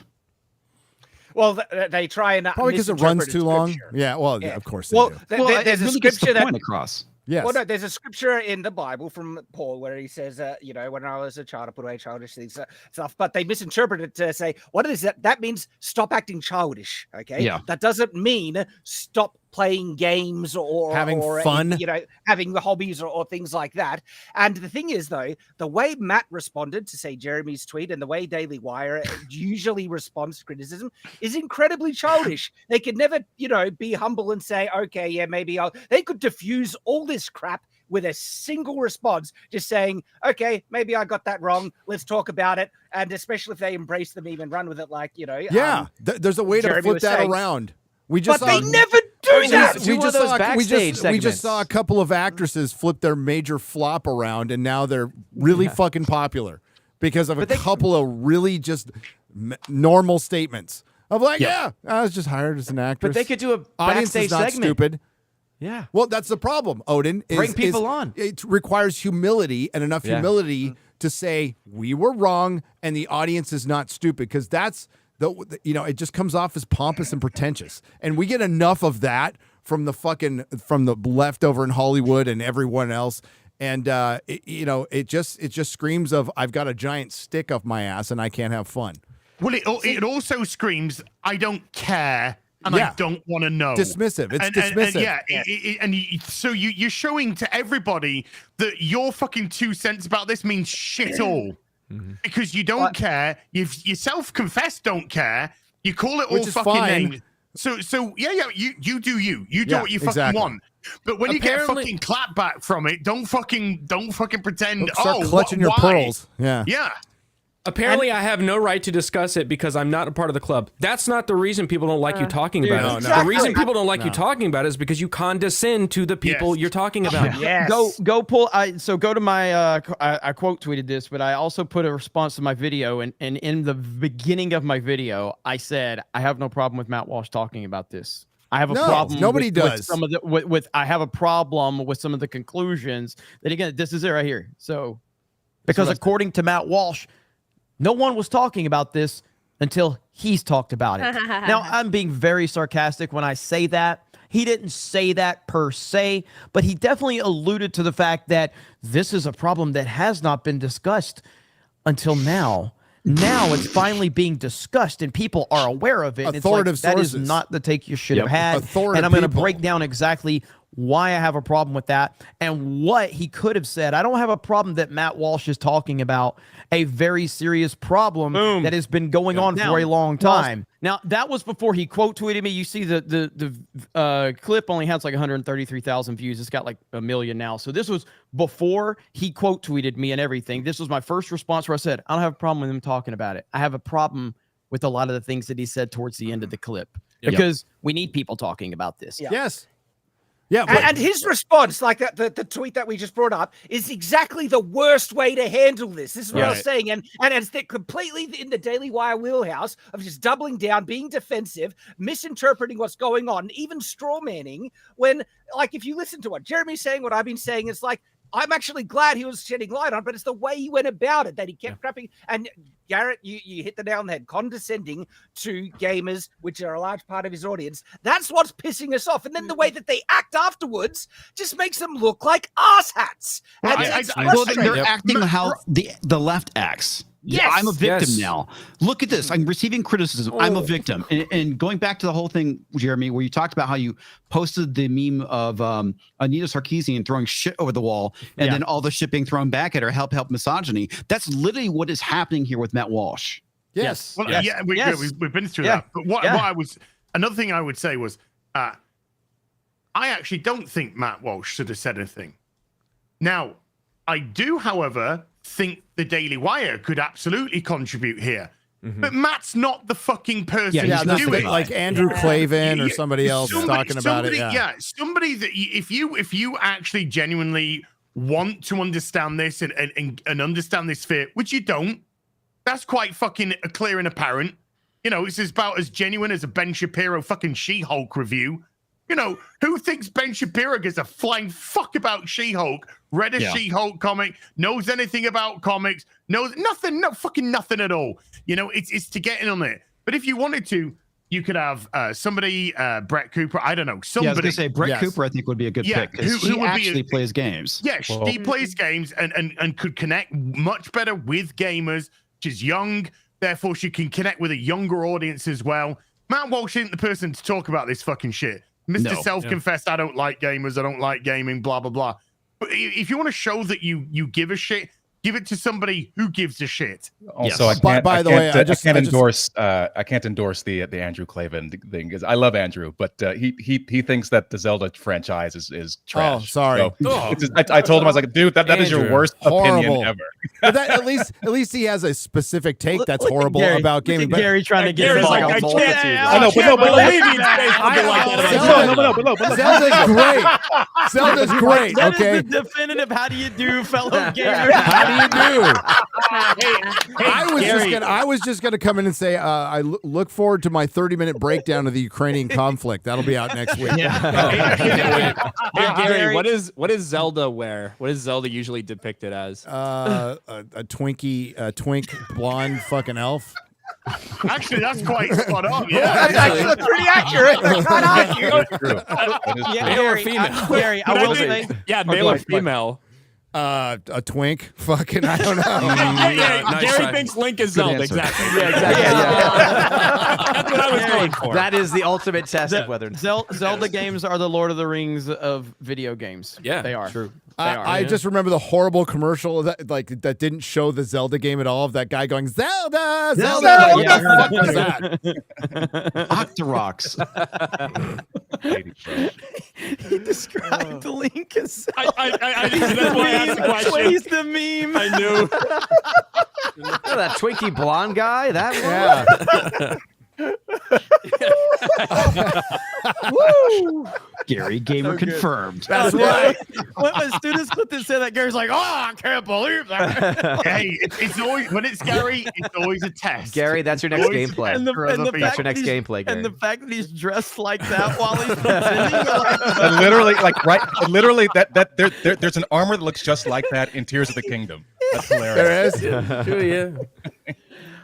well, they try and
Probably because it runs
misinterpret
too long.
scripture.
Yeah. Well,
Yeah.
of course. They
Well,
do.
there's
it
a
really gets the
scripture that
point across.
Yes.
Well, no, there's a scripture in the Bible from Paul where he says, you know, when I was a child, I put away childish things, stuff. But they misinterpret it to say, what is that? That means stop acting childish. Okay.
Yeah.
That doesn't mean stop playing games or
Having fun.
you know, having hobbies or things like that. And the thing is, though, the way Matt responded to, say, Jeremy's tweet and the way Daily Wire usually responds to criticism is incredibly childish. They could never, you know, be humble and say, okay, yeah, maybe they could diffuse all this crap with a single response, just saying, okay, maybe I got that wrong. Let's talk about it. And especially if they embrace the meme and run with it, like, you know.
Yeah. There's a way to
Jeremy
flip
was
that
saying.
around. We just
But they never do that.
We just saw a couple of actresses flip their major flop around, and now they're really fucking popular because of a couple of really just normal statements of like, I was just hired as an actress.
But they could do a
Audience
backstage
is not
segment.
stupid.
Yeah.
Well, that's the problem, Odin.
Bring people on.
It requires humility and enough humility to say we were wrong and the audience is not stupid, because that's you know, it just comes off as pompous and pretentious, and we get enough of that from the leftover in Hollywood and everyone else. And you know, it just screams of I've got a giant stick up my ass and I can't have fun.
Well, it also screams I don't care and I don't want to know.
Dismissive. It's dismissive.
So you're showing to everybody that your fucking 2 cents about this means shit all. Because you don't care. You self-confessed don't care. You call it
Which
all
is
fucking
fine.
names. So you do you. You do what you fucking want. But when you get a fucking clap back from it, don't fucking pretend.
Start clutching your pearls. Yeah.
Yeah.
Apparently, I have no right to discuss it because I'm not a part of the club. That's not the reason people don't like you talking about it.
Exactly.
The reason people don't like you talking about it is because you condescend to the people you're talking about.
Go pull. So go to my. I quote tweeted this, but I also put a response to my video, and in the beginning of my video, I said I have no problem with Matt Walsh talking about this. I have a problem.
Nobody does.
With some of the I have a problem with some of the conclusions. That again, this is it right here. So, because according to Matt Walsh, no one was talking about this until he's talked about it. Now, I'm being very sarcastic when I say that. He didn't say that per se, but he definitely alluded to the fact that this is a problem that has not been discussed until now. now it's finally being discussed and people are aware of it. And
Authoritative
it's like, that is
sources.
not the take you should have had.
Authoritative
And I'm going to
people.
break down exactly why I have a problem with that and what he could have said. I don't have a problem that Matt Walsh is talking about a very serious problem that has been going on for a long time. Now, that was before he quote tweeted me. You see the clip only has like 133,000 views. It's got like 1 million now. So this was before he quote tweeted me and everything. This was my first response where I said, I don't have a problem with him talking about it. I have a problem with a lot of the things that he said towards the end of the clip because we need people talking about this.
Yeah.
Yes. Yeah,
and his response, like that, the tweet that we just brought up, is exactly the worst way to handle this. This is what I was saying, and it's completely in the Daily Wire wheelhouse of just doubling down, being defensive, misinterpreting what's going on, even straw manning. When, like, if you listen to what Jeremy's saying, what I've been saying, it's like, I'm actually glad he was shedding light on, but it's the way he went about it that he kept crapping. And Garrett, you hit the nail on the head, condescending to gamers, which are a large part of his audience. That's what's pissing us off. And then the way that they act afterwards just makes them look like asshats.
Well, they're acting how the left acts.
Yes.
I'm a victim now. Look at this. I'm receiving criticism. I'm a victim. And going back to the whole thing, Jeremy, where you talked about how you posted the meme of Anita Sarkeesian throwing shit over the wall and then all the shit being thrown back at her, help misogyny. That's literally what is happening here with Matt Walsh.
Yes.
Well, yeah, we've been through that. But what I was, another thing I would say was, I actually don't think Matt Walsh should have said anything. Now, I do, however, think the Daily Wire could absolutely contribute here. But Matt's not the fucking person to do it.
Like Andrew Clavin or somebody else talking about it. Yeah,
somebody that if you actually genuinely want to understand this and understand this fear, which you don't, that's quite fucking clear and apparent. You know, it's about as genuine as a Ben Shapiro fucking She-Hulk review. You know, who thinks Ben Shapiro gives a flying fuck about She-Hulk? Read a She-Hulk comic, knows anything about comics, knows nothing, fucking nothing at all. You know, it's to get in on it. But if you wanted to, you could have somebody, Brett Cooper, I don't know, somebody.
Yeah, I was going to say, Brett Cooper, I think, would be a good pick. Because he actually plays games.
Yeah, he plays games and could connect much better with gamers. She's young, therefore she can connect with a younger audience as well. Matt Walsh isn't the person to talk about this fucking shit. Mr. Self-confessed, I don't like gamers, I don't like gaming, blah, blah, blah. But if you want to show that you give a shit, give it to somebody who gives a shit.
Also, I can't endorse the Andrew Clavin thing because I love Andrew, but he thinks that the Zelda franchise is trash.
Oh, sorry.
So I told him, I was like, dude, that is your worst opinion ever.
But at least he has a specific take that's horrible about gaming. But
Gary trying to get
Gary's
like
like,
a
I
multitude.
can't believe he'd say something like that.
Zelda's great. Zelda's great.
That
Okay.
is the definitive. How do you do, fellow gamers?
How do you do? I was just gonna come in and say I look forward to my 30-minute breakdown of the Ukrainian conflict. That'll be out next week.
Hey, Gary, what does Zelda wear? What is Zelda usually depicted as?
A twink blonde fucking elf.
Actually, that's quite spot on.
That's actually pretty accurate. I can't argue.
Male or female?
Gary, I will say,
male or female.
A twink. Fucking, I don't know.
Nice Gary
try.
thinks Link is Zelda. Exactly.
That's
what I was going for.
That is the ultimate test of whether
Zelda games are the Lord of the Rings of video games.
Yeah,
they are.
True.
I just remember the horrible commercial that didn't show the Zelda game at all. Of that guy going Zelda. Like, what the fuck was that?
Octoroks.
He described Link as
that's why I asked the question.
Plays the meme.
I knew.
Oh, that Twinkie blonde guy. That
Woo!
Gary Gamer confirmed.
That's right.
As soon as Clifton said that, Gary's like, "Oh, I can't believe that."
Hey, it's always when it's Gary, it's always a test.
Gary, that's your next gameplay.
And the
That's your next gameplay, Gary.
And the fact that he's dressed like that while he's pretending,
literally, there's an armor that looks just like that in Tears of the Kingdom. That's hilarious.
There is.
True, yeah.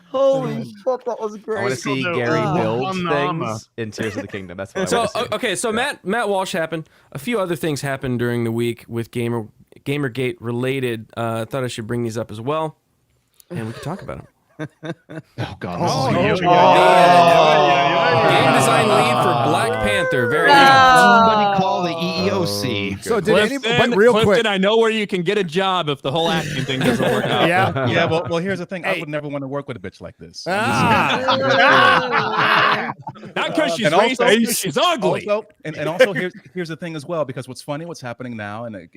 Holy shit, that was great.
I want to see Gary build things in Tears of the Kingdom. That's what I want to see.
Okay, so Matt Walsh happened. A few other things happened during the week with GamerGate related. I thought I should bring these up as well, and we can talk about them.
Oh God.
Oh,
Game design lead for Black Panther. Very good.
Somebody call the EEOC.
So did anybody? But real
Clifton,
quick,
I know where you can get a job if the whole acting thing doesn't work out.
Yeah. Well, here's the thing. I would never want to work with a bitch like this.
Not because she's
And also-
racist, she's ugly.
Also, and also here's the thing as well, because what's funny, what's happening now, and I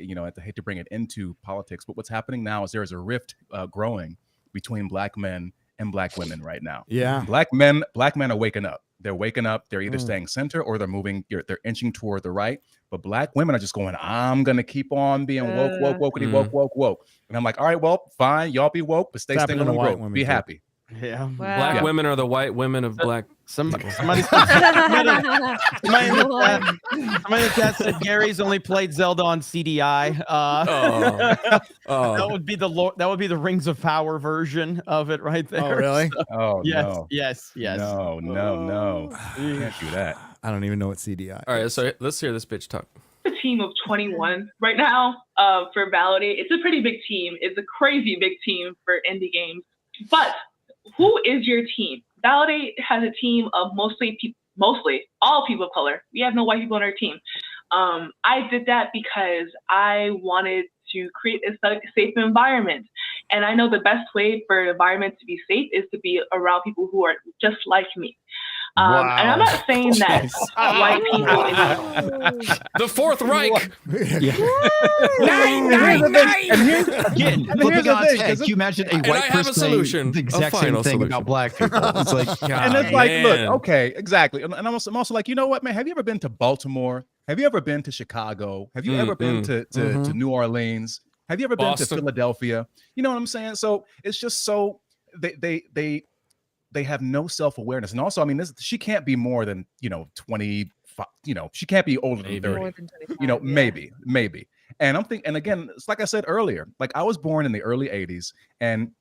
hate to bring it into politics, but what's happening now is there is a rift growing between black men and black women right now.
Yeah.
Black men are waking up. They're waking up. They're either staying center or they're moving. They're inching toward the right. But black women are just going, I'm gonna keep on being woke. And I'm like, all right, well, fine, y'all be woke, but stay on the road. Be happy.
Yeah.
Black women are the white women of black.
Somebody in the chat said Gary's only played Zelda on CDI. That would be the Rings of Power version of it right there.
Oh, really?
Oh,
yes,
no.
yes.
No. Can't do that.
I don't even know what CDI.
All right, so let's hear this bitch talk.
A team of 21 right now for Validate. It's a pretty big team. It's a crazy big team for indie games. But who is your team? Validate has a team of mostly all people of color. We have no white people on our team. I did that because I wanted to create a safe environment. And I know the best way for an environment to be safe is to be around people who are just like me. And I'm not saying that white people.
The Fourth Reich.
And here's again, for God's sake, can you imagine a white person saying the exact same thing about black people? It's like,
and it's like, look, okay, exactly. And I'm also like, you know what, man? Have you ever been to Baltimore? Have you ever been to Chicago? Have you ever been to New Orleans? Have you ever been to Philadelphia? You know what I'm saying? So it's just so they have no self-awareness. And also, I mean, she can't be more than 25. She can't be older than 30.
More than 25,
maybe. And I'm thinking, and again, it's like I said earlier, like I was born in the early 80s, and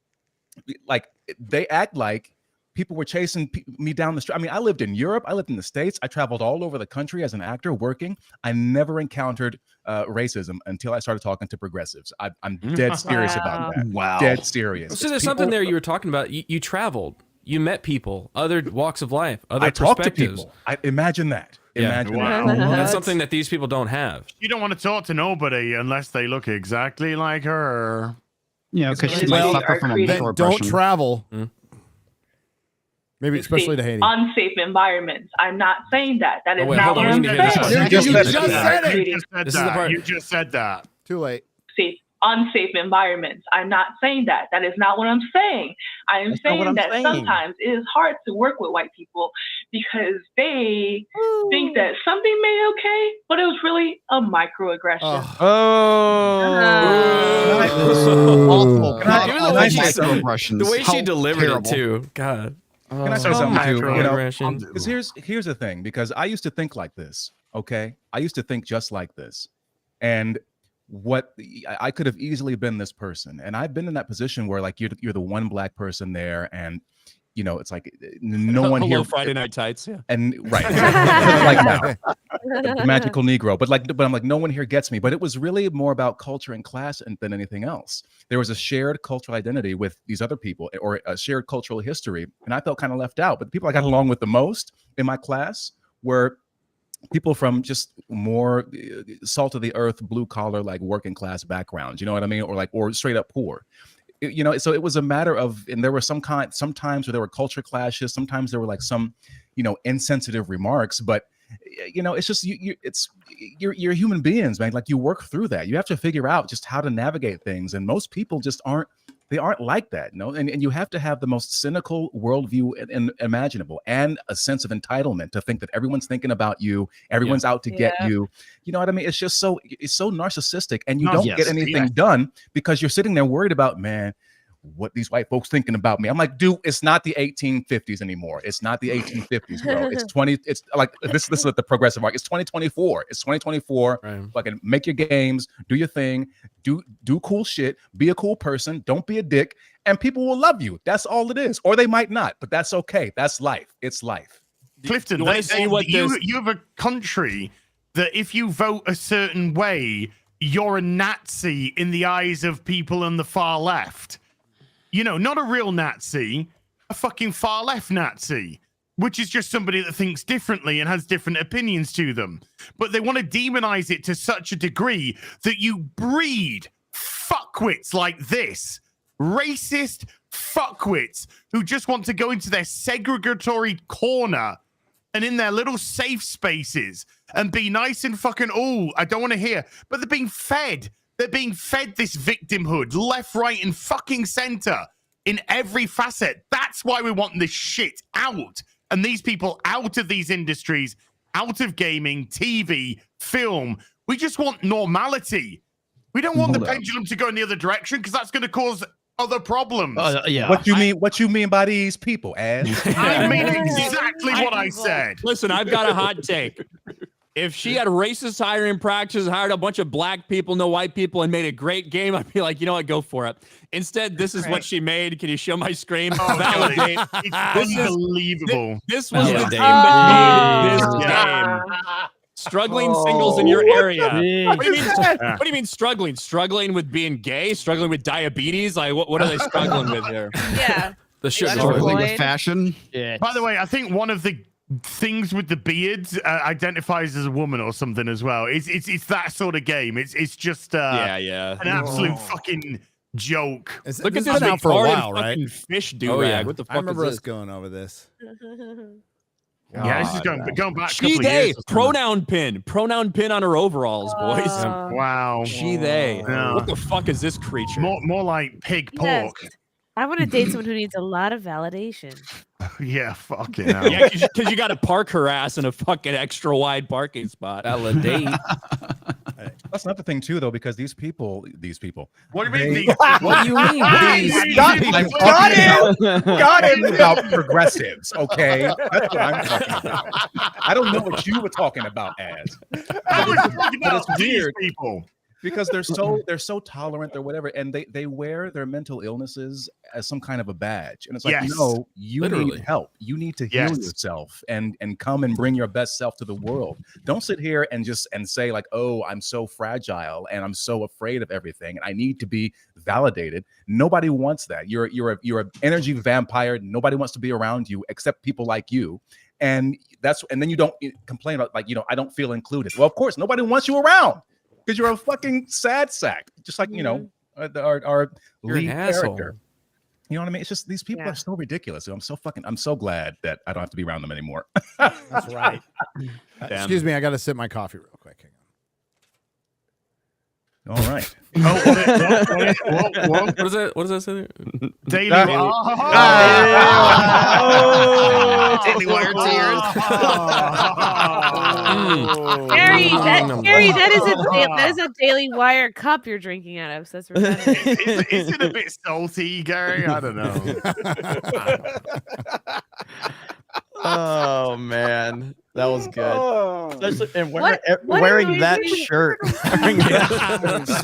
like they act like people were chasing me down the street. I mean, I lived in Europe, I lived in the States, I traveled all over the country as an actor working. I never encountered racism until I started talking to progressives. I'm dead serious about that.
Wow.
Dead serious.
So there's something there you were talking about. You traveled. You met people, other walks of life, other
I talk to
perspectives.
people. Imagine that. Imagine that.
That's something that these people don't have.
You don't want to talk to nobody unless they look exactly like her.
Yeah, because she might suffer from a
Then don't travel. Maybe especially to Haiti.
Unsafe environments. I'm not saying that. That is
wait,
not
hold
what
on,
I'm
we need to hear
saying.
this
You just said it.
This is the part.
You just said that.
Too late.
Unsafe environments. I'm not saying that. That is not what I'm saying. I am saying that sometimes it is hard to work with white people because they think that something made okay, but it was really a microaggression.
The way she delivered it too. God.
Can I say something too? Because here's the thing. Because I used to think like this. Okay, I used to think just like this, and I could have easily been this person, and I've been in that position where like you're the one black person there, and it's like no one here.
Friday Night Tights, yeah,
and right, like now, the magical Negro, but I'm like no one here gets me. But it was really more about culture and class than anything else. There was a shared cultural identity with these other people, or a shared cultural history, and I felt kind of left out. But the people I got along with the most in my class were people from just more salt of the earth, blue collar, like working class backgrounds, you know what I mean? Or straight up poor, so it was a matter of, and there were sometimes where there were culture clashes. Sometimes there were like some, insensitive remarks, but it's just, you're human beings, man. Like you work through that. You have to figure out just how to navigate things. And most people just aren't like that, and you have to have the most cynical worldview imaginable, and a sense of entitlement to think that everyone's thinking about you, everyone's out to get you. You know what I mean? It's just so narcissistic, and you don't get anything done because you're sitting there worried about, man, what these white folks thinking about me. I'm like, dude, it's not the 1850s anymore. It's not the 1850s, bro. It's like this is the progressive market. It's 2024. It's 2024. Right. Fucking make your games, do your thing, do cool shit, be a cool person, don't be a dick, and people will love you. That's all it is. Or they might not, but that's okay. That's life. It's life.
Clifton, you have a country that if you vote a certain way, you're a Nazi in the eyes of people on the far left. You know, not a real Nazi, a fucking far left Nazi, which is just somebody that thinks differently and has different opinions to them. But they want to demonize it to such a degree that you breed fuckwits like this, racist fuckwits who just want to go into their segregatory corner and in their little safe spaces and be nice and fucking, oh, I don't want to hear. But they're being fed. They're being fed this victimhood left, right, and fucking center in every facet. That's why we want this shit out. And these people out of these industries, out of gaming, TV, film. We just want normality. We don't want the pendulum to go in the other direction because that's going to cause other problems.
Yeah. What you mean by these people, Ad?
I mean exactly what I said.
Listen, I've got a hot take. If she had racist hiring practices, hired a bunch of black people, no white people, and made a great game, I'd be like, you know what, go for it. Instead, this is what she made. Can you show my screen? Validate.
It's unbelievable.
This was the team that made this game. Struggling singles in your area. What do you mean struggling? Struggling with being gay? Struggling with diabetes? Like, what are they struggling with here?
Yeah.
The sugar.
Struggling with fashion.
Yeah.
By the way, I think one of the things with the beards identifies as a woman or something as well. It's that sort of game. It's just an absolute fucking joke.
Look at this out for a while, right?
Fish do-rag. What the fuck
I remember
is
us
this?
going over this.
Yeah, this is going back.
She, they, pronoun pin on her overalls, boys.
Wow.
She, they.
No.
What the fuck is this creature?
More like pig pork.
Yes. I want to date someone who needs a lot of validation.
Yeah, fucking hell.
Yeah, because you got to park her ass in a fucking extra wide parking spot.
Validate.
That's another thing too, though, because these people.
What do you mean?
What do you mean?
Got him about progressives. Okay, that's what I'm talking about. I don't know what you were talking about, as.
I was talking about
it's
these
weird
people.
Because they're so tolerant or whatever, and they wear their mental illnesses as some kind of a badge, and it's like, no, you need help. You need to heal yourself and come and bring your best self to the world. Don't sit here and say like, oh, I'm so fragile and I'm so afraid of everything and I need to be validated. Nobody wants that. You're an energy vampire. Nobody wants to be around you except people like you. And then you don't complain about like, I don't feel included. Well, of course, nobody wants you around. Because you're a fucking sad sack, just like our lead character. You know what I mean? It's just these people are so ridiculous. I'm so glad that I don't have to be around them anymore.
That's right. Excuse me, I got to sip my coffee real quick.
All right.
What
is that? What does that say there?
Daily
Daily Wire tears.
Gary, that is a Daily Wire cup you're drinking out of. So that's redundant.
Is it a bit salty, Gary? I don't know.
Oh man, that was good. Especially, and
what
wearing that
annoys me-
shirt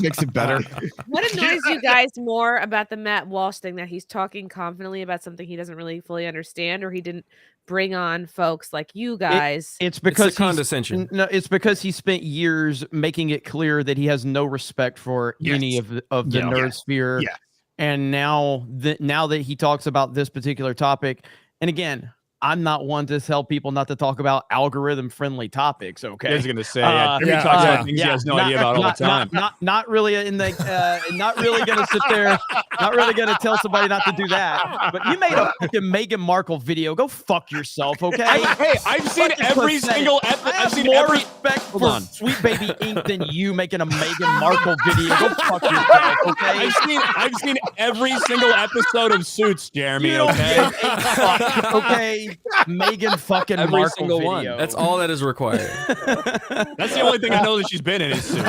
makes it better.
What annoys you guys more about the Matt Walsh thing? That he's talking confidently about something he doesn't really fully understand, or he didn't bring on folks like you guys?
It's because
the condescension.
No, it's because he spent years making it clear that he has no respect for any of the nerd sphere.
Yeah.
And now that he talks about this particular topic, and again, I'm not one to tell people not to talk about algorithm-friendly topics. Okay,
I was gonna say, Jimmy talks about things he has no idea about all the time.
Not really in the, not really gonna sit there, not really gonna tell somebody not to do that. But you made a fucking Meghan Markle video. Go fuck yourself, okay?
Hey, I've seen every single episode. I've seen every
respect for Sweet Baby Inc. than you making a Meghan Markle video. Go fuck yourself, okay?
I've seen every single episode of Suits, Jeremy.
You don't
Okay.
give a fuck, okay? Megan fucking
Every
Markle
single
video.
one. That's all that is required.
That's the only thing I know that she's been in is Suits.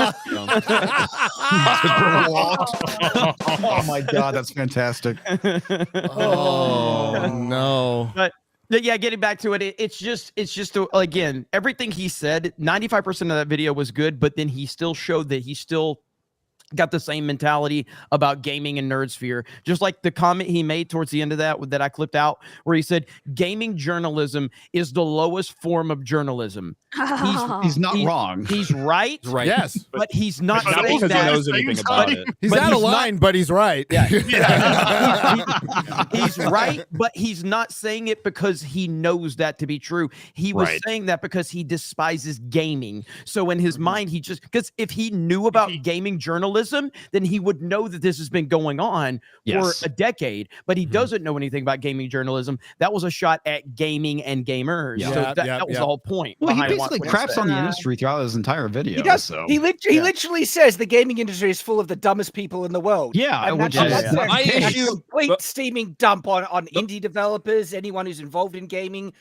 Oh my god, that's fantastic.
Oh no.
But yeah, getting back to it, it's just again, everything he said, 95% of that video was good, but then he still showed that he still got the same mentality about gaming and Nerdsphere. Just like the comment he made towards the end of that I clipped out, where he said, gaming journalism is the lowest form of journalism.
He's not wrong.
He's right.
He's right. Yes.
But he's not
Not
saying
because
that.
he knows anything about it.
He's
But
out of
he's not-
line, but he's right.
Yeah. He's right, but he's not saying it because he knows that to be true. He was
Right.
saying that because he despises gaming. So in his mind, he just, because if he knew about gaming journalism, then he would know that this has been going on
Yes.
for a decade, but he doesn't know anything about gaming journalism. That was a shot at gaming and gamers.
Yeah.
So
Yeah,
that was the whole point.
Well, he
behind
basically
what
craps
said.
on the industry throughout his entire video.
He does.
So.
He literally says the gaming industry is full of the dumbest people in the world.
Yeah,
and
which
that's
is
a-
not the
a
case.
complete steaming dump on indie developers, anyone who's involved in gaming.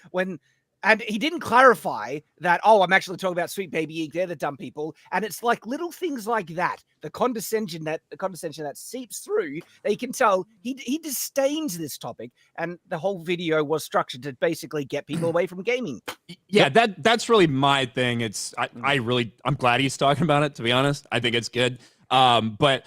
And he didn't clarify that, oh, I'm actually talking about Sweet Baby Ink, they're the dumb people. And it's like little things like that, the condescension that seeps through, that you can tell he disdains this topic. And the whole video was structured to basically get people away from gaming.
Yeah, that's really my thing. I'm glad he's talking about it, to be honest. I think it's good. But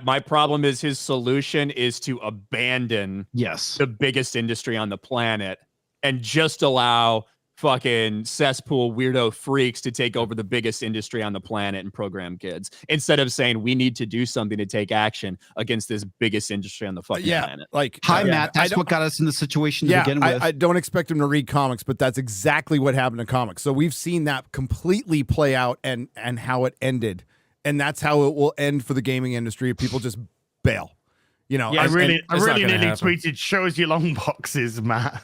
my problem is his solution is to abandon the biggest industry on the planet and just allow fucking cesspool weirdo freaks to take over the biggest industry on the planet and program kids, instead of saying we need to do something to take action against this biggest industry on the fucking planet.
Like,
Hi, Matt. That's what got us in the situation to begin with.
I don't expect him to read comics, but that's exactly what happened in comics. So we've seen that completely play out and how it ended. And that's how it will end for the gaming industry. People just bail. You know,
I really
not gonna
nearly
happen.
tweeted, show us your long boxes, Matt.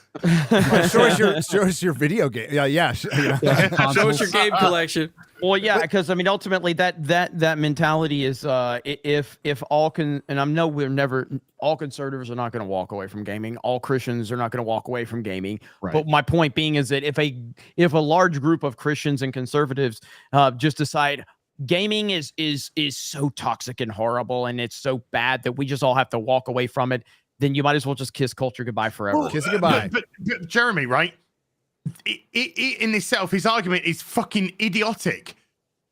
show us your video game. Yeah.
Show us your game collection.
Well, yeah, because I mean, ultimately, that mentality is if all and I know all conservatives are not going to walk away from gaming. All Christians are not going to walk away from gaming.
Right.
But my point being is that if a large group of Christians and conservatives just decide gaming is so toxic and horrible and it's so bad that we just all have to walk away from it, then you might as well just kiss culture goodbye forever.
Well,
Kiss it goodbye.
But Jeremy, right? In itself, his argument is fucking idiotic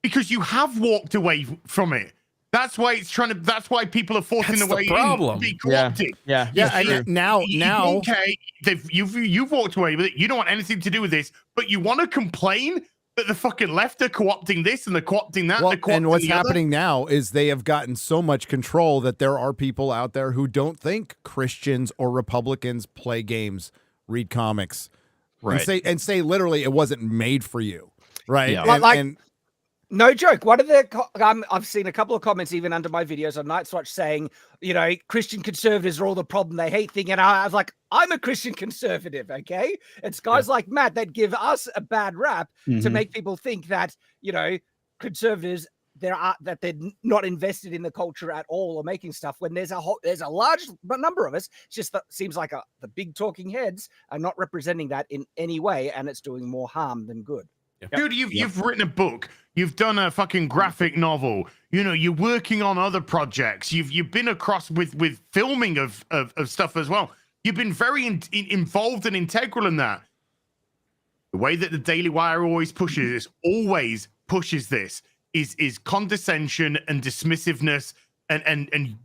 because you have walked away from it. That's why that's why people are forcing
That's
the way
the problem.
in to be co-opted.
Yeah.
And now,
okay, you've walked away with it. You don't want anything to do with this, but you want to complain that the fucking left are co-opting this and they're co-opting that.
well,
they're co-opting
and what's
the other.
happening now is they have gotten so much control that there are people out there who don't think Christians or Republicans play games, read comics,
Right.
and say literally it wasn't made for you, right?
Yeah.
And
No joke. One of the I've seen a couple of comments even under my videos on Night's Watch saying, Christian conservatives are all the problem. They hate thing, and I was like, I'm a Christian conservative. Okay, it's guys like Matt that give us a bad rap to make people think that conservatives that they're not invested in the culture at all or making stuff. When there's a large number of us, it's just that seems like the big talking heads are not representing that in any way, and it's doing more harm than good.
Dude, you've written a book. You've done a fucking graphic novel. You're working on other projects. You've been across with filming of stuff as well. You've been very involved and integral in that. The way that the Daily Wire always pushes this is condescension and dismissiveness and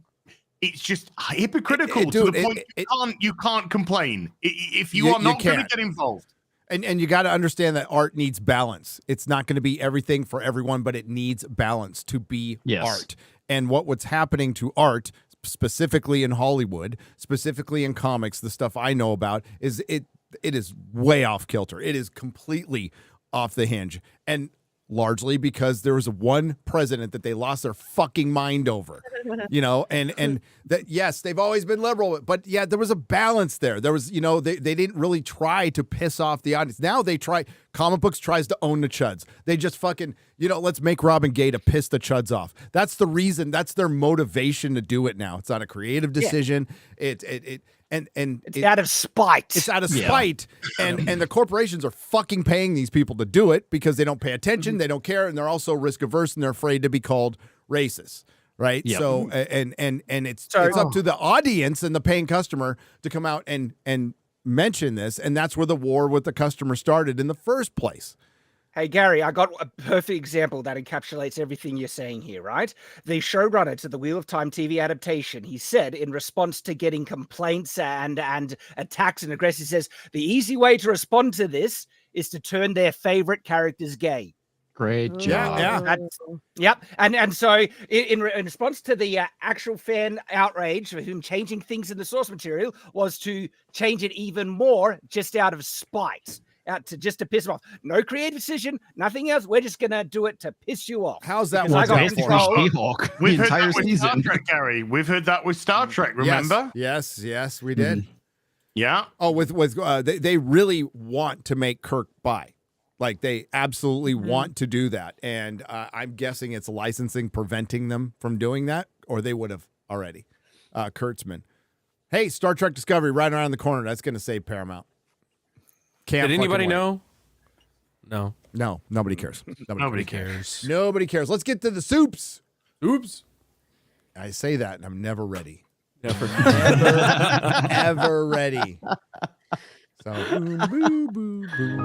it's just hypocritical to the point you can't complain if you are not going to get involved.
And you got to understand that art needs balance. It's not going to be everything for everyone, but it needs balance to be art. And what's happening to art, specifically in Hollywood, specifically in comics, the stuff I know about, is it is way off kilter. It is completely off the hinge. And largely because there was one president that they lost their fucking mind over, and that, yes, they've always been liberal, but yeah, there was a balance there. There was, they didn't really try to piss off the audience. Now they try, comic books tries to own the chuds. They just fucking, let's make Robin Gay to piss the chuds off. That's the reason, that's their motivation to do it now. It's not a creative decision. Yeah. It's
out of spite.
It's out of spite. And the corporations are fucking paying these people to do it because they don't pay attention, they don't care, and they're also risk averse and they're afraid to be called racist. Right. Yep. So and it's up to the audience and the paying customer to come out and mention this. And that's where the war with the customer started in the first place.
Hey, Gary, I got a perfect example that encapsulates everything you're saying here, right? The showrunner to the Wheel of Time TV adaptation, he said in response to getting complaints and attacks and aggression, he says, the easy way to respond to this is to turn their favorite characters gay.
Great job.
Yep. And so in response to the actual fan outrage for him changing things in the source material was to change it even more just out of spite. Just to piss them off. No creative decision, nothing else. We're just gonna do it to piss you off.
How's that
Because I
working
got
out for
control.
We've heard that with Star Trek, Gary. We've heard that with Star Trek. Remember?
Yes, we did.
Yeah.
Oh, they really want to make Kirk bi. Like they absolutely want to do that, and I'm guessing it's licensing preventing them from doing that, or they would have already. Kurtzman, hey, Star Trek Discovery right around the corner. That's going to save Paramount.
Did anybody know? No.
No, nobody cares.
Nobody cares.
Nobody cares. Let's get to the soups. Oops. I say that, and I'm never ready.
Never
ever ready. So, boom, boom, boom, boom.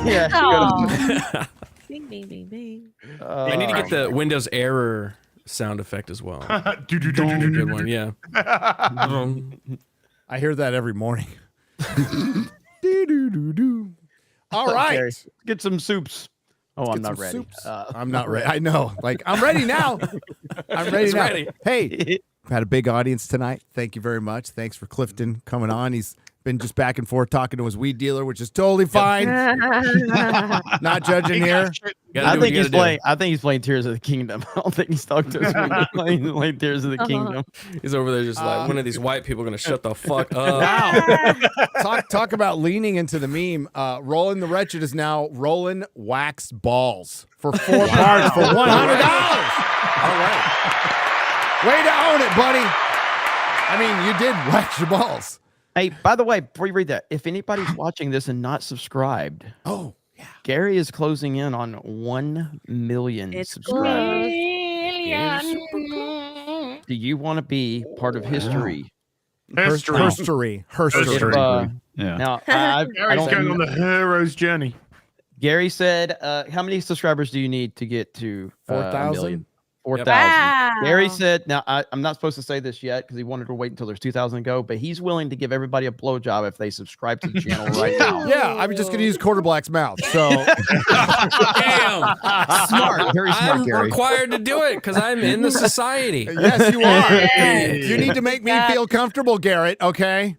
Yeah. Bing, bing, bing, bing.
I need to get the Windows error sound effect as well. Good one, yeah.
I hear that every morning. All right.
Gary, get some soups. Oh, I'm not ready.
I'm not ready. I know. Like, I'm ready now. I'm ready now.
Ready.
Hey, I've had a big audience tonight. Thank you very much. Thanks for Clifton coming on. He's been just back and forth talking to his weed dealer, which is totally fine. Not judging here.
I think he's playing. I think he's playing Tears of the Kingdom. I don't think he's talking to us. He's playing Tears of the Kingdom.
He's over there just like, when are these white people gonna shut the fuck up?
Now, talk about leaning into the meme. Roland the Wretched is now rolling wax balls for 4 parts for $100. All right. Way to own it, buddy. I mean, you did wax your balls.
Hey, by the way, before you read that, if anybody's watching this and not subscribed, Gary is closing in on 1 million subscribers. Do you want to be part of history?
Herstory.
Now,
Gary's going on the hero's journey.
Gary said, how many subscribers do you need to get to
4,000?
4,000.
Wow.
Gary said, now I'm not supposed to say this yet because he wanted to wait until there's 2,000 to go, but he's willing to give everybody a blowjob if they subscribe to the channel right now.
Yeah, I'm just going to use Quarter Black's mouth. So,
Damn.
Smart, very smart,
I'm
Gary.
required to do it because I'm in the society.
yes, you are. You need to make me feel comfortable, Garrett. Okay.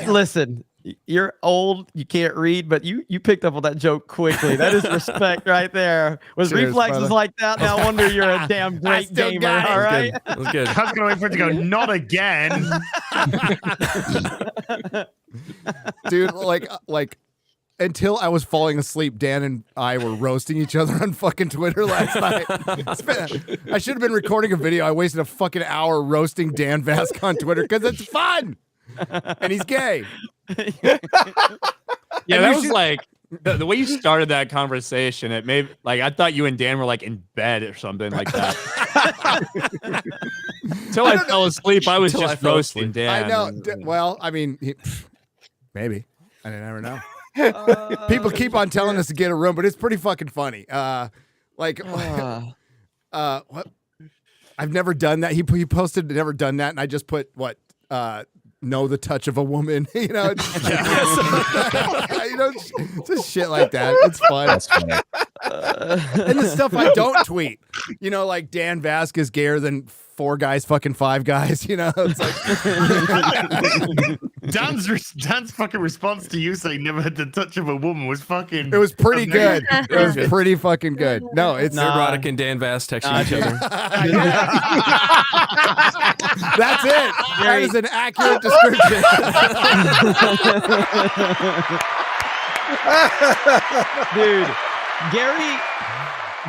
Listen, you're old, you can't read, but you picked up on that joke quickly. That is respect right there. With
Cheers,
reflexes
brother.
like that, no wonder you're a damn great
still
gamer.
got it.
All right.
That was good.
I was going to wait for it to go, not again.
Dude, like until I was falling asleep, Dan and I were roasting each other on fucking Twitter last night. I should have been recording a video. I wasted a fucking hour roasting Dan Vask on Twitter because it's fun. And he's gay.
Yeah, that was like the way you started that conversation. It made like I thought you and Dan were like in bed or something like that. Until I fell asleep, I was just roasting Dan.
I know. Well, I mean, maybe. I never know. People keep on telling us to get a room, but it's pretty fucking funny. What? I've never done that. He posted never done that, and I just put what? Know the touch of a woman, you know, just shit like that. It's fun.
That's funny.
And the stuff I don't tweet, you know, like Dan Vask is gayer than 4 guys fucking 5 guys, you know. It's like
Dan's fucking response to you saying never had the touch of a woman was fucking.
it was pretty good. It was pretty fucking good. No, it's
Nerdrotic and Dan Vass texting each other.
That's it. That is an accurate description.
Dude,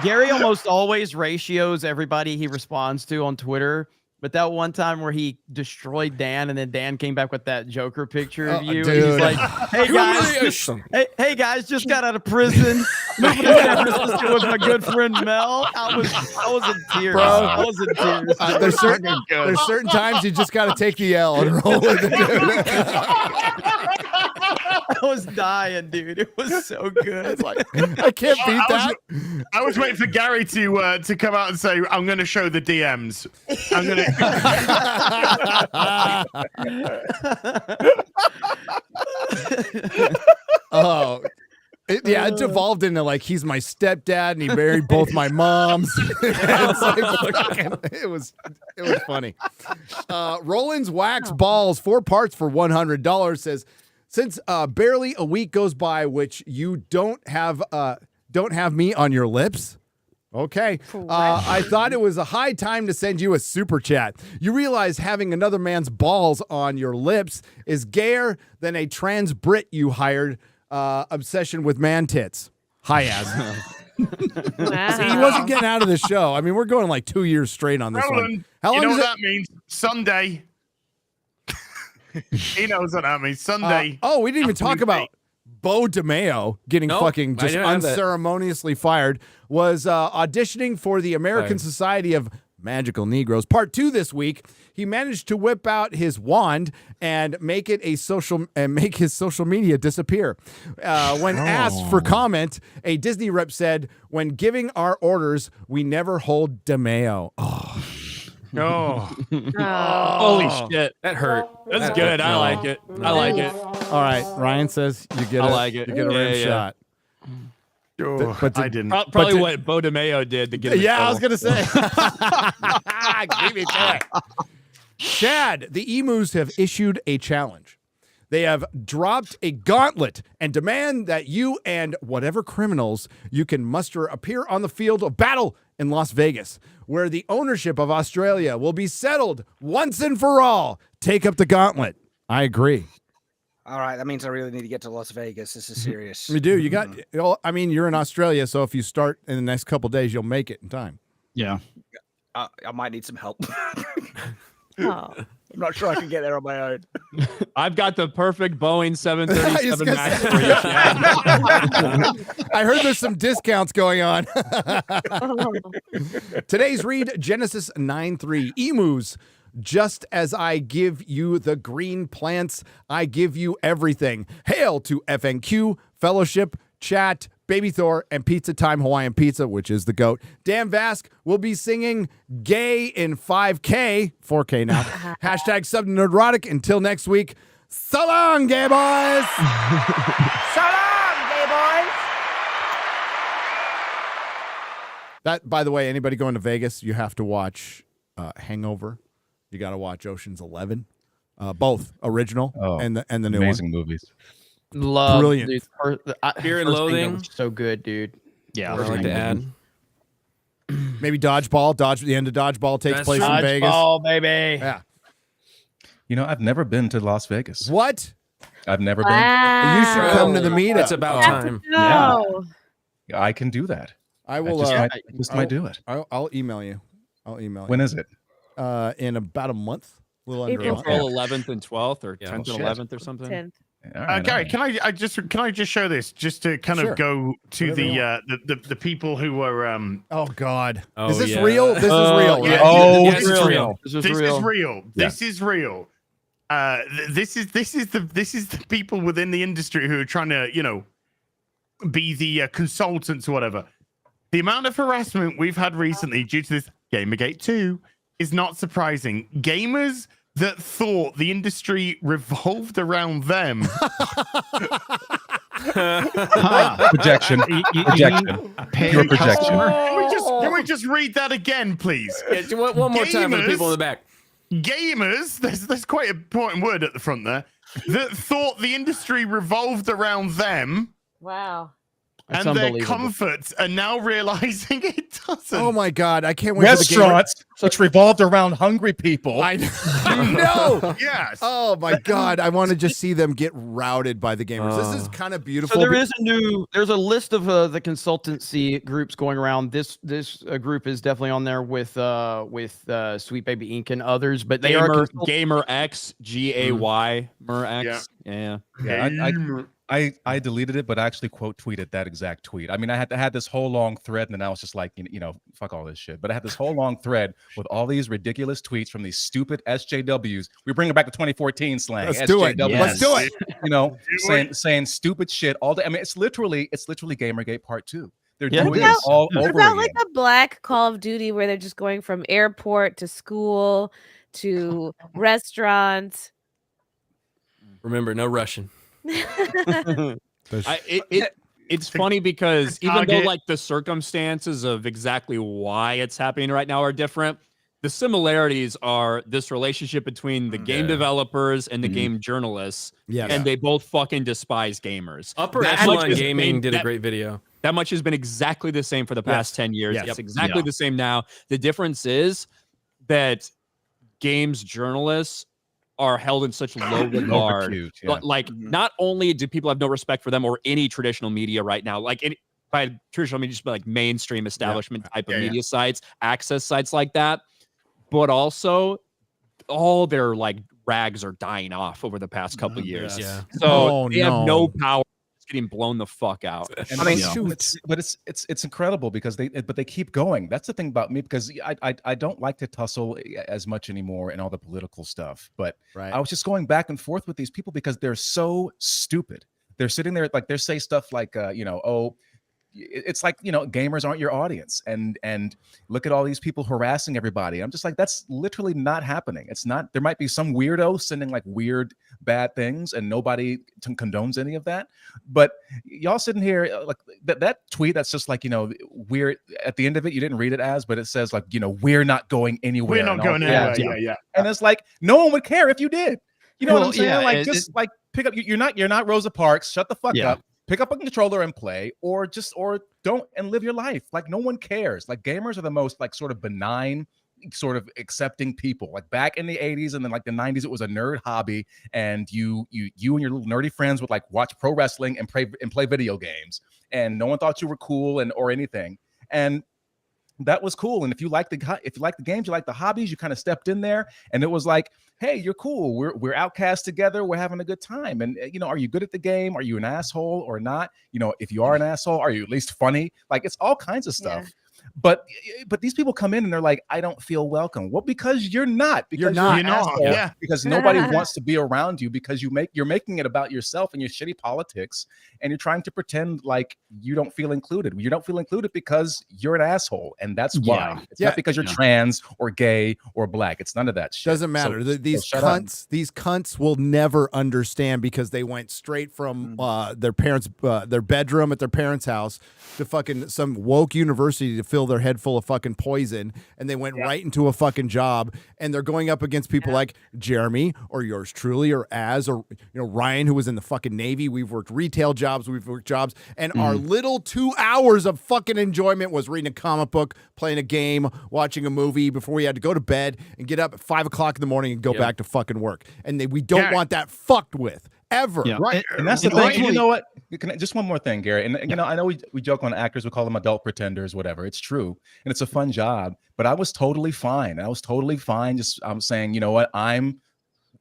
Gary almost always ratios everybody he responds to on Twitter. But that one time where he destroyed Dan and then Dan came back with that Joker picture of you. And he's like, hey guys, just got out of prison. Moving to San Francisco with my good friend Mel. I was in tears.
Bro.
I was in tears.
There's certain times you just got to take the L and roll with it.
I was dying, dude. It was so good.
It's like I can't beat that.
I was waiting for Gary to come out and say, "I'm going to show the DMs." I'm going
to. Oh. It's evolved into like he's my stepdad and he married both my moms. It's like, it was funny. Roland's Wax Balls, 4 parts for $100 says, since barely a week goes by which you don't have me on your lips. Okay. I thought it was a high time to send you a super chat. You realize having another man's balls on your lips is gayer than a trans Brit you hired. Obsession with man tits. Hi, Az.
Wow.
See, he wasn't getting out of the show. I mean, we're going like 2 years straight on this
Roland,
one. How long
you know
does
what that means? Sunday. He knows what that means. Sunday.
We didn't even talk about Bo DeMeo getting fucking just unceremoniously fired. Was auditioning for the American Society of Magical Negroes Part 2 this week. He managed to whip out his wand and make his social media disappear. When asked for comment, a Disney rep said, "When giving our orders, we never hold DeMeo."
Holy shit.
That hurt.
That's good. I like it. I like it.
All right, Ryan says you get You get a rim shot.
But I didn't.
Probably what Bo DeMeo did to get him in
I was
trouble.
gonna say. Give me that. Shad, the emus have issued a challenge. They have dropped a gauntlet and demand that you and whatever criminals you can muster appear on the field of battle in Las Vegas, where the ownership of Australia will be settled once and for all. Take up the gauntlet. I agree.
All right, that means I really need to get to Las Vegas. This is serious.
You do. You got. I mean, you're in Australia, so if you start in the next couple days, you'll make it in time.
Yeah.
I might need some help.
Oh.
I'm not sure I can get there on my own.
I've got the perfect Boeing 737 Max for you.
I heard there's some discounts going on. Today's read, Genesis 9:3. Emus, just as I give you the green plants, I give you everything. Hail to FNQ, Fellowship, Chat, Baby Thor, and Pizza Time Hawaiian Pizza, which is the GOAT. Dan Vask will be singing Gay in 5K, 4K now. Hashtag sub Nerdrotic. Until next week, so long, gay boys.
So long, gay boys.
That, by the way, anybody going to Vegas, you have to watch Hangover. You got to watch Ocean's 11. Both original and the new one.
Amazing movies.
Love,
brilliant.
Dude.
Fear and
First
Loathing.
Kingdom was so good, dude.
Yeah,
I like to add.
Maybe Dodgeball. The end of Dodgeball takes place in Vegas.
Dodgeball, baby.
Yeah.
You know, I've never been to Las Vegas.
What?
I've never been.
You should come to the meetup.
It's about time.
No.
Yeah, I can do that.
I will.
I might do it.
I'll email you.
When is it?
In about a month. A little under a month.
April 11th and 12th or 10th and 11th or something.
10th.
Gary, can I just show this just to kind of go to the people who were
Oh God!
Oh,
is this
yeah.
real? This is real.
Yeah.
Right?
Oh,
This is real.
This is real. This is real. This is the people within the industry who are trying to be the consultants or whatever. The amount of harassment we've had recently due to this GamerGate 2 is not surprising. Gamers that thought the industry revolved around them.
Projection. Projection. Pure projection.
Can we just read that again, please?
Yeah, one more time for the people in the back.
Gamers, there's quite an important word at the front there, that thought the industry revolved around them.
Wow.
That's
and their
unbelievable.
comforts are now realizing it doesn't.
Oh my God! I can't wait.
Restaurants which revolved around hungry people.
I know.
Yes.
Oh my God! I want to just see them get routed by the gamers. This is kind of beautiful.
So there's a list of the consultancy groups going around. This group is definitely on there with Sweet Baby Inc. and others, but they are
Gamer X GAY Mer X. Yeah.
Yeah, I deleted it, but I actually quote tweeted that exact tweet. I mean, I had this whole long thread, and then I was just like, fuck all this shit. But I had this whole long thread with all these ridiculous tweets from these stupid SJWs. We bring it back to 2014 slang.
Let's do it. Let's do it.
Saying stupid shit all day. I mean, it's literally Gamergate Part 2. They're
What
doing
about,
it all
what
over
about
again.
like a black Call of Duty where they're just going from airport to school to restaurants?
Remember, no Russian.
It's funny because even though like the circumstances of exactly why it's happening right now are different, the similarities are this relationship between the game developers and the game journalists.
Yeah,
and they both fucking despise gamers.
Upper Echelon Gaming did a great video.
That much has been exactly the same for the past 10 years.
Yes.
It's exactly the same now. The difference is that games journalists are held in such low regard. But like, not only do people have no respect for them or any traditional media right now, like by traditional media, just like mainstream establishment type of media sites, access sites like that, but also all their like rags are dying off over the past couple of years. So they have no power. It's getting blown the fuck out.
And but it's incredible because they keep going. That's the thing about me, because I don't like to tussle as much anymore and all the political stuff. But I was just going back and forth with these people because they're so stupid. They're sitting there like they say stuff like it's like, gamers aren't your audience, and look at all these people harassing everybody. I'm just like, that's literally not happening. It's not. There might be some weirdo sending like weird bad things, and nobody condones any of that. But y'all sitting here like that tweet that's just like, we're at the end of it, you didn't read it as, but it says like, we're not going anywhere.
We're not going anywhere. Yeah.
And it's like, no one would care if you did. You know what I'm saying? Like, pick up. You're not Rosa Parks. Shut the fuck up. Pick up a controller and play, or don't and live your life. Like, no one cares. Like, gamers are the most like sort of benign, sort of accepting people. Like back in the 80s and then like the 90s, it was a nerd hobby, and you and your little nerdy friends would like watch pro wrestling and play video games, and no one thought you were cool or anything. And that was cool. And if you like the games, you like the hobbies, you kind of stepped in there, and it was like, hey, you're cool. We're outcast together. We're having a good time. And are you good at the game? Are you an asshole or not? If you are an asshole, are you at least funny? Like, it's all kinds of stuff. Yeah. But these people come in and they're like, I don't feel welcome. Well, because you're not. Because you're not. Yeah. Because nobody wants to be around you, because you're making it about yourself and your shitty politics, and you're trying to pretend like you don't feel included. You don't feel included because you're an asshole, and that's why. It's not because you're trans or gay or black. It's none of that shit.
Doesn't matter. These cunts will never understand, because they went straight from their parents' their bedroom at their parents' house to fucking some woke university to fill their head full of fucking poison, and they went right into a fucking job, and they're going up against people like Jeremy or yours truly or Az or Ryan, who was in the fucking Navy. We've worked retail jobs, we've worked jobs, and our little 2 hours of fucking enjoyment was reading a comic book, playing a game, watching a movie before we had to go to bed and get up at 5 o'clock in the morning and go back to fucking work. And we don't want that fucked with. Ever.
Yeah. Right. And that's the thing. You know what? Just one more thing, Gary. And I know we joke on actors, we call them adult pretenders, whatever. It's true. And it's a fun job. But I was totally fine. Just I'm saying, you know what? I'm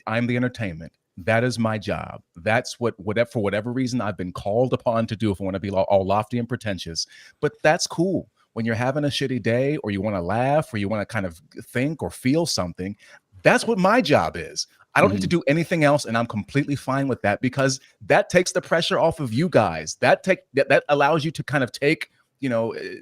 the entertainment. That is my job. That's for whatever reason I've been called upon to do, if I want to be all lofty and pretentious. But that's cool. When you're having a shitty day, or you want to laugh, or you want to kind of think or feel something, that's what my job is. I don't need to do anything else, and I'm completely fine with that, because that takes the pressure off of you guys. That allows you to kind of take,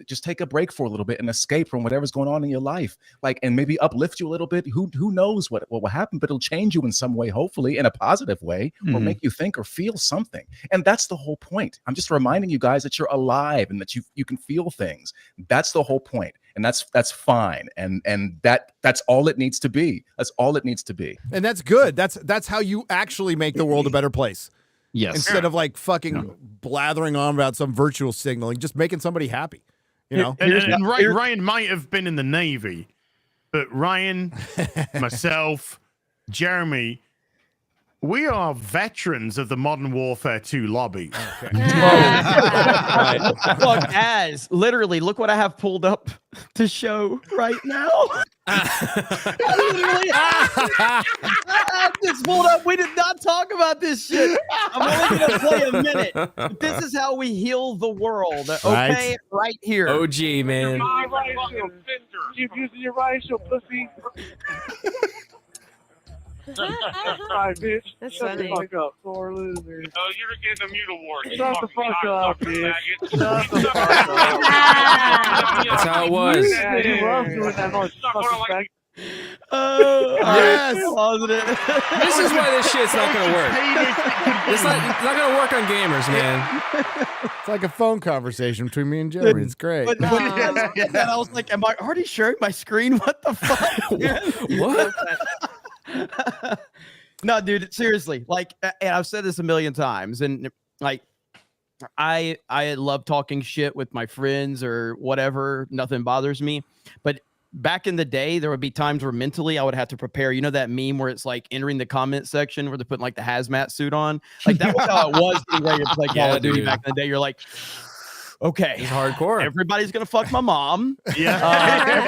just take a break for a little bit and escape from whatever's going on in your life, like, and maybe uplift you a little bit. Who knows what will happen, but it'll change you in some way, hopefully in a positive way, or make you think or feel something. And that's the whole point. I'm just reminding you guys that you're alive and that you can feel things. That's the whole point. And that's fine. And that's all it needs to be. That's all it needs to be.
And that's good. That's how you actually make the world a better place.
Yes.
Instead of like fucking blathering on about some virtual signaling, just making somebody happy.
And Ryan might have been in the Navy, but Ryan, myself, Jeremy, we are veterans of the Modern Warfare 2 lobby.
Look, Az, literally, look what I have pulled up to show right now. Just hold up. We did not talk about this shit. I'm only going to play a minute. But this is how we heal the world. Okay, right here.
OG, man.
Keep using your racial pussy. Right, bitch.
That's
Shut
funny.
the fuck up, sore loser.
Oh, you're getting a mute award.
Shut the fuck up, bitch.
Shut
the fuck up.
That's how it was.
Yeah, you love doing that much fucking fag.
Yes.
This is why this shit's not gonna work. It's not gonna work on gamers, man.
It's like a phone conversation between me and Jeremy. It's great.
But I was like, am I already sharing my screen? What the fuck?
What?
No, dude, seriously. Like, and I've said this a million times, and like, I love talking shit with my friends or whatever. Nothing bothers me. But back in the day, there would be times where mentally I would have to prepare. You know that meme where it's like entering the comment section where they're putting like the hazmat suit on? Like that was how it was getting ready to play Call of Duty back in the day. You're like, okay,
it's hardcore.
Everybody's gonna fuck my mom.
Yeah.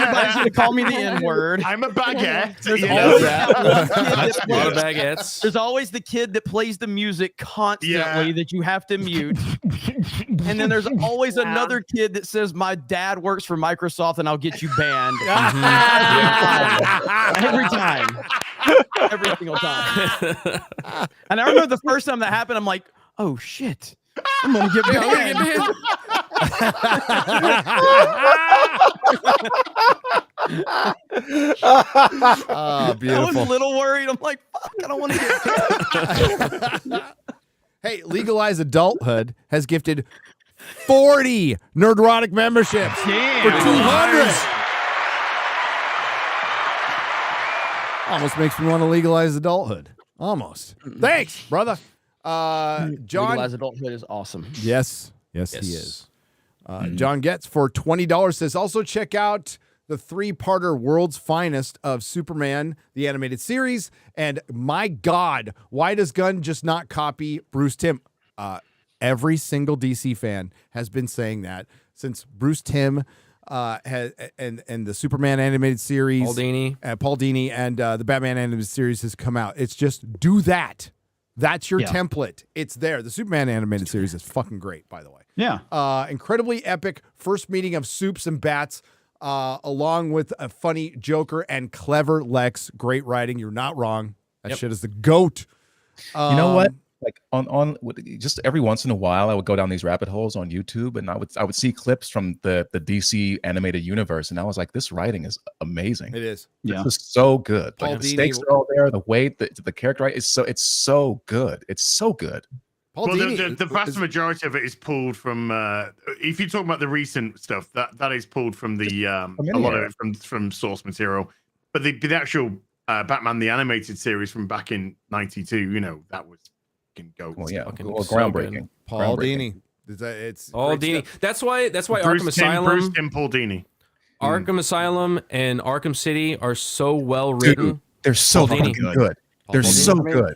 Everybody's gonna call me the N-word.
I'm a baguette.
There's
you
always
know?
that one kid that
A lot of baguettes.
There's always the kid that plays the music constantly that you have to mute. And then there's always another kid that says, my dad works for Microsoft and I'll get you banned. Every time. Every single time. And I remember the first time that happened, I'm like, oh shit. I'm gonna get banned.
Beautiful.
I was a little worried. I'm like, fuck, I don't want to get
Hey, Legalize Adulthood has gifted 40 Nerdrotic memberships for 200. Almost makes me want to legalize adulthood. Almost. Thanks, brother. John.
Legalize Adulthood is awesome.
Yes, he is. John Getz for $20 says also check out the 3-parter World's Finest of Superman, the animated series. And my God, why does Gunn just not copy Bruce Timm? Every single DC fan has been saying that since Bruce Timm has and the Superman animated series, Paul Dini, and the Batman animated series has come out. It's just do that. That's your template. It's there. The Superman animated series is fucking great, by the way.
Yeah.
Incredibly epic first meeting of Supes and Bats, along with a funny Joker and clever Lex. Great writing. You're not wrong. That shit is the GOAT.
You know what? Like on just every once in a while, I would go down these rabbit holes on YouTube, and I would see clips from the DC animated universe, and I was like, this writing is amazing.
It is.
This is so good.
Paul
Like, the
Dini-
stakes are all there. The weight, the character, it's so good. It's so good.
Paul
Well,
Dini
the vast majority of it is pulled from. If you talk about the recent stuff, that is pulled from the a lot of it from source material. But the actual Batman the animated series from back in '92, you know, that was fucking goat.
Well, yeah,
Fucking
well,
so
groundbreaking.
Paul
Groundbreaking.
Dini. It's
Paul
great
Dini.
stuff.
That's why
Bruce
Arkham Asylum,
Bruce Timm, Paul Dini.
Arkham Asylum, and Arkham City are so well written.
Dude, they're so
Paul
fucking
Dini.
good. They're
Paul
so
Dini.
good.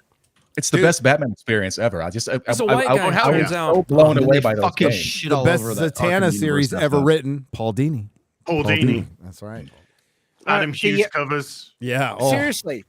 It's the best Batman experience ever. I
It's a white guy,
I
turns
was
out.
so blown
Oh,
away
they
by those
fucking
games.
shit
The
all
best
over that
Zatanna
Arkham
series
universe stuff,
ever
though.
written. Paul Dini.
Paul Dini.
That's right.
Adam Hughes covers.
Yeah.
Seriously,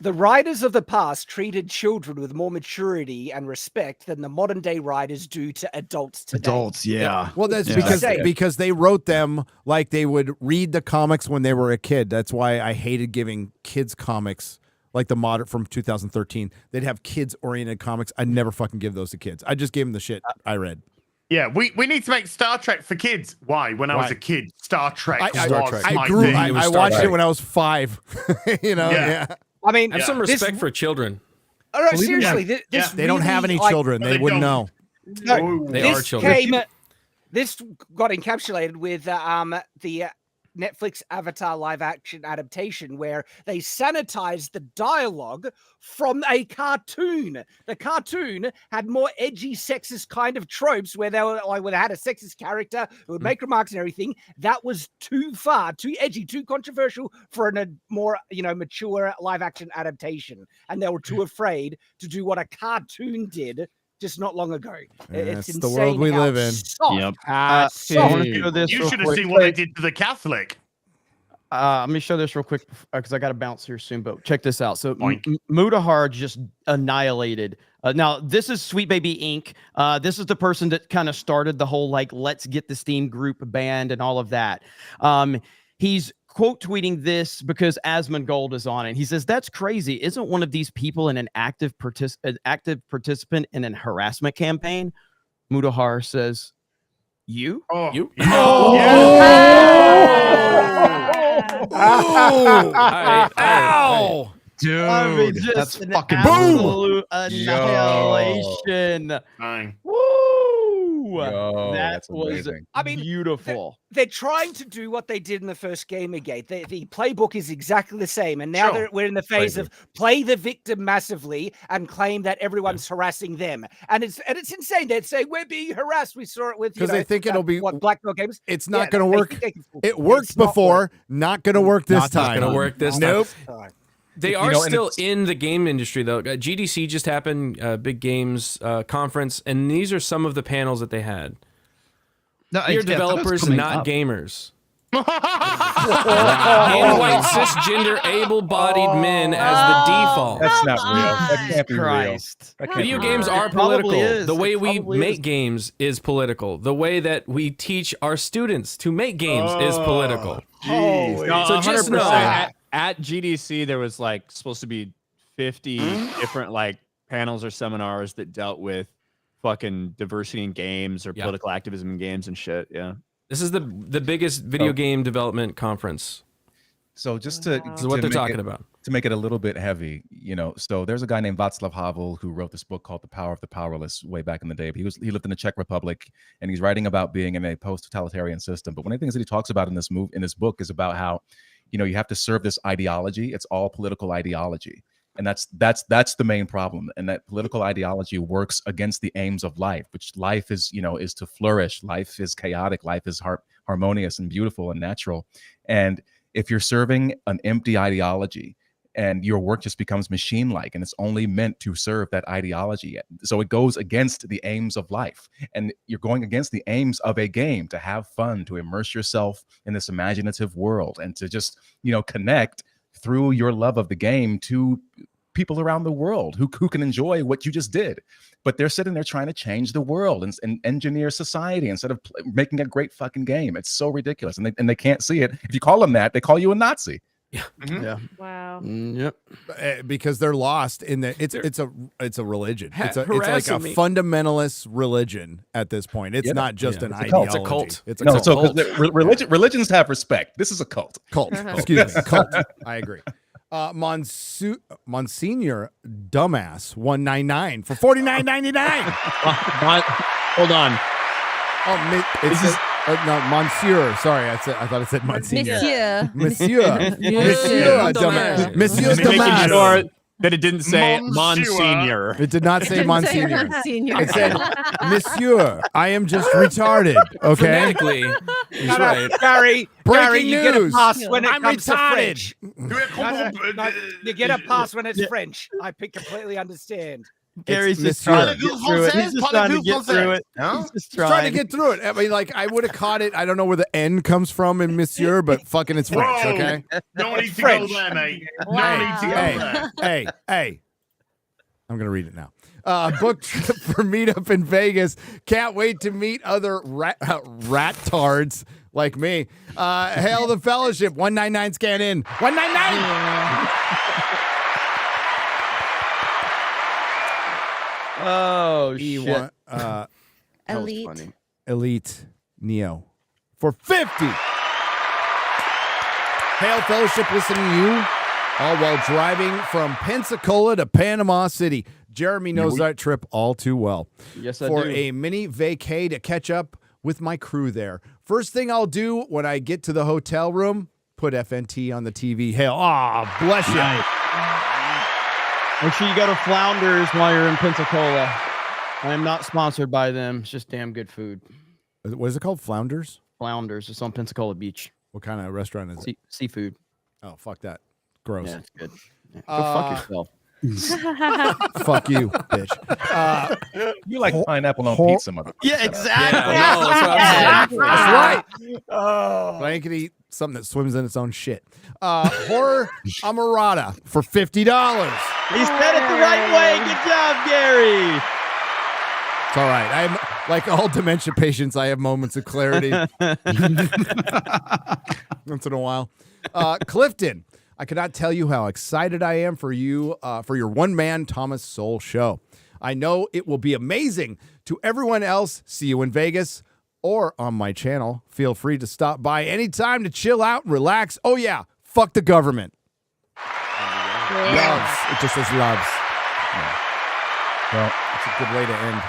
the writers of the past treated children with more maturity and respect than the modern day writers do to adults today.
Adults, yeah.
Well, that's
Yeah.
because they wrote them like they would read the comics when they were a kid. That's why I hated giving kids comics like the modern from 2013. They'd have kids oriented comics. I never fucking give those to kids. I just gave them the shit I read.
Yeah, we need to make Star Trek for kids. Why? When I was a kid, Star Trek was
I
my
grew.
thing.
I watched it when I was 5. You know.
Yeah.
Yeah.
I mean,
Have some respect for children.
All right, seriously, this
They don't have
really,
any
like,
children. They wouldn't know.
No,
They
this
are children.
This got encapsulated with the Netflix Avatar live action adaptation where they sanitized the dialogue from a cartoon. The cartoon had more edgy, sexist kind of tropes where they were like, where they had a sexist character who would make remarks and everything. That was too far, too edgy, too controversial for a more, mature live action adaptation. And they were too afraid to do what a cartoon did just not long ago. It's
That's the
insane
world we
how
live in.
soft,
Yep.
soft
You should have seen what they did to the Catholic.
Let me show this real quick because I got to bounce here soon. But check this out. So Mutahar just annihilated. Now this is Sweet Baby Inc. This is the person that kind of started the whole like let's get the Steam group banned and all of that. He's quote tweeting this because Asmongold is on it. He says, "That's crazy. Isn't one of these people an active participant in a harassment campaign?" Mutahar says, "You?
You?
Oh!
Ow!
Dude,
I mean, just
that's
an
fucking
absolute annihilation. Woo! That was
amazing.
I mean,
beautiful.
They're trying to do what they did in the first Gamergate. The playbook is exactly the same, and now we're in the phase of play the victim massively and claim that everyone's harassing them. And it's insane. They'd say we're being harassed. We saw it with
because they think it'll be
what Black Belt Games.
It's not going to work. It worked before. Not going to work this time.
Not going to work this time.
Nope.
They are still in the game industry, though. GDC just happened, big games conference, and these are some of the panels that they had.
No,
You're developers, not
up.
gamers. And white cisgender able-bodied men as the default.
That's not real. That can't be real.
Video games are political. The way we make games is political. The way that we teach our students to make games is political.
So
just know
at GDC there was like supposed to be 50 different like panels or seminars that dealt with fucking diversity in games or political activism in games and shit. Yeah.
This is the biggest video game development conference.
So just to
This is what they're talking about.
To make it a little bit heavy, so there's a guy named Václav Havel who wrote this book called The Power of the Powerless way back in the day. But he lived in the Czech Republic, and he's writing about being in a post-totalitarian system. But one of the things that he talks about in this book is about how, you have to serve this ideology. It's all political ideology. And that's the main problem. And that political ideology works against the aims of life, which life is, is to flourish. Life is chaotic. Life is harmonious and beautiful and natural. And if you're serving an empty ideology and your work just becomes machine-like and it's only meant to serve that ideology, so it goes against the aims of life. And you're going against the aims of a game to have fun, to immerse yourself in this imaginative world and to just, connect through your love of the game to people around the world who can enjoy what you just did. But they're sitting there trying to change the world and engineer society instead of making a great fucking game. It's so ridiculous. And they can't see it. If you call them that, they call you a Nazi.
Yeah.
Yeah.
Wow.
Yep.
Because they're lost in the it's a religion. It's like a
harassing me.
fundamentalist religion at this point. It's not just an
It's a cult.
ideology.
It's a cult.
It's a
No,
cult.
so religions have respect. This is a cult.
Cult. Excuse me. Cult. I agree. Monsignor Dumbass 199 for $49.99.
Hold on.
No, Monsieur. Sorry, I thought it said Monsignor.
Monsieur.
Monsieur Dumbass. Monsieur
Just making
Dumbass.
sure that it didn't say Monsignor.
It did not say Monsignor.
Monsignor.
It said, Monsieur, I am just retarded. Okay.
Phonetically, he's right.
Gary,
Breaking
you get a
news.
pass when it
I'm
comes to
retarded.
French. No, you get a pass when it's French. I completely understand.
Gary's just
Monsieur.
trying to get through it. He's just trying to get through it. He's just
Trying to get through it. I mean, like, I would have caught it. I don't know where the N comes from in Monsieur, but fucking it's French,
Whoa.
okay?
No need to
French.
go there, mate.
Wow.
No need to go there.
Hey. I'm going to read it now. Book trip for meetup in Vegas. Can't wait to meet other rat tards like me. Hail the fellowship. 199 scan in. 199.
Oh, shit.
Elite.
Elite Neo for 50. Hail Fellowship listening to you all while driving from Pensacola to Panama City. Jeremy knows that trip all too well.
Yes, I
For
do.
a mini vacay to catch up with my crew there. First thing I'll do when I get to the hotel room, put FNT on the TV. Hail. Ah, bless you.
Make sure you go to Flounders while you're in Pensacola. I am not sponsored by them. It's just damn good food.
What is it called? Flounders?
Flounders. It's on Pensacola Beach.
What kind of restaurant is it?
Seafood.
Oh, fuck that. Gross.
Yeah, it's good. Yeah. Go fuck yourself.
Fuck you, bitch.
You like pineapple on pizza, mother.
Yeah, exactly.
Yeah, no, that's what I'm saying. That's right.
Oh.
But I ain't gonna eat something that swims in its own shit. Horror Amarada for $50.
He said it the right way. Good job, Gary.
It's all right. I'm like all dementia patients. I have moments of clarity once in a while. Clifton, I cannot tell you how excited I am for you for your one-man Thomas Sowell show. I know it will be amazing. To everyone else, see you in Vegas or on my channel. Feel free to stop by anytime to chill out and relax. Oh yeah, fuck the government. Loves. It just says loves. Yeah. Well, it's a good way to end.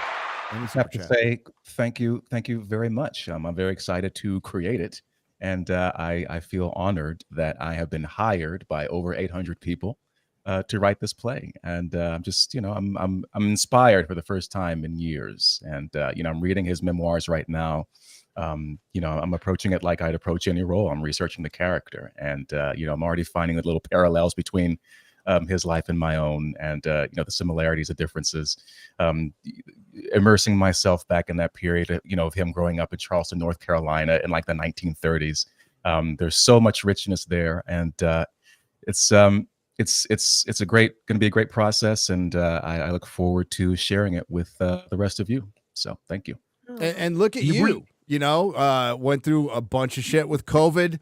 I have to say thank you very much. I'm very excited to create it, and I feel honored that I have been hired by over 800 people to write this play, and I'm just I'm inspired for the first time in years, and I'm reading his memoirs right now. I'm approaching it like I'd approach any role. I'm researching the character, and I'm already finding the little parallels between his life and my own, and the similarities, the differences. Immersing myself back in that period, of him growing up in Charleston, North Carolina, in like the 1930s. There's so much richness there, and it's going to be a great process, and I look forward to sharing it with the rest of you. So thank you.
And look at you. Went through a bunch of shit with COVID.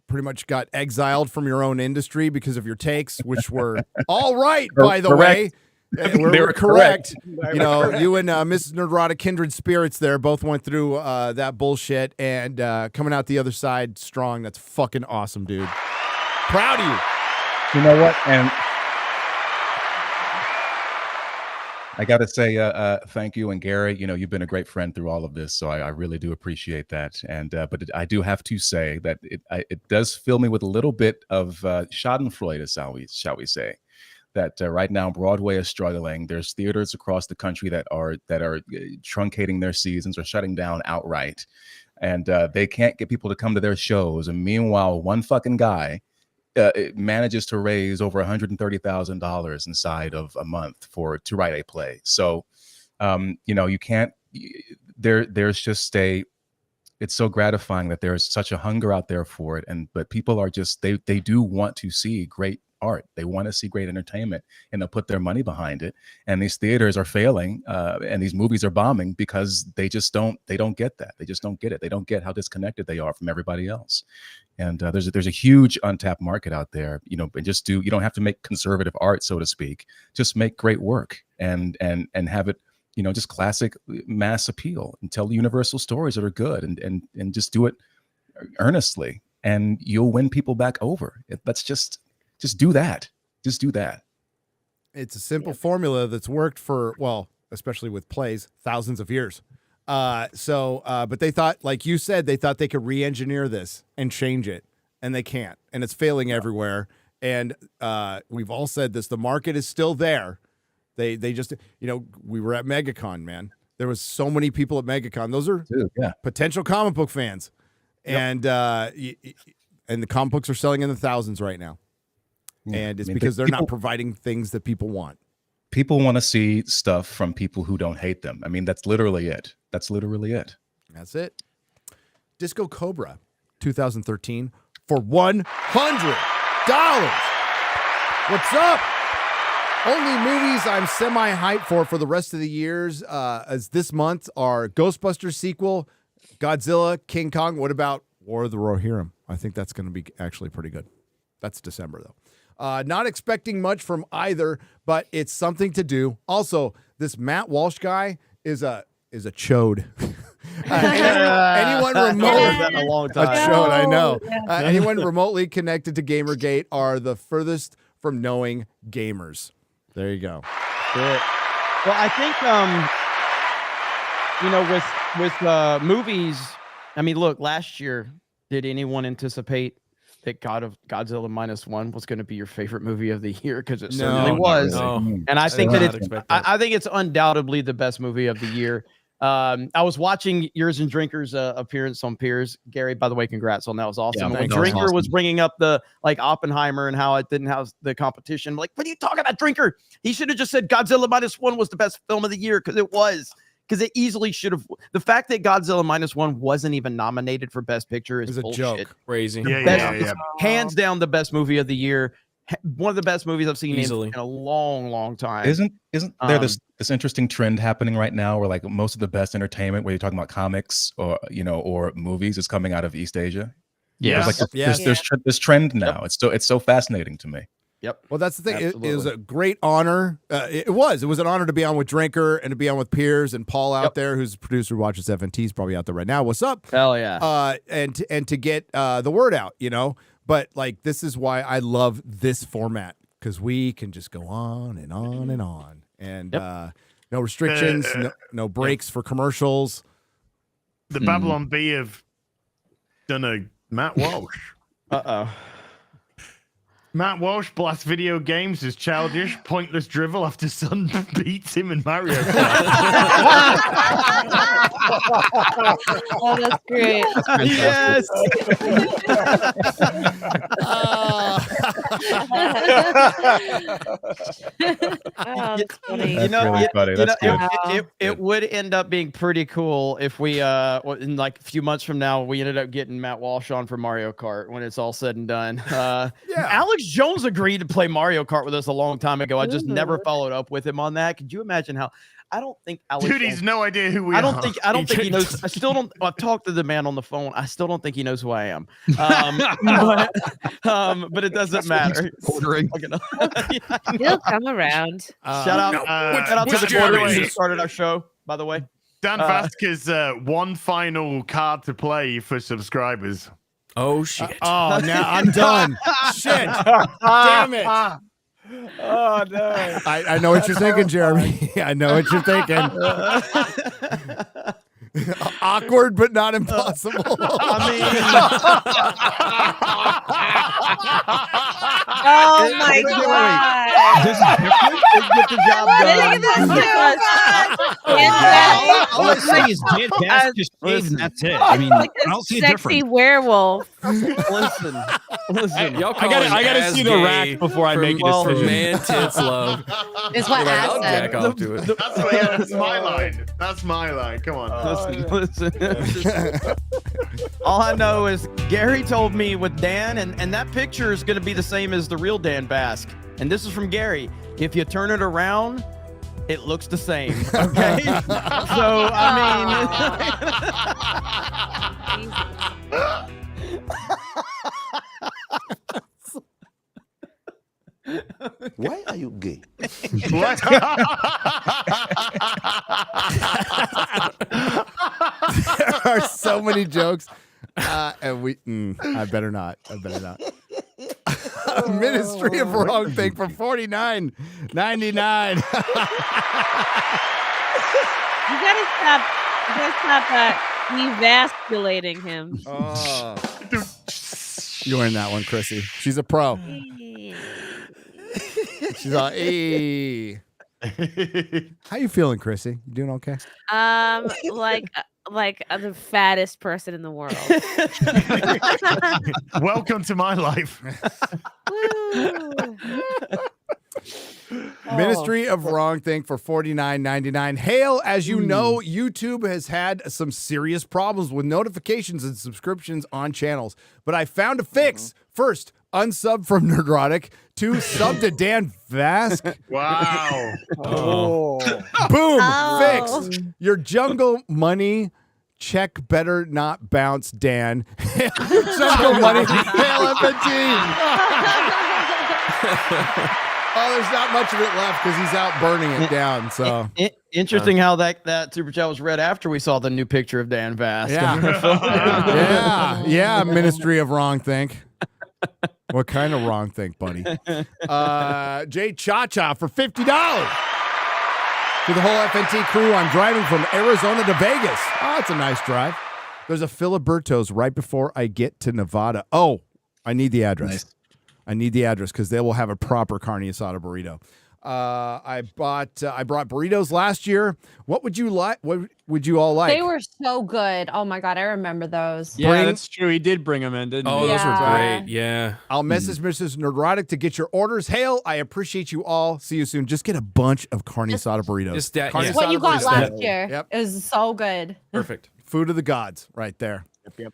Pretty much got exiled from your own industry because of your takes, which were all right, by the way.
They were
correct. You and Mrs. Nerdrotic, kindred spirits there, both went through that bullshit, and coming out the other side strong. That's fucking awesome, dude. Proud of you.
You know what? And I got to say thank you. And Gary, you've been a great friend through all of this, so I really do appreciate that. And but I do have to say that it does fill me with a little bit of schadenfreude, shall we say. That right now Broadway is struggling. There's theaters across the country that are truncating their seasons or shutting down outright, and they can't get people to come to their shows. And meanwhile, one fucking guy manages to raise over $130,000 inside of a month to write a play. So, you can't. There's just it's so gratifying that there's such a hunger out there for it, but people are just they do want to see great art. They want to see great entertainment, and they'll put their money behind it. And these theaters are failing, and these movies are bombing because they don't get that. They just don't get it. They don't get how disconnected they are from everybody else. And there's a huge untapped market out there. You don't have to make conservative art, so to speak. Just make great work and have it, just classic mass appeal, and tell universal stories that are good, and just do it earnestly, and you'll win people back over. That's just do that. Just do that.
It's a simple formula that's worked for, especially with plays, thousands of years. But they thought, like you said, they thought they could re-engineer this and change it, and they can't. And it's failing everywhere. And we've all said this, the market is still there. They just, we were at MegaCon, man. There was so many people at MegaCon. Those are potential comic book fans. Yep. And the comic books are selling in the thousands right now. Yeah. And it's because they're not providing things that people want.
People want to see stuff from people who don't hate them. I mean, that's literally it. That's it.
Disco Cobra 2013 for $100. What's up? Only movies I'm semi-hyped for the rest of the years as this month are Ghostbusters sequel, Godzilla, King Kong. What about War of the Rohirrim? I think that's going to be actually pretty good. That's December, though. Not expecting much from either, but it's something to do. Also, this Matt Walsh guy is a chode. Anyone remotely
a long time.
A chode, I know. Anyone remotely connected to GamerGate are the furthest from knowing gamers. There you go.
Good. Well, I think with movies, I mean, look, last year, did anyone anticipate that Godzilla -1 was going to be your favorite movie of the year? Because it certainly was.
No.
And I think I think it's undoubtedly the best movie of the year. I was watching yours and Drinker's appearance on Piers. Gary, by the way, congrats on that. Was awesome.
Yeah,
When
that was
Drinker
awesome.
was bringing up the like Oppenheimer and how it didn't have the competition. Like, what are you talking about, Drinker? He should have just said Godzilla -1 was the best film of the year because it was. Because it easily should have. The fact that Godzilla -1 wasn't even nominated for Best Picture is
a
bullshit.
joke.
Crazy.
It's hands down the best movie of the year. One of the best movies I've seen
Easily.
in a long, long time.
Isn't there this interesting trend happening right now where like most of the best entertainment, where you're talking about comics or or movies, is coming out of East Asia?
Yeah,
There's like this trend now. It's so fascinating to me.
Yep.
Well, that's the thing. It was a great honor. It was an honor to be on with Drinker and to be on with Piers and Paul out there, who's a producer who watches FNT. He's probably out there right now. What's up?
Hell yeah.
And to get the word out, But like, this is why I love this format, because we can just go on and on and on, and no restrictions, no breaks for commercials.
The Babylon Bee have done a Matt Walsh. Matt Walsh blasts video games as childish, pointless drivel after son beats him in Mario Kart.
Oh, that's great.
Yes.
That's funny.
It would end up being pretty cool if we in like a few months from now we ended up getting Matt Walsh on for Mario Kart when it's all said and done. Alex Jones agreed to play Mario Kart with us a long time ago. I just never followed up with him on that. Could you imagine how? I don't think Alex.
Dude, he's no idea who we are.
I don't think he knows. I still don't. I've talked to the man on the phone. I still don't think he knows who I am. But it doesn't matter.
He'll come around.
Shout out to the quarterback who started our show, by the way.
Dan Vasquez, one final card to play for subscribers.
Oh shit!
Oh, now I'm done. Shit! Damn it!
Oh no!
I know what you're thinking, Jeremy. I know what you're thinking. Awkward, but not impossible.
Oh my god!
This is different.
Get the job done.
All I say is Dan Bass just shaved and that's it. I mean, I don't see a
Sexy
difference.
werewolf.
Listen.
Y'all
I gotta see the rack before I make a decision.
Man tits love.
Is what
Like,
Ash
I'll
said.
jack off to it.
That's my line. That's my line. Come on.
Listen. All I know is Gary told me with Dan, and that picture is going to be the same as the real Dan Bask. And this is from Gary. If you turn it around, it looks the same. Okay. So
Why are you gay?
What?
There are so many jokes, and I better not. Ministry of Wrong Thing for $49.99.
You gotta stop evasculating him.
Oh. You earned that one, Chrissy. She's a pro. She's all, hey. How you feeling, Chrissy? You doing okay?
Like the fattest person in the world.
Welcome to my life.
Ministry of Wrong Thing for $49.99. Hail, as you know, YouTube has had some serious problems with notifications and subscriptions on channels. But I found a fix. First, unsub from Nerdrotic. 2, sub to Dan Vask.
Wow.
Boom.
Oh.
Fixed. Your jungle money check better not bounce, Dan. Jungle money. Hail FNT. Oh, there's not much of it left because he's out burning it down. So
interesting how that super chat was read after we saw the new picture of Dan Vask.
Yeah. Ministry of Wrong Think. What kind of wrong think, buddy? Jay Cha-Cha for $50. To the whole FNT crew, I'm driving from Arizona to Vegas. Oh, it's a nice drive. There's a Filiberto's right before I get to Nevada. Oh, I need the address.
Nice.
I need the address because they will have a proper carne asada burrito. I brought burritos last year. What would you like? What would you all like?
They were so good. Oh my god, I remember those.
Yeah, that's true. He did bring them in, didn't he?
Oh, those were
Yeah.
great. Yeah.
I'll message Mrs. Nerdrotic to get your orders. Hail, I appreciate you all. See you soon. Just get a bunch of carne asada burritos.
Just that-
Carne
yeah.
What you
asada
got
burritos.
last year.
Yep.
It was so good.
Perfect.
Food of the gods right there.
Yep.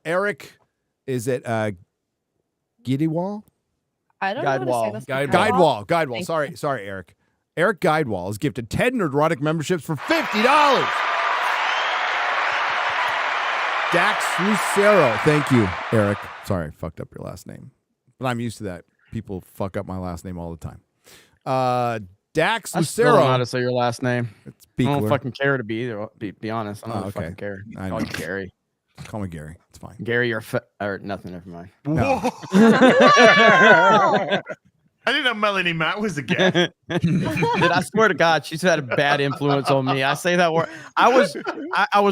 Eric, is it Giddiwall?
I don't know how to say this.
Guidewall.
Thank
Sorry, Eric. Eric Guidewall has gifted 10 Nerdrotic memberships for $50. Dax Lucero. Thank you, Eric. Sorry, I fucked up your last name. But I'm used to that. People fuck up my last name all the time. Dax
I still
Lucero.
don't know how to say your last name.
It's
I don't
Beekler.
fucking care to be either. Be honest. I don't
Oh, okay.
fucking care.
I
Call
know.
you Gary.
Call me Gary. It's fine.
Gary or nothing. Never mind.
No.
I didn't know Melanie Matt was a guest.
Dude, I swear to God, she's had a bad influence on me. I say that word. I was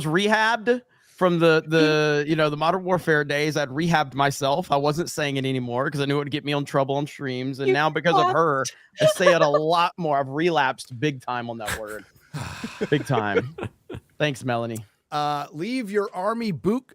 rehabbed from the Modern Warfare days. I'd rehabbed myself. I wasn't saying it anymore because I knew it would get me in trouble on streams. And now because of her, I say it a lot more. I've relapsed big time on that word. Big time. Thanks, Melanie.
Leave for Army boot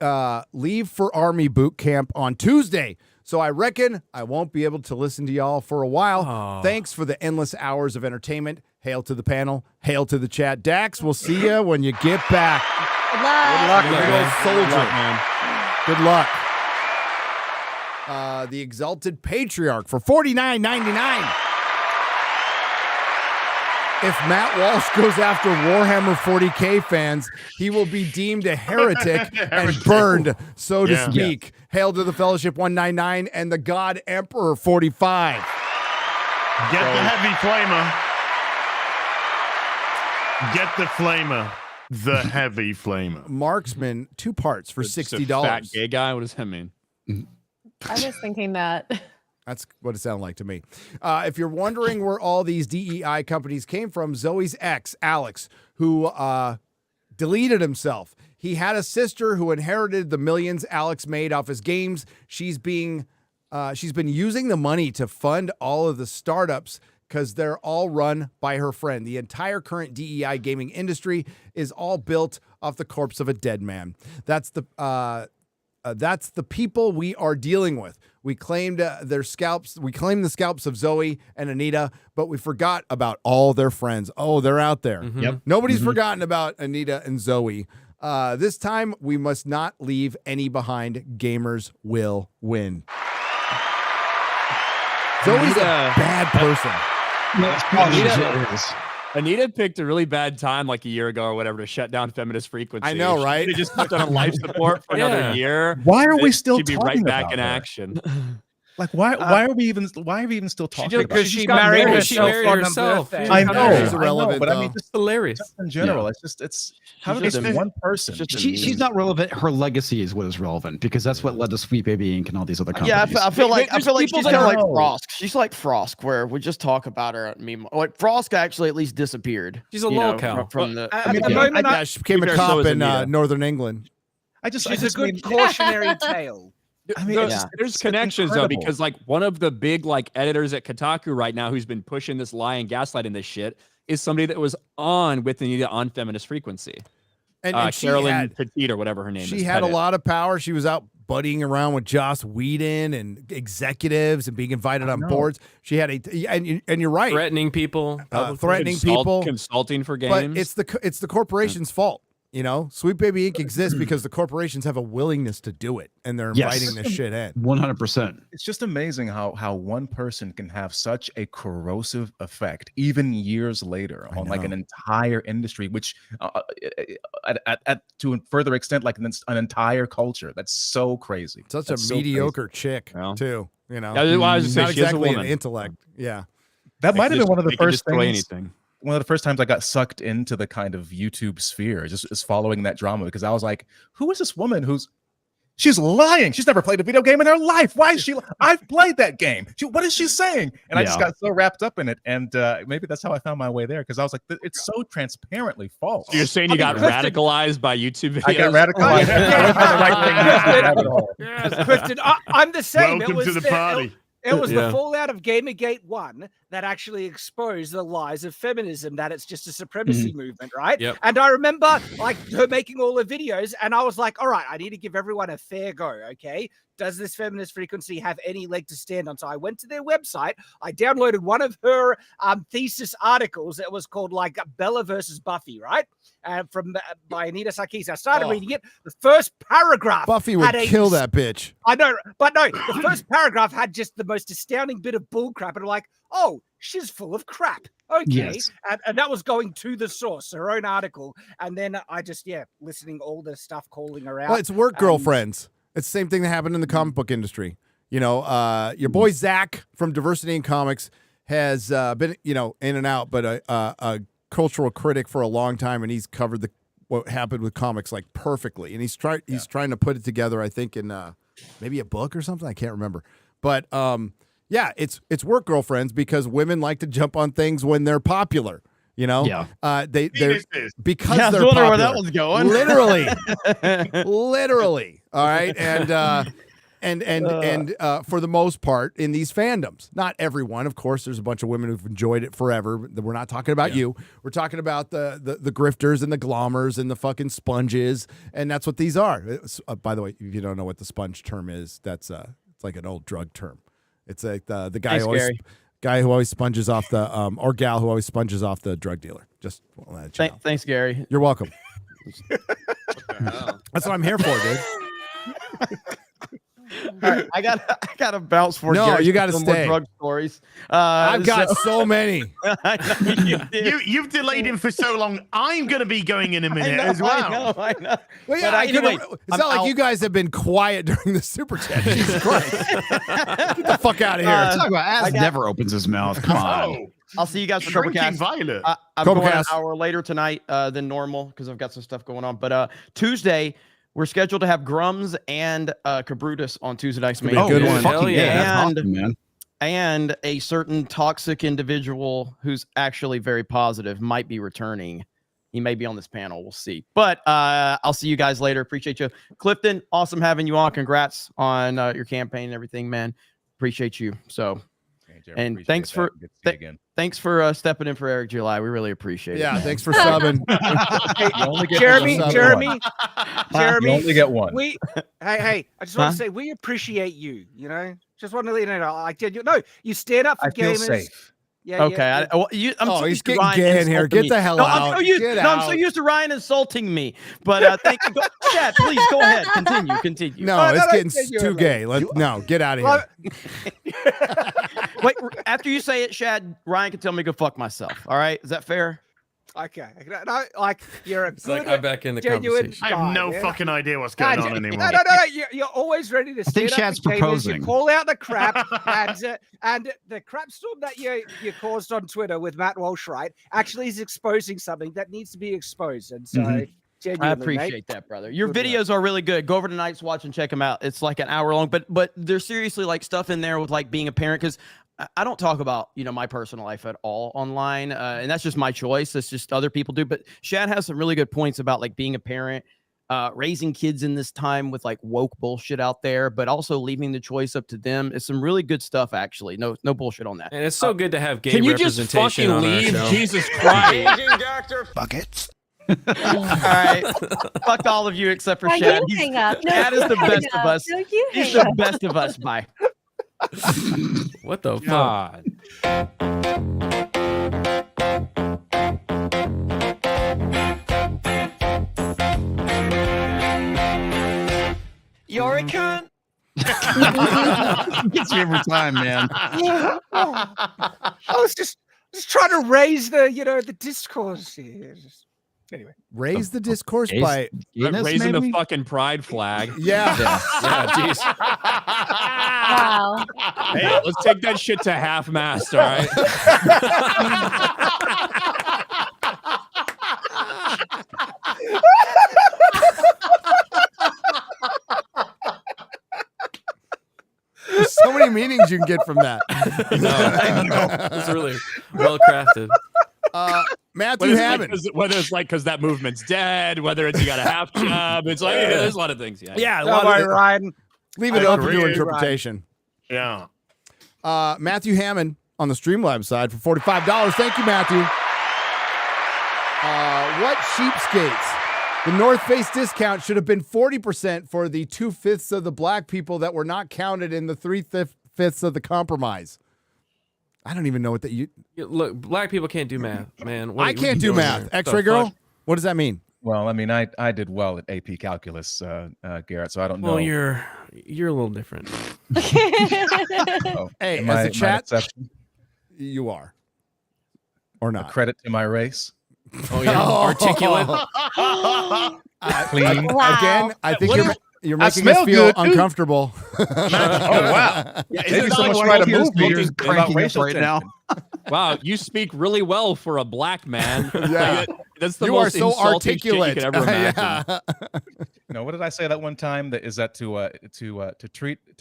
camp on Tuesday. So I reckon I won't be able to listen to y'all for a while.
Aw.
Thanks for the endless hours of entertainment. Hail to the panel. Hail to the chat. Dax, we'll see you when you get back.
Good luck.
Good luck,
man.
soldier.
Good luck, man.
Good luck. The Exalted Patriarch for $49.99. If Matt Walsh goes after Warhammer 40K fans, he will be deemed a heretic and burned, so to
Yeah.
speak. Hail to the Fellowship 199 and the God Emperor 45.
Get the heavy flamer. Get the flamer. The heavy flamer.
Marksman, 2 parts for
Just a
$60.
Fat gay guy. What does that mean?
I was thinking that.
That's what it sounded like to me. If you're wondering where all these DEI companies came from, Zoe's ex, Alex, who deleted himself. He had a sister who inherited the millions Alex made off his games. She's been using the money to fund all of the startups because they're all run by her friend. The entire current DEI gaming industry is all built off the corpse of a dead man. That's the people we are dealing with. We claimed their scalps. We claimed the scalps of Zoe and Anita, but we forgot about all their friends. Oh, they're out there.
Mhm.
Yep.
Nobody's forgotten about Anita and Zoe. This time, we must not leave any behind. Gamers will win. Zoe's a bad person.
Anita picked a really bad time like a year ago or whatever to shut down Feminist Frequency.
I know, right?
She just kept on life support for
Yeah.
another year.
Why are we still
She'd be
talking
right back
about
in
her?
action.
Like why are we even still talking about
Because
it?
she
got
married
married.
herself
She married
on her
herself.
birthday.
I know,
She's irrelevant,
but I
though.
mean, just
Hilarious.
in general, it's how do they
just
say one person?
She's not relevant. Her legacy is what is relevant because that's what led to Sweet Baby Inc. and all these other companies.
Yeah, I feel like
There's
she's
people
kind of
that
like
know.
Frost. She's like Frost, where we just talk about her. Like Frost actually at least disappeared.
She's a
you know,
locale.
from the.
At
from
the
the game.
moment,
Yeah, she became a
Fair, so
cop
is
in
Anita.
Northern England.
she's a
just
good
mean-
cautionary tale.
I mean,
There's,
it's
there's
it's
connections
incredible.
though, because like one of the big like editors at Kotaku right now who's been pushing this lie and gaslighting this shit is somebody that was on with Anita on Feminist Frequency.
And she
Carolyn
had,
Petit or whatever her name is.
she had a
Pettit.
lot of power. She was out buddying around with Joss Whedon and executives and being invited on
know.
boards. She had and you're right.
Threatening people.
Threatening people.
Consulting for
But
games.
it's the corporation's fault. You know, Sweet Baby Inc. exists because the corporations have a willingness to do it, and they're
Yes.
inviting this shit in.
100%.
It's just amazing how one person can have such a corrosive effect, even years later, on like an entire industry, which to a further extent, like an entire culture. That's so crazy.
Such
That's
a
so
mediocre chick,
Yeah.
too. You know,
Yeah, well, I was just
not
saying, she is a
exactly an
woman.
intellect. Yeah.
That might have been one of the
They can
first
destroy
things.
anything.
One of the first times I got sucked into the kind of YouTube sphere, is following that drama, because I was like, who is this woman she's lying? She's never played a video game in her life. Why is she? I've played that game. What is she saying? And I just got so wrapped up in it. And maybe that's how I found my way there, because I was like, it's so transparently false.
So you're saying you got radicalized by YouTube videos?
I got radicalized. I went down the right thing.
Clifton, I'm the same.
Welcome to the party.
It was the fallout of GamerGate 1 that actually exposed the lies of feminism, that it's just a supremacy movement, right?
Yep.
And I remember like her making all the videos, and I was like, all right, I need to give everyone a fair go, okay? Does this feminist frequency have any leg to stand on? So I went to their website. I downloaded one of her thesis articles. It was called like Bella versus Buffy, right? By Anita Sarkeesian. I started reading it. The first paragraph.
Buffy would kill that bitch.
I know, but no, the first paragraph had just the most astounding bit of bull crap. And I'm like, oh, she's full of crap. Okay.
Yes.
And that was going to the source, her own article. And then I just, listening all the stuff calling her out.
Well, it's work girlfriends. It's the same thing that happened in the comic book industry. You know, your boy Zach from Diversity in Comics has been, in and out, but a cultural critic for a long time, and he's covered what happened with comics like perfectly. And he's trying to put it together, I think, in maybe a book or something. I can't remember. But it's work girlfriends because women like to jump on things when they're popular. You know, they're because they're popular.
Where that was going.
Literally. All right, and for the most part in these fandoms, not everyone, of course. There's a bunch of women who've enjoyed it forever. We're not talking about you. We're talking about the grifters and the glommers and the fucking sponges, and that's what these are. By the way, if you don't know what the sponge term is, that's it's like an old drug term. It's like the guy who always sponges off the or gal who always sponges off the drug dealer. Just
thanks, Gary.
You're welcome. That's what I'm here for, dude.
All right, I got to bounce for
no,
Gary.
You got to
more
stay.
Drug stories.
I've got so many.
You've delayed him for so long. I'm going to be going in a minute as well.
I know.
Well, yeah, it's not like you guys have been quiet during the super chat. Jesus Christ! Get the fuck out of here.
Talk about Az never opens his mouth. Come on.
I'll see you guys for CobraCast.
Violet.
I'm going an hour later tonight than normal because I've got some stuff going on. But Tuesday, we're scheduled to have Grums and Cabrutus on Tuesday night's main.
Good one.
Hell yeah.
And,
awesome, man.
And a certain toxic individual who's actually very positive might be returning. He may be on this panel. We'll see. But I'll see you guys later. Appreciate you. Clifton, awesome having you on. Congrats on your campaign and everything, man. Appreciate you. So, and thanks for stepping in for Eric July. We really appreciate it.
Yeah, thanks for subbing.
Jeremy,
You only get one.
I just want to say we appreciate you. You know, just want to let you know, like, you stand up for gamers.
Safe.
Yeah.
Okay.
He's getting gay in here. Get the hell out.
I'm so used to Ryan insulting me. But thank you. Chad, please go ahead. Continue.
No, it's getting too gay. Get out of here.
Wait, after you say it, Shad, Ryan can tell me to go fuck myself. All right? Is that fair?
Okay. No, like you're a
It's like I'm back in the conversation.
I have no fucking idea what's going on anymore.
No. You're always ready to stand up
Shad's
for gamers.
proposing.
You call out the crap, and the crap storm that you caused on Twitter with Matt Walsh, right, actually is exposing something that needs to be exposed. And so, genuinely,
I appreciate that, brother. Your videos are really good. Go over to Night's Watch and check them out. It's like an hour long, but there's seriously like stuff in there with like being a parent, because I don't talk about, my personal life at all online. And that's just my choice. That's just other people do. But Shad has some really good points about like being a parent, raising kids in this time with like woke bullshit out there, but also leaving the choice up to them. It's some really good stuff, actually. No bullshit on that.
And it's so good to have gay
can you just
representation
fucking
on
leave?
our show.
Jesus Christ.
Buckets.
All right. Fuck all of you except for Shad.
Hang up. No,
Shad is the
hang
best
up.
of us.
No, you
He's
hang
the
up.
best of us. Bye.
What the fuck?
God.
You're a cunt.
Gets me every time, man.
I was just trying to raise the discourse here. Anyway,
raise the discourse
Raise-
by
Gayness,
Raising
maybe?
the fucking pride flag.
yeah.
Yeah, jeez.
Wow.
Hey, let's take that shit to half mast, all right?
There's so many meanings you can get from that.
It's really well crafted.
Matthew Hammond.
Whether it's like because that movement's dead, whether it's you got a half job, it's like there's a lot of things. Yeah.
Yeah, a
Don't
lot
worry,
of
Ryan.
leave it open to
agree,
interpretation.
Yeah.
Matthew Hammond on the Streamlabs side for $45. Thank you, Matthew. What cheapskates? The North Face discount should have been 40% for the 2/5 of the black people that were not counted in the 3/5 of the compromise. I don't even know what that you
look. Black people can't do math, man.
I can't do math. X-ray girl. What does that mean?
Well, I mean, I did well at AP Calculus, Garrett, so I don't know.
Well, you're a little different.
Oh,
Hey,
am
as
I
a
an
chat,
exception?
you are. Or
A
not.
credit to my race.
Oh, yeah. Articulate.
Clean.
Wow.
Again, I think you're
I
making us
smell
feel
good, too.
uncomfortable.
Oh, wow.
Yeah,
Maybe someone's trying to move me
Just
about
cranking up
racial
right now.
Wow, you speak really well for a black man.
Yeah.
That's the
You are
most
so
insulting shit
articulate.
you could ever imagine.
Yeah.
No, what did I say that one time? That is that to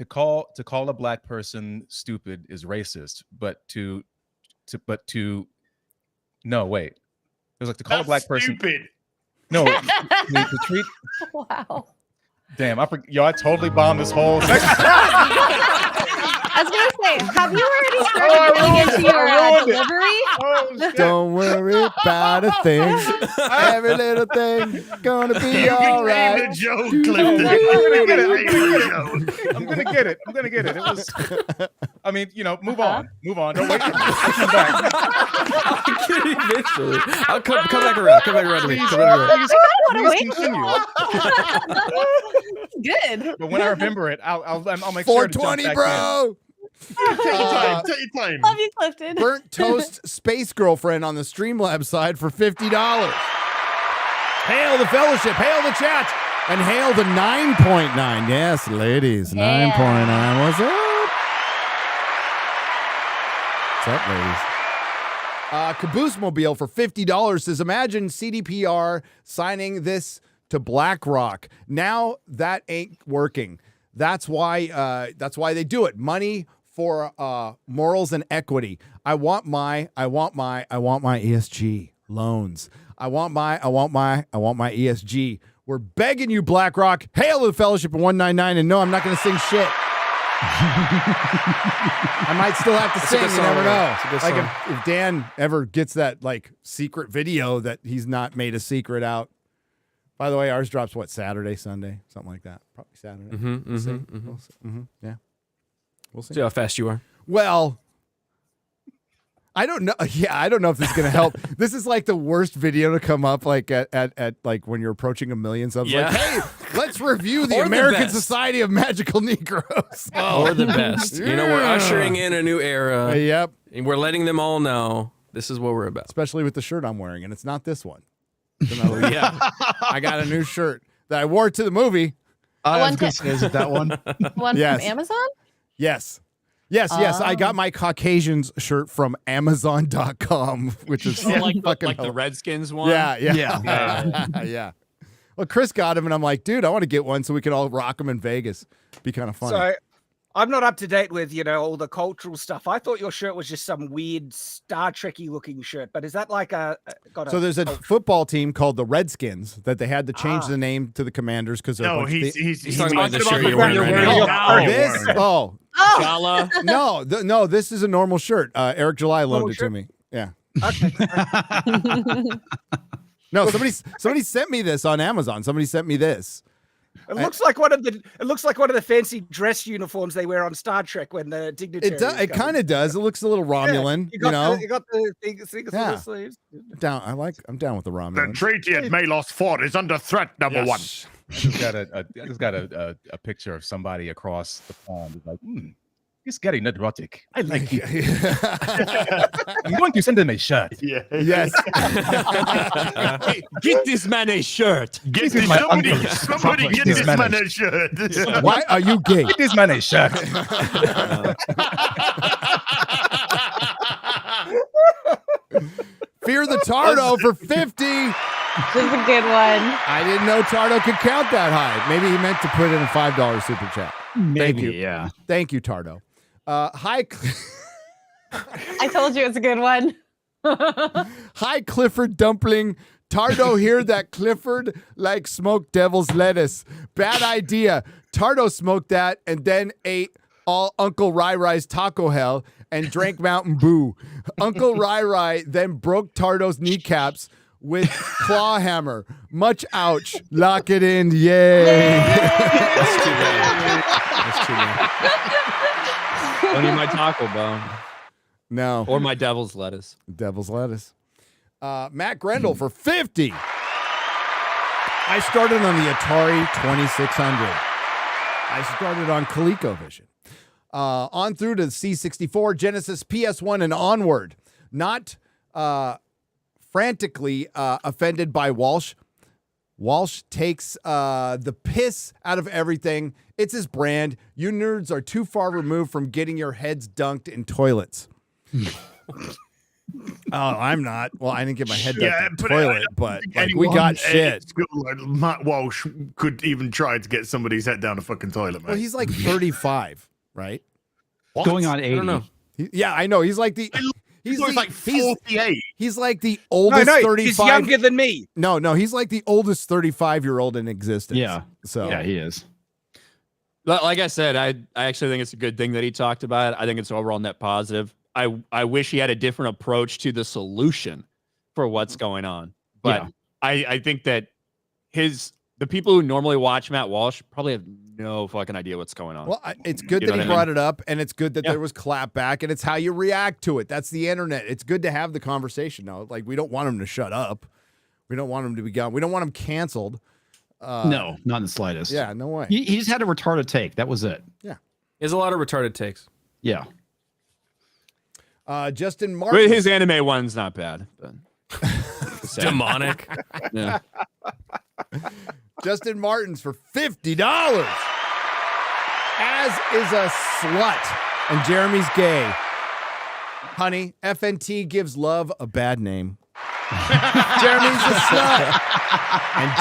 call a black person stupid is racist, but no, wait. It was like to call a black person
stupid.
No, to treat.
Wow.
Damn, I totally bombed this whole section.
I was gonna say, have you already started getting into your delivery?
Don't worry about a thing. Every little thing gonna be all right.
The joke, Clifton.
I'm gonna get it. It was. I mean, move on. Don't wait for me. I'll come back.
Eventually, I'll come back around. Come back around to me. Come back around.
Please continue.
Good.
But when I remember it, I'll make sure to jump
420,
back
bro.
Take your time. Take your time.
Love you, Clifton.
Burnt toast space girlfriend on the Streamlabs side for $50. Hail the fellowship, hail the chat, and hail the 9.9. Yes, ladies, 9.9. What's up? What's up, ladies? Caboose Mobile for $50 says, imagine CDPR signing this to BlackRock. Now that ain't working. That's why they do it. Money for morals and equity. I want my ESG loans. I want my ESG. We're begging you, BlackRock. Hail to the fellowship in 199. And no, I'm not going to sing shit. I might still have to sing. You never know. Like if Dan ever gets that secret video that he's not made a secret out. By the way, ours drops Saturday, Sunday, something like that. Probably Saturday. We'll see. Yeah, we'll see.
See how fast you are.
Well, I don't know. Yeah, I don't know if this is gonna help. This is like the worst video to come up at when you're approaching 1 million subs.
Yeah.
Like, hey, let's review the
Or the
American
best.
Society of Magical Negroes.
Or the best. We're ushering in a new era.
Yep.
And we're letting them all know this is what we're about.
Especially with the shirt I'm wearing, and it's not this one.
Yeah.
I got a new shirt that I wore to the movie.
I was going to say, is it that one?
One
Yes.
from Amazon?
Yes. I got my Caucasians shirt from Amazon.com, which is
like
fucking
the Redskins one.
Yeah. Well, Chris got him, and I'm like, dude, I want to get one so we can all rock them in Vegas. Be kind of fun.
So I'm not up to date with, all the cultural stuff. I thought your shirt was just some weird Star Trek-y looking shirt, but is that
So there's a football team called the Redskins that they had to change the name to the Commanders because they're
he's talking about the shirt you're wearing
This? Oh.
Jala.
No, this is a normal shirt. Eric July loaned it to me. Yeah.
Okay.
No, somebody sent me this on Amazon. Somebody sent me this.
It looks like one of the fancy dress uniforms they wear on Star Trek when the dignitaries.
It kind of does. It looks a little Romulan.
You got the things on the sleeves.
I'm down with the Romulan.
The treaty at Malos 4 is under threat, number one.
I just got a picture of somebody across the pond. It's like, he's getting Nerdrotic. I like it. I'm going to send him a shirt.
Yeah.
Yes.
Get this man a shirt.
Somebody get this man a shirt.
Why are you gay?
Get this man a shirt.
Fear the Tardo for 50.
This is a good one.
I didn't know Tardo could count that high. Maybe he meant to put in a $5 super chat. Thank you.
Yeah.
Thank you, Tardo. Hi.
I told you it's a good one.
Hi, Clifford Dumpling. Tardo here that Clifford like smoked devil's lettuce. Bad idea. Tardo smoked that and then ate all Uncle Rai Rai's Taco Hell and drank Mountain Boo. Uncle Rai Rai then broke Tardo's kneecaps with claw hammer. Much ouch. Lock it in. Yay.
That's too bad. That's too bad. Don't eat my taco bone.
No.
Or my devil's lettuce.
Devil's lettuce. Matt Grendel for 50. I started on the Atari 2600. I started on ColecoVision. On through to the C64, Genesis, PS1, and onward. Not frantically offended by Walsh. Walsh takes the piss out of everything. It's his brand. You nerds are too far removed from getting your heads dunked in toilets. Oh, I'm not. Well, I didn't get my head dunked in the toilet, but like, we got shit.
Like, Matt Walsh could even try to get somebody's head down a fucking toilet, man.
Well, he's like 35, right?
What? Going on 80.
I don't know. Yeah, I know. He's like the. He's
like 48.
He's like the oldest 35.
He's younger than me.
No, he's like the oldest 35-year-old in existence.
Yeah.
So
yeah, he is.
Like I said, I actually think it's a good thing that he talked about it. I think it's overall net positive. I wish he had a different approach to the solution for what's going on. But
Yeah.
I think that the people who normally watch Matt Walsh probably have no fucking idea what's going on.
Well, it's good
You
that
know
he
what I
brought
mean?
it up, and it's good that there was clapback, and it's how you react to it. That's the internet. It's good to have the conversation now. Like, we don't want him to shut up. We don't want him to be gone. We don't want him canceled.
No, not in the slightest.
Yeah, no way.
He just had a retarded take. That was it.
Yeah.
There's a lot of retarded takes.
Yeah.
Justin Martin.
But his anime one's not bad. But
Demonic.
Yeah.
Justin Martins for $50. As is a slut, and Jeremy's gay. Honey, FNT gives love a bad name. Jeremy's a slut. And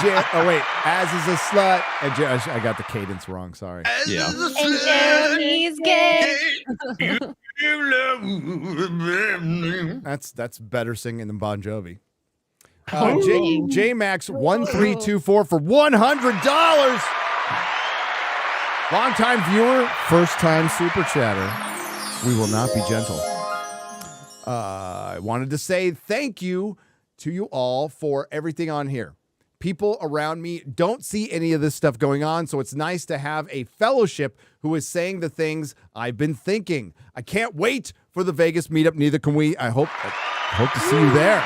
as is a slut. And I got the cadence wrong. Sorry.
Yeah.
And Jeremy's gay.
That's better singing than Bon Jovi.
Oh.
J Max 1324 for $100. Longtime viewer, first time super chatter. We will not be gentle. I wanted to say thank you to you all for everything on here. People around me don't see any of this stuff going on, so it's nice to have a fellowship who is saying the things I've been thinking. I can't wait for the Vegas meetup. Neither can we. I hope to see you there.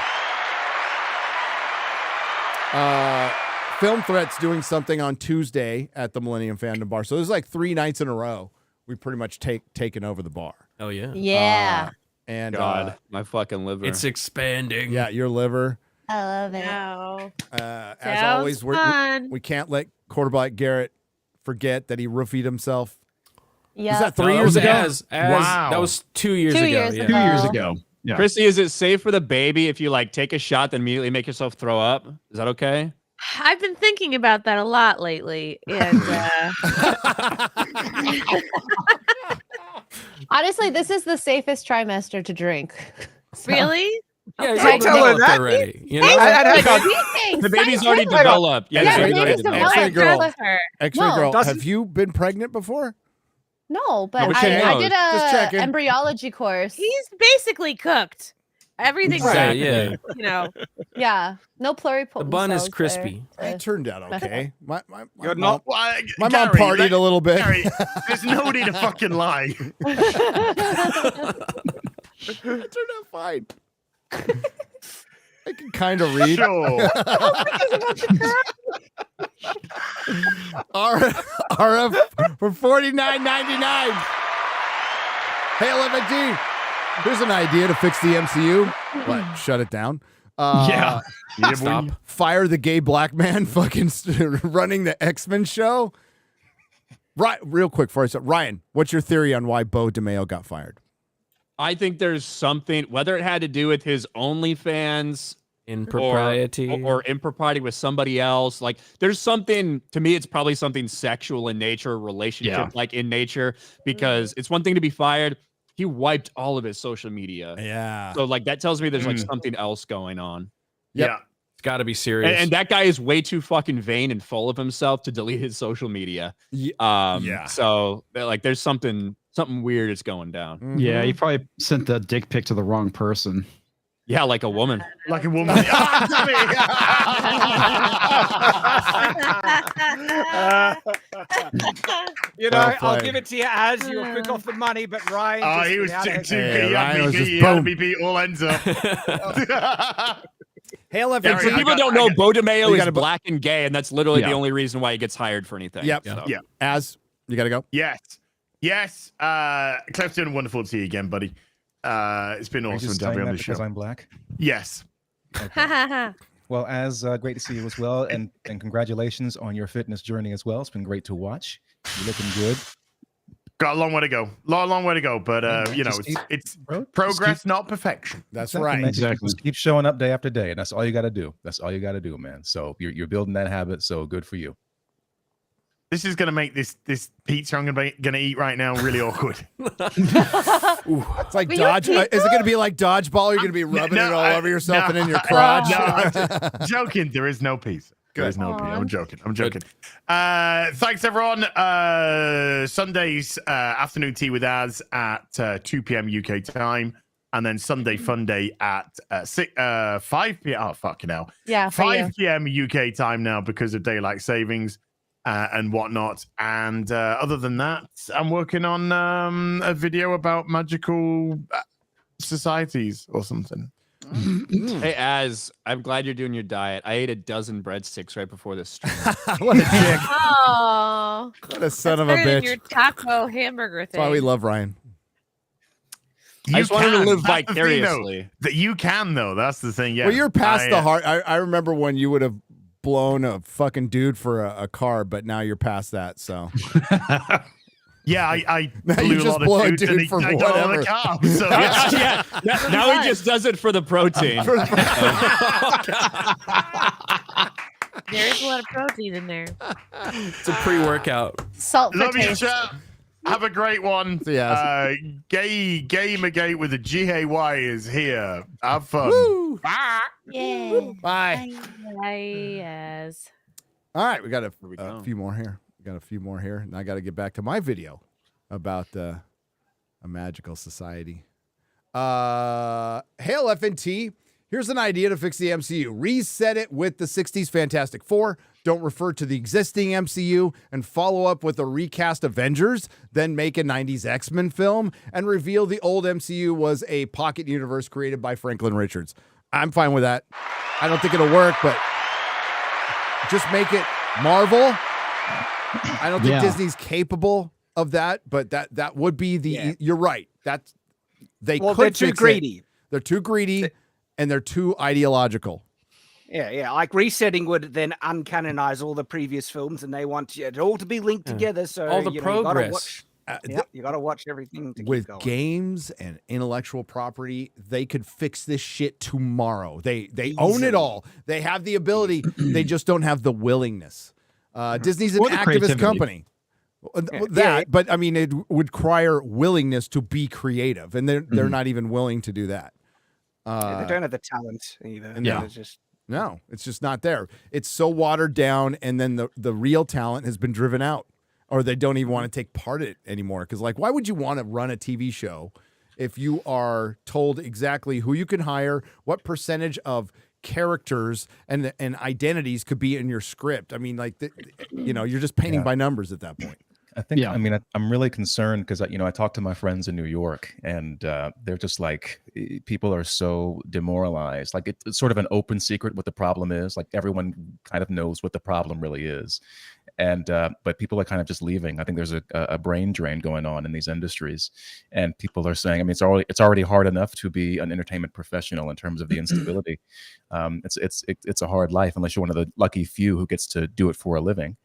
Film Threat's doing something on Tuesday at the Millennium Fandom Bar. So there's like 3 nights in a row we pretty much taken over the bar.
Oh yeah.
Yeah.
And
God, my fucking liver.
It's expanding.
Yeah, your liver.
I love it.
No.
As always, we can't let Quarterback Garrett forget that he roofied himself.
Yeah.
Was that 3 years ago?
Wow. That was 2 years ago.
2 years
yeah.
ago.
2 years ago. Yeah.
Chrissy, is it safe for the baby if you like take a shot then immediately make yourself throw up? Is that okay?
I've been thinking about that a lot lately, and
Honestly, this is the safest trimester to drink.
Really?
Yeah,
Don't
it's
tell her
developed
that.
already. You know?
The baby's already developed. Yeah,
Yeah,
the
the
baby's
baby's
already
developed.
X-ray girl.
With her.
X-ray
No.
girl,
Doesn't-
have you been pregnant before?
No, but
but she
I
knows.
did
Just
a
checking.
embryology course.
He's basically cooked. Everything's
Right,
cooked,
yeah.
you know.
Yeah, no pluripotent.
The bun is
cells
crispy.
there.
It turned out okay. My
You're
mom,
not.
my mom
Gary,
partied a little bit.
Gary, there's nobody to fucking lie.
It turned out fine. I can kind of read.
Sure.
RF for $49.99. Hey, FNT, here's an idea to fix the MCU. What? Shut it down.
Yeah.
Stop.
Fire the gay black man fucking running the X-Men show. Right, real quick for us. Ryan, what's your theory on why Bo DeMeo got fired?
I think there's something, whether it had to do with his OnlyFans
Impropriety.
or impropriety with somebody else. Like, there's something, to me, it's probably something sexual in nature, relationship like in nature, because it's one thing to be fired. He wiped all of his social media.
Yeah.
So, like, that tells me there's like something else going on.
Yep.
Yeah.
It's got to be serious.
And that guy is way too fucking vain and full of himself to delete his social media.
Yeah.
So like, there's something weird is going down.
Yeah, he probably sent the dick pic to the wrong person.
Yeah, like a woman.
Like a woman.
You know, I'll give it to you as you were quick off the money, but Ryan.
Oh,
just
he was
without
too
a-
good. He
Ryan was just
had
boom.
me beat all ends up.
Hail
And
FNT.
for people don't know, Bo DeMeo
You
is
gotta-
black and gay, and that's literally the
Yeah.
only reason why he gets hired for anything.
Yep.
So.
Yeah.
As you got to go.
Yes. Clifton, wonderful to see you again, buddy. It's been
Are you
awesome
just
to have you
saying
on
that
the show.
because I'm black?
Yes.
Well, as great to see you as well, and congratulations on your fitness journey as well. It's been great to watch. You're looking good.
Got a long way to go. Long way to go, but you know,
Just
it's
bro, just
progress, not perfection.
That's
Exactly,
right.
man. Just keep showing up day after day, and that's all you got to do. That's all you got to do, man. So you're building that habit. So good for you.
This is gonna make this pizza I'm gonna eat right now really awkward.
It's like dodge. Is it going to be like dodgeball? You're going to be rubbing it all over yourself and in your crotch.
No, I'm just joking. There is no pizza. There is no pizza. I'm joking. Thanks, everyone. Sundays afternoon tea with Az at 2 p.m. UK time, and then Sunday Fun Day at 5 p.m. Oh, fucking hell.
Yeah, for
5
you.
p.m. UK time now because of daylight savings. And whatnot. And other than that, I'm working on a video about magical societies or something.
Hey, I'm glad you're doing your diet. I ate a dozen breadsticks right before this stream.
What a dick.
Oh,
What a son of
that's
a
better than
bitch.
your taco hamburger thing.
That's why we love Ryan.
I just wanted to live
That's the thing, though.
vicariously.
That you can, though. That's the thing. Yeah.
Well, you're past the heart. I remember when you would have blown a fucking dude for a car, but now you're past that. So
yeah, I
Now
blew
you
a
just
lot
blow a
of dudes and
dude
he
for
got all
whatever.
the carbs. So yeah.
Now he just does it for the protein.
There's a lot of protein in there.
It's a pre-workout.
Salt for
Love you,
taste.
chat. Have a great one.
Yeah.
GamerGate with a GAY is here. Have fun.
Woo.
Yeah.
Bye.
Yes.
All right, we got a few more here. And I got to get back to my video about a magical society. Hail FNT. Here's an idea to fix the MCU. Reset it with the 60s Fantastic Four. Don't refer to the existing MCU and follow up with a recast Avengers. Then make a 90s X-Men film and reveal the old MCU was a pocket universe created by Franklin Richards. I'm fine with that. I don't think it'll work, but just make it Marvel. I don't think Disney's capable of that, but that would be the. You're right. That's they.
Well,
could
they're too
fix it.
greedy.
They're too greedy, and they're too ideological.
Yeah. Like resetting would then uncanonize all the previous films, and they want it all to be linked together. So
All the
you know, you gotta
progress.
watch. You got to watch everything to keep
With
going.
games and intellectual property, they could fix this shit tomorrow. They own it all. They have the ability. They just don't have the willingness. Disney's an
Or the
activist
creativity.
company. But I mean, it would require willingness to be creative, and they're not even willing to do that.
They don't have the talent either.
No.
They're just
No, it's just not there. It's so watered down, and then the real talent has been driven out, or they don't even want to take part in it anymore. Because, like, why would you want to run a TV show if you are told exactly who you can hire, what percentage of characters and identities could be in your script? I mean, like, you're just painting by numbers at that point.
I think, I mean, I'm really concerned because, I talk to my friends in New York and they're just like, people are so demoralized. Like it's sort of an open secret what the problem is. Like everyone kind of knows what the problem really is. And, but people are kind of just leaving. I think there's a brain drain going on in these industries and people are saying, I mean, it's already hard enough to be an entertainment professional in terms of the instability. It's a hard life unless you're one of the lucky few who gets to do it for a living.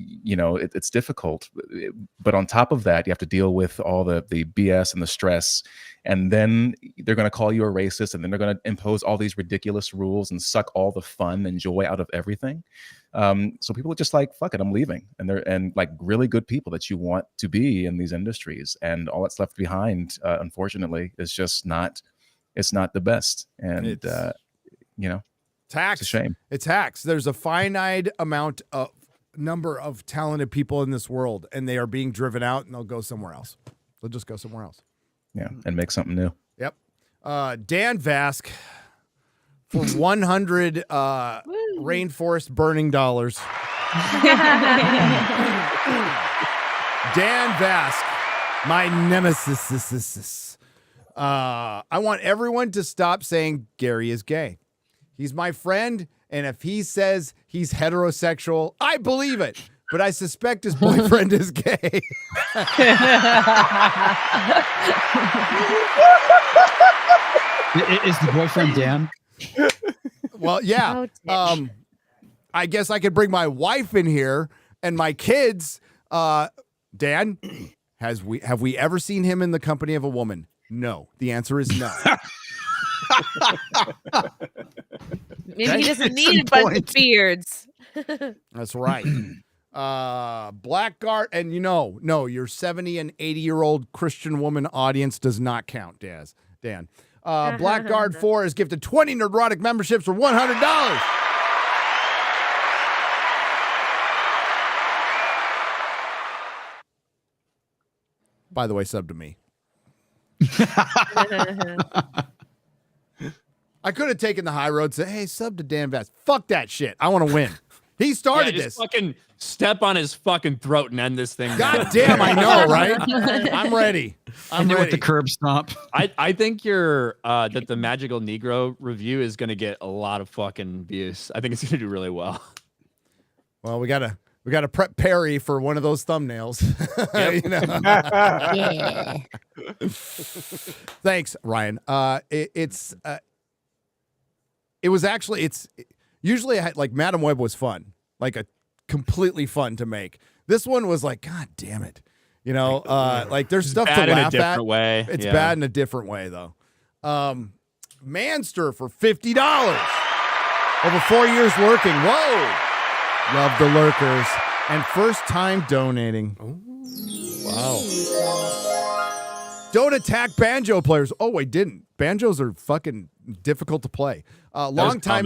It's difficult, but on top of that, you have to deal with all the BS and the stress, and then they're going to call you a racist, and then they're going to impose all these ridiculous rules and suck all the fun and joy out of everything. So people are just like, fuck it, I'm leaving. And like really good people that you want to be in these industries, and all that's left behind, unfortunately, is just not, it's not the best. And,
Tax.
It's a shame.
It's hacks. There's a finite number of talented people in this world, and they are being driven out, and they'll go somewhere else. They'll just go somewhere else.
Yeah, and make something new.
Yep. Dan Vask for 100 rainforest burning dollars. Dan Vask, my nemesis. I want everyone to stop saying Gary is gay. He's my friend, and if he says he's heterosexual, I believe it. But I suspect his boyfriend is gay.
Is the boyfriend Dan?
Well, yeah. I guess I could bring my wife in here and my kids. Dan, have we ever seen him in the company of a woman? No. The answer is no.
Maybe he doesn't need a bunch of beards.
That's right. Blackguard, and no, your 70 and 80-year-old Christian woman audience does not count, Dan. Blackguard 4 is gifted 20 Nerdrotic memberships for $100. By the way, sub to me. I could have taken the high road and said, hey, sub to Dan Vass. Fuck that shit. I want to win. He started
just
this.
Fucking step on his fucking throat and end this thing.
God damn, I know, right? I'm ready. I'm ready.
With the curb stomp.
I think that the Magical Negro review is going to get a lot of fucking views. I think it's going to do really well.
Well, we gotta prep Perry for one of those thumbnails.
Yeah.
Thanks, Ryan. It was actually usually like Madam Web was fun, like a completely fun to make. This one was like, God damn it, like there's stuff to laugh
in a different
at.
Way.
It's bad in a different way though. Manster for $50 over 4 years working. Whoa, love the lurkers and first time donating. Wow. Don't attack banjo players. Oh, I didn't. Banjos are fucking difficult to play. Long time.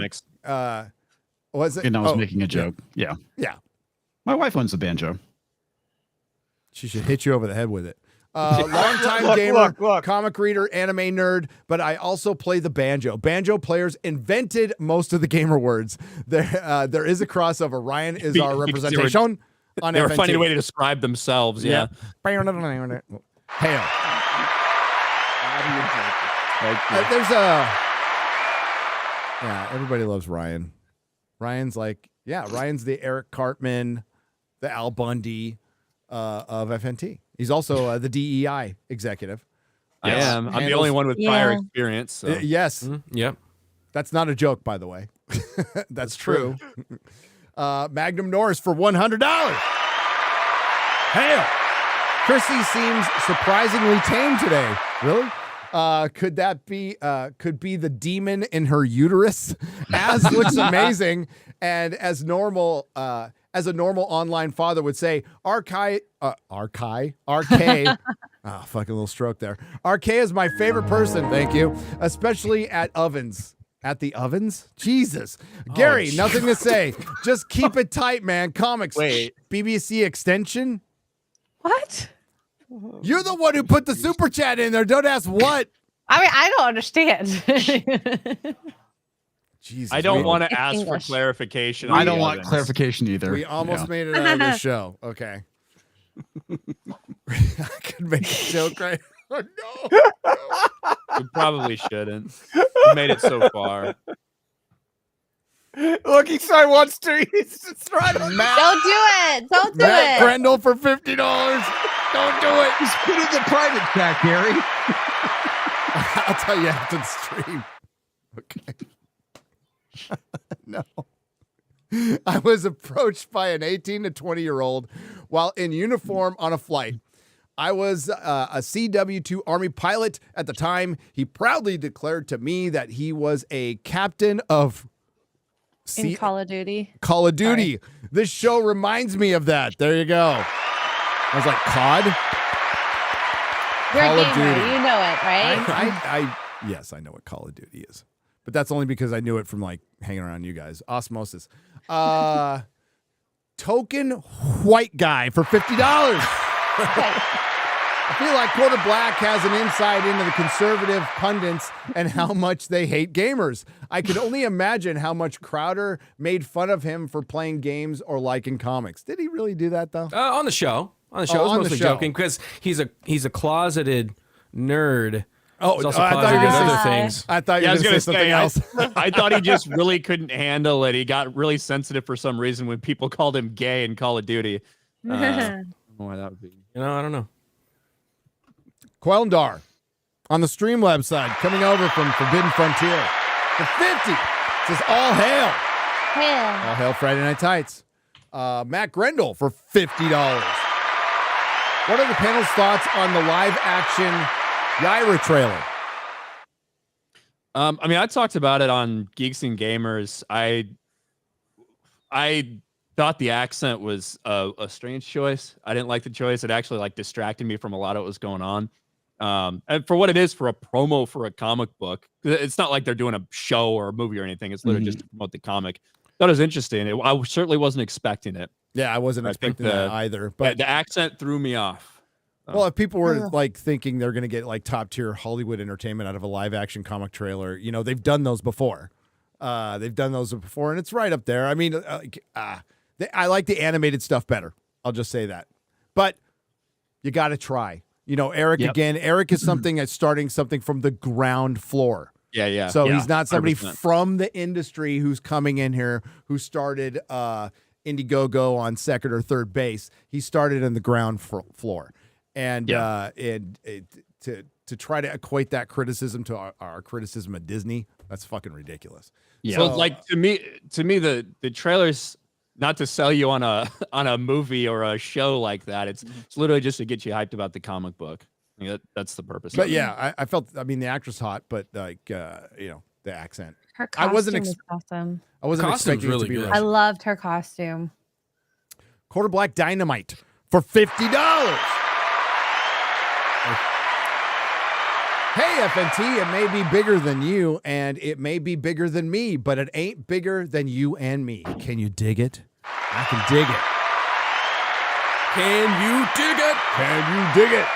Was it?
And I was making a joke. Yeah. My wife owns a banjo.
She should hit you over the head with it. Long time gamer, comic reader, anime nerd, but I also play the banjo. Banjo players invented most of the gamer words. There is a crossover. Ryan is our representation on
They were
FNT.
finding a way to describe themselves. Yeah.
Hail. Everybody loves Ryan. Ryan's the Eric Cartman, the Al Bundy of FNT. He's also the DEI executive.
I am. I'm the only one with prior experience. So.
Yes.
Yep.
That's not a joke, by the way. That's true. Magnum Norris for $100. Hail. Chrissy seems surprisingly tame today. Really? Could be the demon in her uterus? Az looks amazing, and as a normal online father would say, RK. Oh, fucking little stroke there. RK is my favorite person. Thank you, especially at ovens. At the ovens? Jesus. Gary, nothing to say. Just keep it tight, man. Comics.
Wait.
BBC extension?
What?
You're the one who put the super chat in there. Don't ask what.
I mean, I don't understand.
Jesus,
I don't want to ask for clarification.
I don't want clarification either.
We almost made it out of the show. Okay. I could make a joke right. Oh, no.
We probably shouldn't. We made it so far.
Look, he so wants to. He's just trying to.
Don't do it. Don't do
Matt
it.
Grendel for $50. Don't do it.
Just put it in the private chat, Gary.
I'll tell you after the stream. Okay. No. I was approached by an 18 to 20-year-old while in uniform on a flight. I was a CW2 Army pilot at the time. He proudly declared to me that he was a captain of
In Call of Duty.
Call of Duty. Sorry. This show reminds me of that. There you go. I was like, COD?
You're
Call
a
of
gamer.
Duty.
You know it, right?
Yes, I know what Call of Duty is. but that's only because I knew it from like hanging around you guys. Osmosis. Token white guy for $50. I feel like Quarter Black has an insight into the conservative pundits and how much they hate gamers. I can only imagine how much Crowder made fun of him for playing games or liking comics. Did he really do that though?
On the show. I was
on the
mostly
show.
joking because he's a closeted nerd.
Oh,
He's also
I thought you were
closeted
gonna
other
say-
things.
I thought you were
was
going to say something else.
I thought he just really couldn't handle it. He got really sensitive for some reason when people called him gay in Call of Duty. I don't know why that would be.
I don't know.
Quelndar on the Streamlabs side, coming over from Forbidden Frontier for 50. Says all hail.
Yeah.
All hail Friday Night Tights. Matt Grendel for $50. What are the panel's thoughts on the live action Yaira trailer?
I mean, I talked about it on Geeks and Gamers. I thought the accent was a strange choice. I didn't like the choice. It actually like distracted me from a lot of what was going on. And for what it is, for a promo for a comic book, it's not like they're doing a show or a movie or anything. It's literally just to promote the comic. That was interesting. I certainly wasn't expecting it.
Yeah, I wasn't expecting that either. But
the accent threw me off.
Well, if people were like thinking they're going to get like top tier Hollywood entertainment out of a live action comic trailer, they've done those before. And it's right up there. I mean, I like the animated stuff better. I'll just say that. But you got to try. Eric again. Eric is starting something from the ground floor.
Yeah.
So he's not somebody
100%.
from the industry who's coming in here who started Indiegogo on second or third base. He started in the ground floor. And to try to equate that criticism to our criticism of Disney, that's fucking ridiculous.
Yeah. So like to me, the trailers, not to sell you on a movie or a show like that. It's literally just to get you hyped about the comic book. I mean, that's the purpose.
But
of it.
yeah, I felt. I mean, the actress hot, but like the accent.
Her costume was awesome.
I wasn't
Costume's
expecting
really
it to be
good.
I loved her costume.
Quarter Black Dynamite for $50. Hey, FNT, it may be bigger than you, and it may be bigger than me, but it ain't bigger than you and me. Can you dig it? I can dig it.
Can you dig it?
Can you dig it?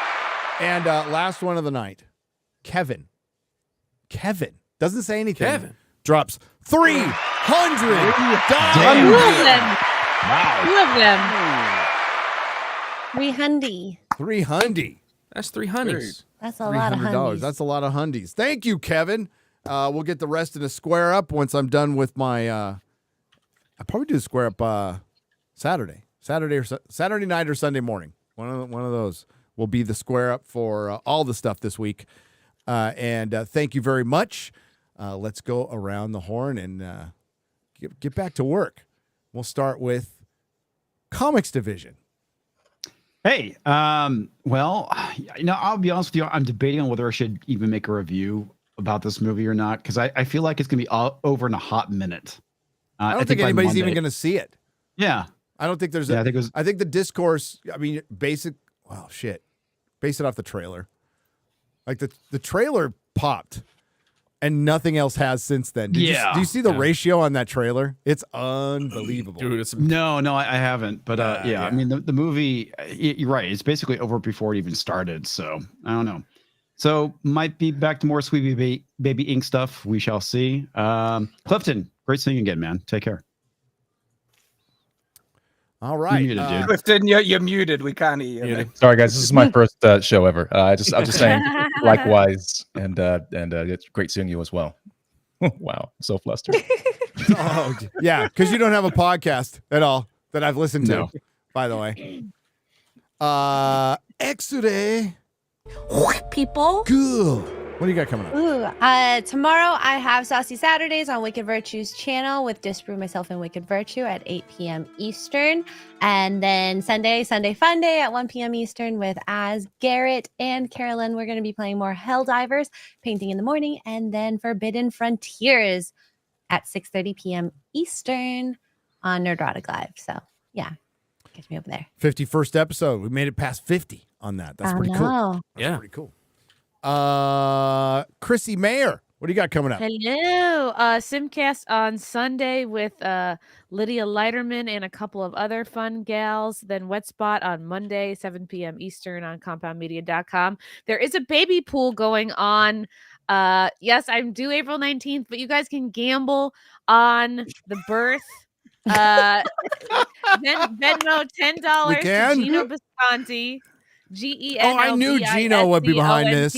And last one of the night, Kevin doesn't say anything.
Kevin
Drops $300.
Love them.
300.
That's
$300.
That's a lot of
$300.
hundies.
That's a lot of hundies. Thank you, Kevin. We'll get the rest of the square up once I'm done with my. I'll probably do the square up Saturday night or Sunday morning. One of those will be the square up for all the stuff this week. And thank you very much. Let's go around the horn and get back to work. We'll start with Comics Division.
Hey, well, I'll be honest with you. I'm debating on whether I should even make a review about this movie or not, because I feel like it's going to be over in a hot minute.
I don't think
by
anybody's
Monday.
even going to see it.
Yeah.
I don't think there's.
Yeah, I think
the discourse. I mean, basic. Well, shit. Base it off the trailer. Like the trailer popped, and nothing else has since then. Do you see the ratio on that trailer? It's unbelievable,
dude. It's
No, I haven't. But yeah, I mean, the movie. You're right. It's basically over before it even started. So I don't know. So might be back to more Sweet Baby Ink stuff. We shall see. Clifton, great seeing you again, man. Take care.
All right,
You're muted, dude.
Clifton, you're muted. We can't hear you. mate.
Sorry, guys. This is my first show ever. I'm just saying, likewise, and it's great seeing you as well. Wow, I'm so flustered.
Oh, yeah, because you don't have a podcast at all that I've listened to.
No.
By the way, Exude
people.
Good. What do you got coming up?
Ooh, tomorrow I have Saucy Saturdays on Wicked Virtue's channel with Disprove Myself and Wicked Virtue at 8 p.m. Eastern. And then Sunday Fun Day at 1 p.m. Eastern with Garrett and Carolyn. We're going to be playing more Helldivers, Painting in the Morning, and then Forbidden Frontiers at 6:30 p.m. Eastern on Nerdrotic Live. So, yeah, catch me over there.
51st episode. We made it past 50 on that. That's pretty cool.
know.
That's pretty cool. Chrissy Mayer, What do you got coming up?
Hello. Simcast on Sunday with Lydia Leiterman and a couple of other fun gals. Then Wet Spot on Monday, 7 p.m. Eastern on compoundmedia.com. There is a baby pool going on. Yes, I'm due April 19th, but you guys can gamble on the birth. Venmo $10
We
to
can?
Gino Bisconti. GENO.
Oh, I knew Gino would be behind this.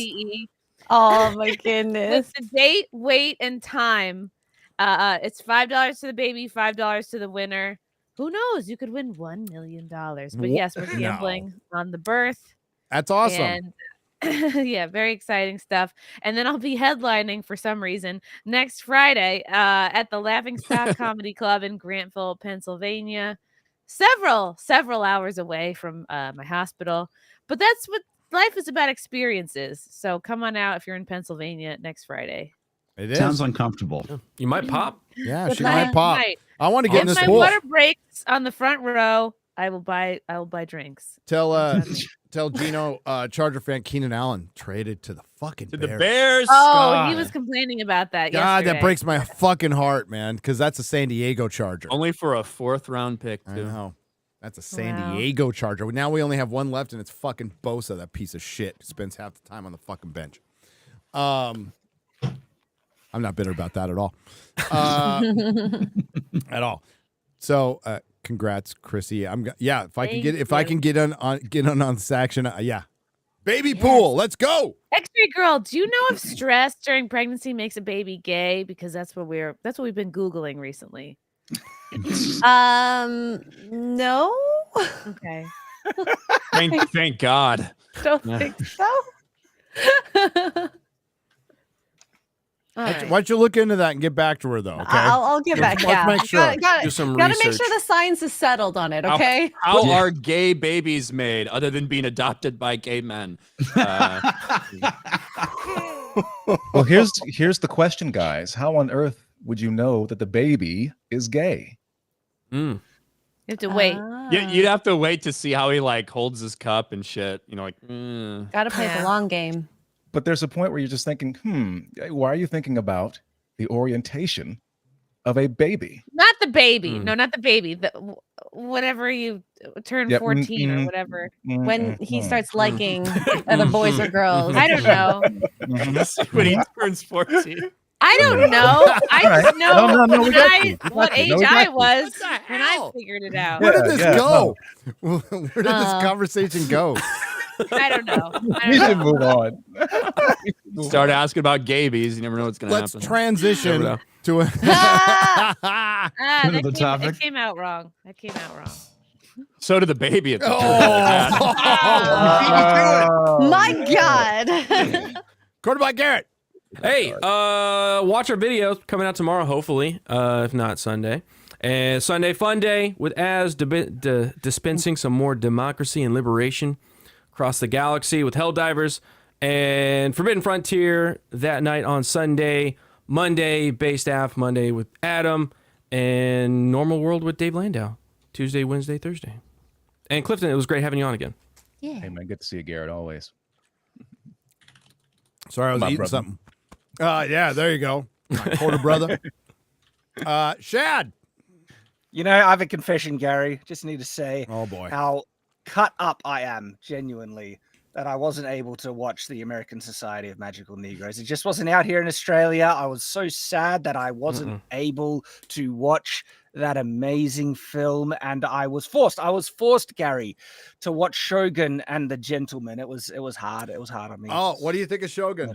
Oh my goodness.
With the date, weight, and time. It's $5 to the baby, $5 to the winner. Who knows? You could win $1 million. But yes, we're gambling on the birth.
That's awesome.
And yeah, very exciting stuff. And then I'll be headlining for some reason next Friday at the Laughing Stock Comedy Club in Grantville, Pennsylvania. Several hours away from my hospital. But that's what life is about, experiences. So come on out if you're in Pennsylvania next Friday.
It is.
Sounds uncomfortable.
You might pop.
Yeah,
If
she might pop. I want to get in this
my
pool.
water breaks on the front row, I will buy drinks.
Tell Gino, Charger fan Keenan Allen traded to the fucking
Bears.
Oh,
God.
he was complaining about that
God,
yesterday.
that breaks my fucking heart, man, because that's a San Diego Charger.
Only for a 4th round pick, too.
I know. That's a San Diego Charger. Now we only have one left, and it's fucking Bosa, that piece of shit. Spends half the time on the fucking bench. I'm not bitter about that at all. At all. So, congrats, Chrissy. If I can get on this action, yeah. Baby pool, let's go.
X-ray girl, do you know if stress during pregnancy makes a baby gay? Because that's what we've been Googling recently.
No.
Okay.
Thank God.
Don't
Yeah.
think so.
Why don't you look into that and get back to her, though, okay?
I'll get back.
Let's make sure.
Gotta
Do some
make
research.
sure the science is settled on it. Okay.
How are gay babies made other than being adopted by gay men?
Well, here's the question, guys. How on earth would you know that the baby is gay?
You have to wait.
You'd have to wait to see how he like holds his cup and shit. You know, like
Gotta play the long game.
But there's a point where you're just thinking, why are you thinking about the orientation of a baby?
Not the baby. No, not the baby. Whenever you turn
Yep.
14 or whatever.
When he starts liking other boys or girls.
I don't know.
when he turns 14.
I don't know. I
All
just
right.
know
No, we got you.
what age I was when I figured it out.
Where did this go? Where did this conversation go?
I don't know.
We should move on.
Start asking about gabies. You never know what's going to happen.
Let's transition to a.
It came out wrong. That came out wrong.
So did the baby at the
My God.
Quarterback Garrett.
Hey, watch our video coming out tomorrow, hopefully, if not Sunday. And Sunday Fun Day with Az dispensing some more democracy and liberation across the galaxy with Helldivers, and Forbidden Frontier that night on Sunday. Monday, Bay Staff Monday with Adam, and Normal World with Dave Landau. Tuesday, Wednesday, Thursday. And Clifton, it was great having you on again.
Yeah.
Hey man, good to see you, Garrett. Always.
Sorry, I was
My
eating
brother.
something. Yeah, there you go. My quarter brother. Shad.
You know, I have a confession, Gary. Just need to say
Oh boy.
how cut up I am, genuinely, that I wasn't able to watch the American Society of Magical Negroes. It just wasn't out here in Australia. I was so sad that I wasn't able to watch that amazing film, and I was forced, Gary, to watch Shogun and The Gentleman. It was hard. It was hard on me.
Oh, what do you think of Shogun?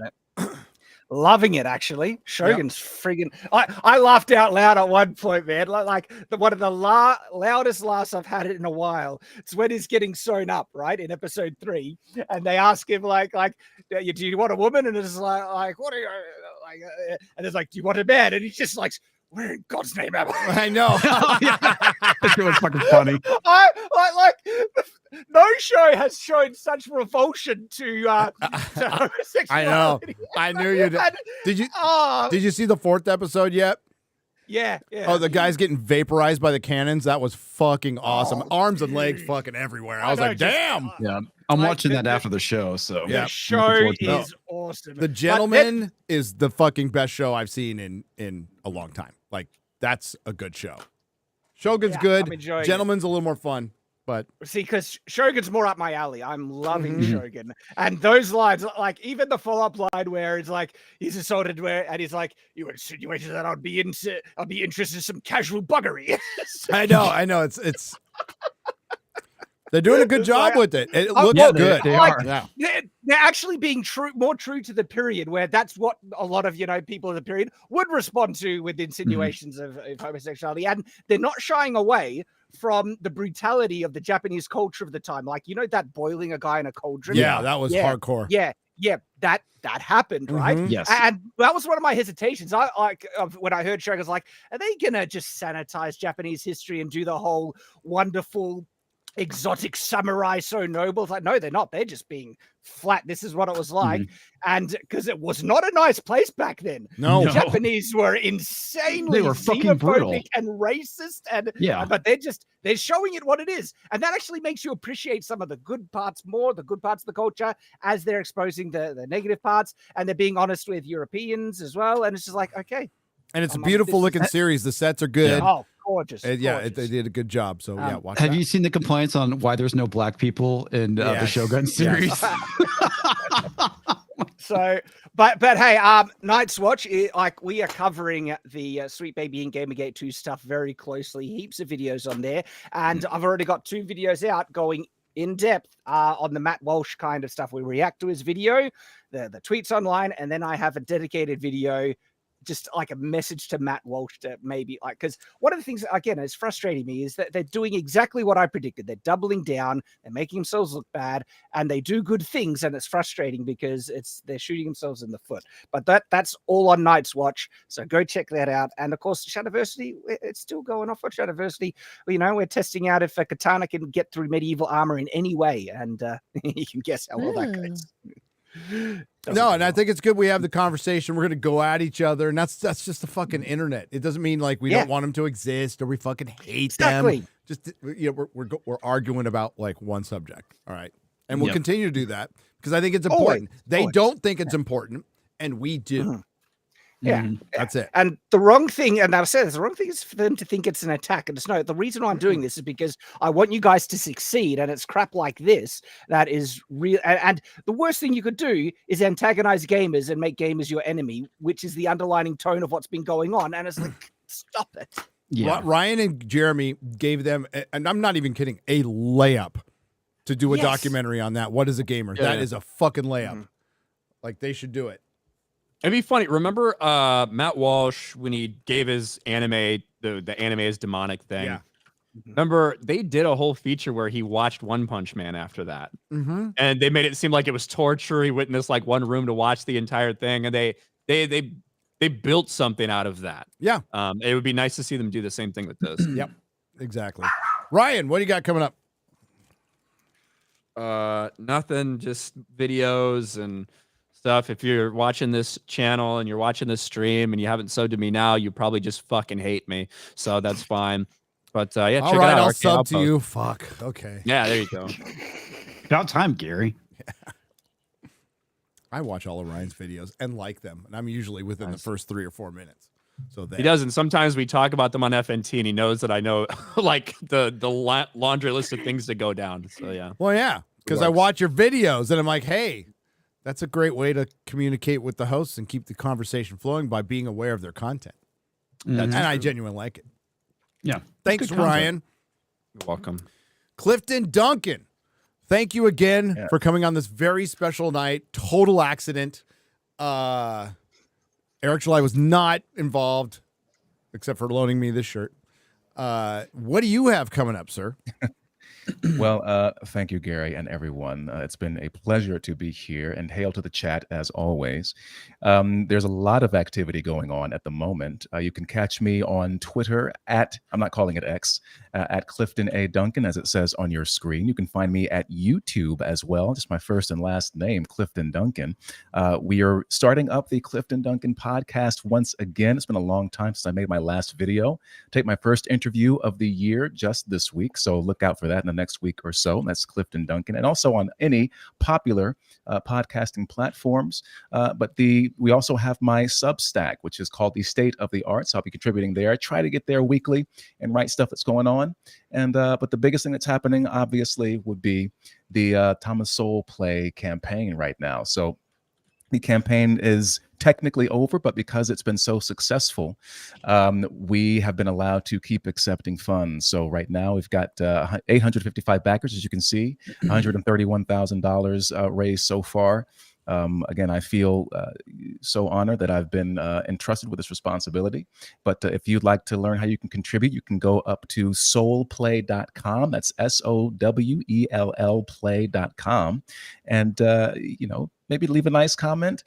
Loving it, actually. Shogun's friggin'. I laughed out loud at one point, man. Like one of the loudest laughs I've had in a while. It's when he's getting sewn up, right, in episode 3, and they ask him like, do you want a woman? And it's like, what are you like? And it's like, do you want a man? And he's just like, where in God's name am I?
I know.
That was fucking funny.
No show has shown such revulsion to homosexuality.
I know. I knew you did. Did you see the 4th episode yet?
Yeah, yeah.
Oh, the guy's getting vaporized by the cannons. That was fucking awesome. Arms and legs fucking everywhere. I was like, damn.
Yeah, I'm watching that after the show. So
Yeah.
The show is awesome.
The Gentleman is the fucking best show I've seen in a long time. Like, that's a good show. Shogun's
I'm
good.
enjoying it.
Gentleman's a little more fun, but
See, because Shogun's more up my alley. I'm loving Shogun, and those lines, like even the follow-up line where it's like he's assaulted, and he's like, "You insinuated that I'd be interested in some casual buggery."
I know. It's they're doing a good job with it. It
Oh,
looks
well,
good.
They
like,
are.
Yeah.
They're actually being more true to the period, where that's what a lot of people of the period would respond to with insinuations of homosexuality, and they're not shying away from the brutality of the Japanese culture of the time. Like, that boiling a guy in a cauldron.
Yeah, that was hardcore.
Yeah, that happened, right?
Yes.
And that was one of my hesitations. I when I heard Shogun's like, are they gonna just sanitize Japanese history and do the whole wonderful exotic samurai so noble? It's like, no, they're not. They're just being flat. This is what it was like. And because it was not a nice place back then.
No.
The Japanese were insanely
They were fucking brutal.
xenophobic and racist, and
Yeah.
but they're showing it what it is, and that actually makes you appreciate some of the good parts more, the good parts of the culture, as they're exposing the negative parts, and they're being honest with Europeans as well. And it's just like, okay.
And it's a beautiful looking series. The sets are good.
Oh, gorgeous.
They did a good job. So yeah, watch
Have
that.
you seen the complaints on why there's no black people in the
Yes.
Shogun series?
So, but hey, Night's Watch, like we are covering the Sweet Baby and GamerGate 2 stuff very closely. Heaps of videos on there, and I've already got 2 videos out going in depth on the Matt Walsh kind of stuff. We react to his video, the tweets online, and then I have a dedicated video, just like a message to Matt Walsh to maybe like, because one of the things again is frustrating me is that they're doing exactly what I predicted. They're doubling down, they're making themselves look bad, and they do good things, and it's frustrating because they're shooting themselves in the foot. But that's all on Night's Watch, so go check that out. And of course, Shadiversity, it's still going off on Shadiversity. We're testing out if a katana can get through medieval armor in any way, and you can guess how well that goes.
No, and I think it's good we have the conversation. We're gonna go at each other, and that's just the fucking internet. It doesn't mean like we don't want them to exist or we fucking hate them. Just we're arguing about like one subject. All right, and we'll continue to do that because I think it's important. They don't think it's important, and we do.
Yeah,
that's it.
And the wrong thing, and I've said this, the wrong thing is for them to think it's an attack. And it's no, the reason why I'm doing this is because I want you guys to succeed. And it's crap like this that is real. And the worst thing you could do is antagonize gamers and make gamers your enemy, which is the underlining tone of what's been going on. And it's like, stop it.
Yeah. Ryan and Jeremy gave them, and I'm not even kidding, a layup to do a documentary on that. What is a gamer?
Yeah.
That is a fucking layup. Like they should do it.
It'd be funny. Remember Matt Walsh when he gave his anime, the anime is demonic thing?
Yeah.
Remember they did a whole feature where he watched One Punch Man after that.
Mm-hmm.
And they made it seem like it was torture. He went in this like one room to watch the entire thing. And they built something out of that.
Yeah.
It would be nice to see them do the same thing with this.
Yep. Exactly. Ryan, what do you got coming up?
Nothing, just videos and stuff. If you're watching this channel and you're watching this stream and you haven't subbed to me now, you probably just fucking hate me. So that's fine. But yeah, check
All right,
it out.
I'll
Arcade
sub to
Outpost.
you. Fuck. Okay.
Yeah, there you go.
About time, Gary.
I watch all of Ryan's videos and like them, and I'm usually within the first 3 or 4 minutes. So
He does, and sometimes we talk about them on FNT, and he knows that I know like the laundry list of things to go down. So yeah.
Well, yeah, because I watch your videos, and I'm like, hey, that's a great way to communicate with the hosts and keep the conversation flowing by being aware of their content. And I genuinely like it.
Yeah.
Thanks, Ryan.
You're welcome.
Clifton Duncan, thank you again for coming on this very special night. Total accident. Eric July was not involved, except for loaning me this shirt. What do you have coming up, sir?
Well, thank you, Gary, and everyone. It's been a pleasure to be here, and hail to the chat as always. There's a lot of activity going on at the moment. You can catch me on Twitter at, I'm not calling it X, at Clifton A. Duncan, as it says on your screen. You can find me at YouTube as well, just my first and last name, Clifton Duncan. We are starting up the Clifton Duncan podcast once again. It's been a long time since I made my last video. Take my first interview of the year just this week, so look out for that in the next week or so. That's Clifton Duncan, and also on any popular podcasting platforms. But we also have my Substack, which is called The State of the Arts. I'll be contributing there. I try to get there weekly and write stuff that's going on. And but the biggest thing that's happening, obviously, would be the Thomas Sowell play campaign right now. So the campaign is technically over, but because it's been so successful, we have been allowed to keep accepting funds. So right now we've got 855 backers, as you can see, $131,000 raised so far. Again, I feel so honored that I've been entrusted with this responsibility. But if you'd like to learn how you can contribute, you can go up to sowellplay.com. That's SOWELL play.com. And, maybe leave a nice comment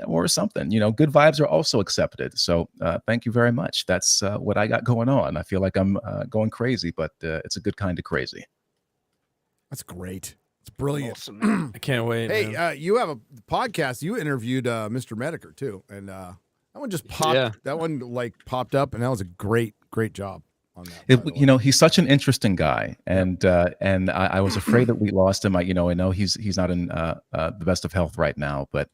or something. Good vibes are also accepted. So thank you very much. That's what I got going on. I feel like I'm going crazy, but it's a good kind of crazy.
That's great. It's brilliant.
Awesome. I can't wait.
Hey,
man.
you have a podcast. You interviewed Mr. Mediker too, and that one just popped.
Yeah.
That one popped up, and that was a great job on that.
He's such an interesting guy, and I was afraid that we lost him. I know he's not in the best of health right now, but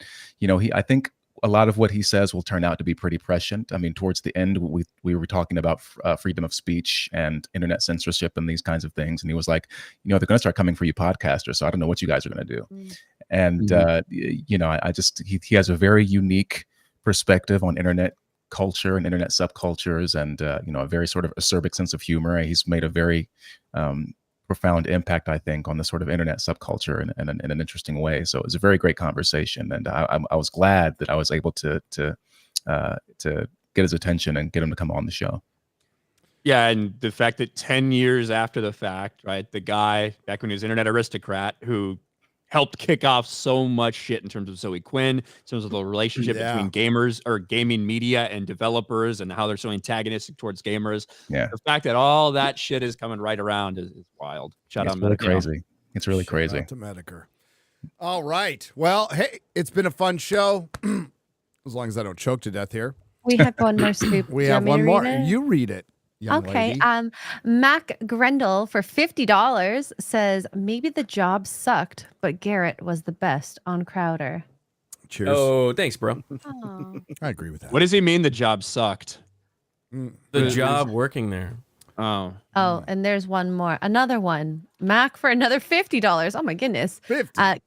I think a lot of what he says will turn out to be pretty prescient. I mean, towards the end, we were talking about freedom of speech and internet censorship and these kinds of things. And he was like, they're going to start coming for you podcasters. So I don't know what you guys are going to do. And, he has a very unique perspective on internet culture and internet subcultures and, a very sort of acerbic sense of humor. He's made a very profound impact, I think, on the sort of internet subculture in an interesting way. So it was a very great conversation, and I was glad that I was able to get his attention and get him to come on the show.
Yeah, and the fact that 10 years after the fact, right, the guy back when he was Internet Aristocrat who helped kick off so much shit in terms of Zoe Quinn, in terms of the relationship between gamers or gaming media and developers and how they're so antagonistic towards gamers.
Yeah.
The fact that all that shit is coming right around is wild. Shout out
really
Mediker.
crazy. It's really crazy.
Shout out to Mediker. All right. Well, hey, it's been a fun show. As long as I don't choke to death here.
We have one more scoop.
We
Do you
have
want me
one
to
more.
read it?
You read it. Young
Okay.
lady.
Mac Grendel for $50 says maybe the job sucked, but Garrett was the best on Crowder.
Cheers.
Oh, thanks, bro.
I agree with that.
What does he mean the job sucked?
The job working there.
Oh.
Oh, and there's one more. Another one. Mac for another $50. Oh my goodness.
50.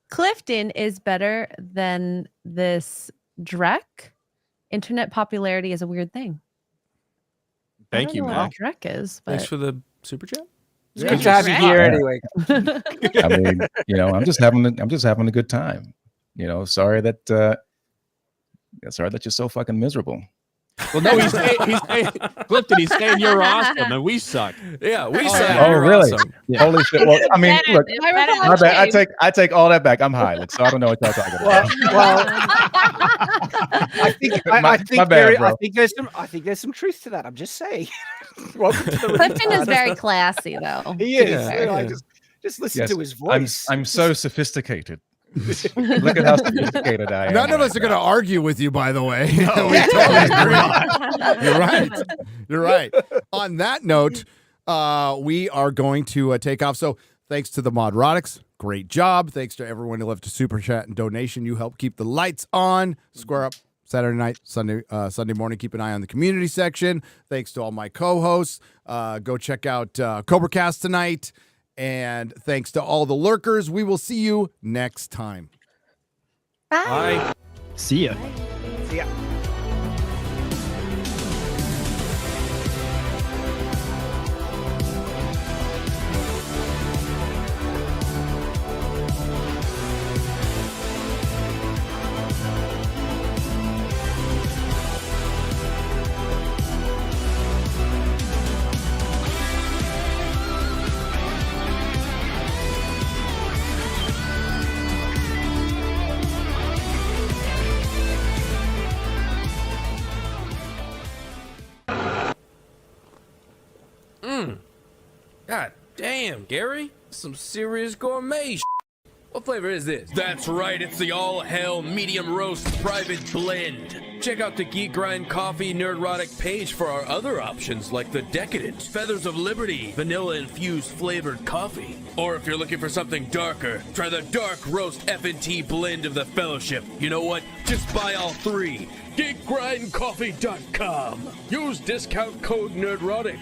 Clifton is better than this Drek. Internet popularity is a weird thing.
Thank you, Mac.
Drek is. But...
Thanks for the super chat.
It's good to have you here anyway.
I mean, I'm just having a good time. Sorry that you're so fucking miserable.
Well, no, he's Clifton. He's saying you're awesome and we suck.
Yeah, we suck.
Oh,
You're
really?
awesome.
Yeah. Holy shit! Well, I mean, look,
My
my bad. I take all that back. I'm high, so I don't know what y'all talking about.
I think
My bad,
Gary,
bro.
I think there's some truth to that. I'm just saying. Welcome to the
Clifton is
retard.
very classy, though.
He is.
Yeah.
Just listen
Yes,
to his voice.
I'm so sophisticated. Look at how sophisticated I am.
None of us are going to argue with you, by the way. We totally agree. You're right. You're right. On that note, we are going to take off. So thanks to the Nerdrotics. Great job. Thanks to everyone who left a super chat and donation. You help keep the lights on. Square up Saturday night, Sunday morning. Keep an eye on the community section. Thanks to all my co-hosts. Go check out CobraCast tonight. And thanks to all the lurkers. We will see you next time.
Bye.
See ya.
See ya.
Damn, Gary, some serious gourmet shit. What flavor is this? That's right, it's the all-hell medium roast private blend. Check out the Geek Grind Coffee Nerdrotic page for our other options like the Decadent, Feathers of Liberty, vanilla-infused flavored coffee. Or if you're looking for something darker, try the Dark Roast FNT blend of the Fellowship. You know what? Just buy all three. GeekGrindCoffee.com. Use discount code Nerdrotic.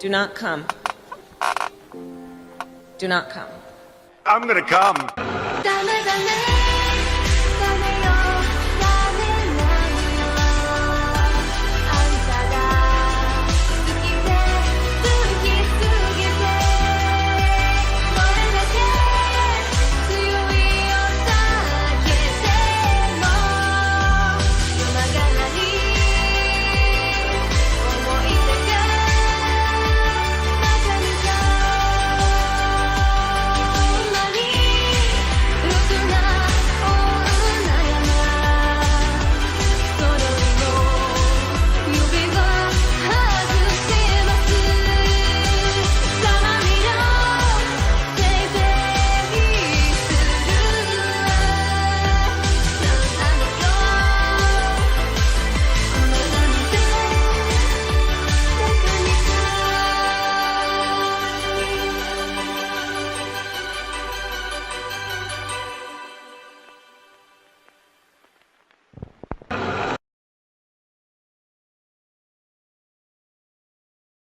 Do not come. Do not come.
I'm gonna come.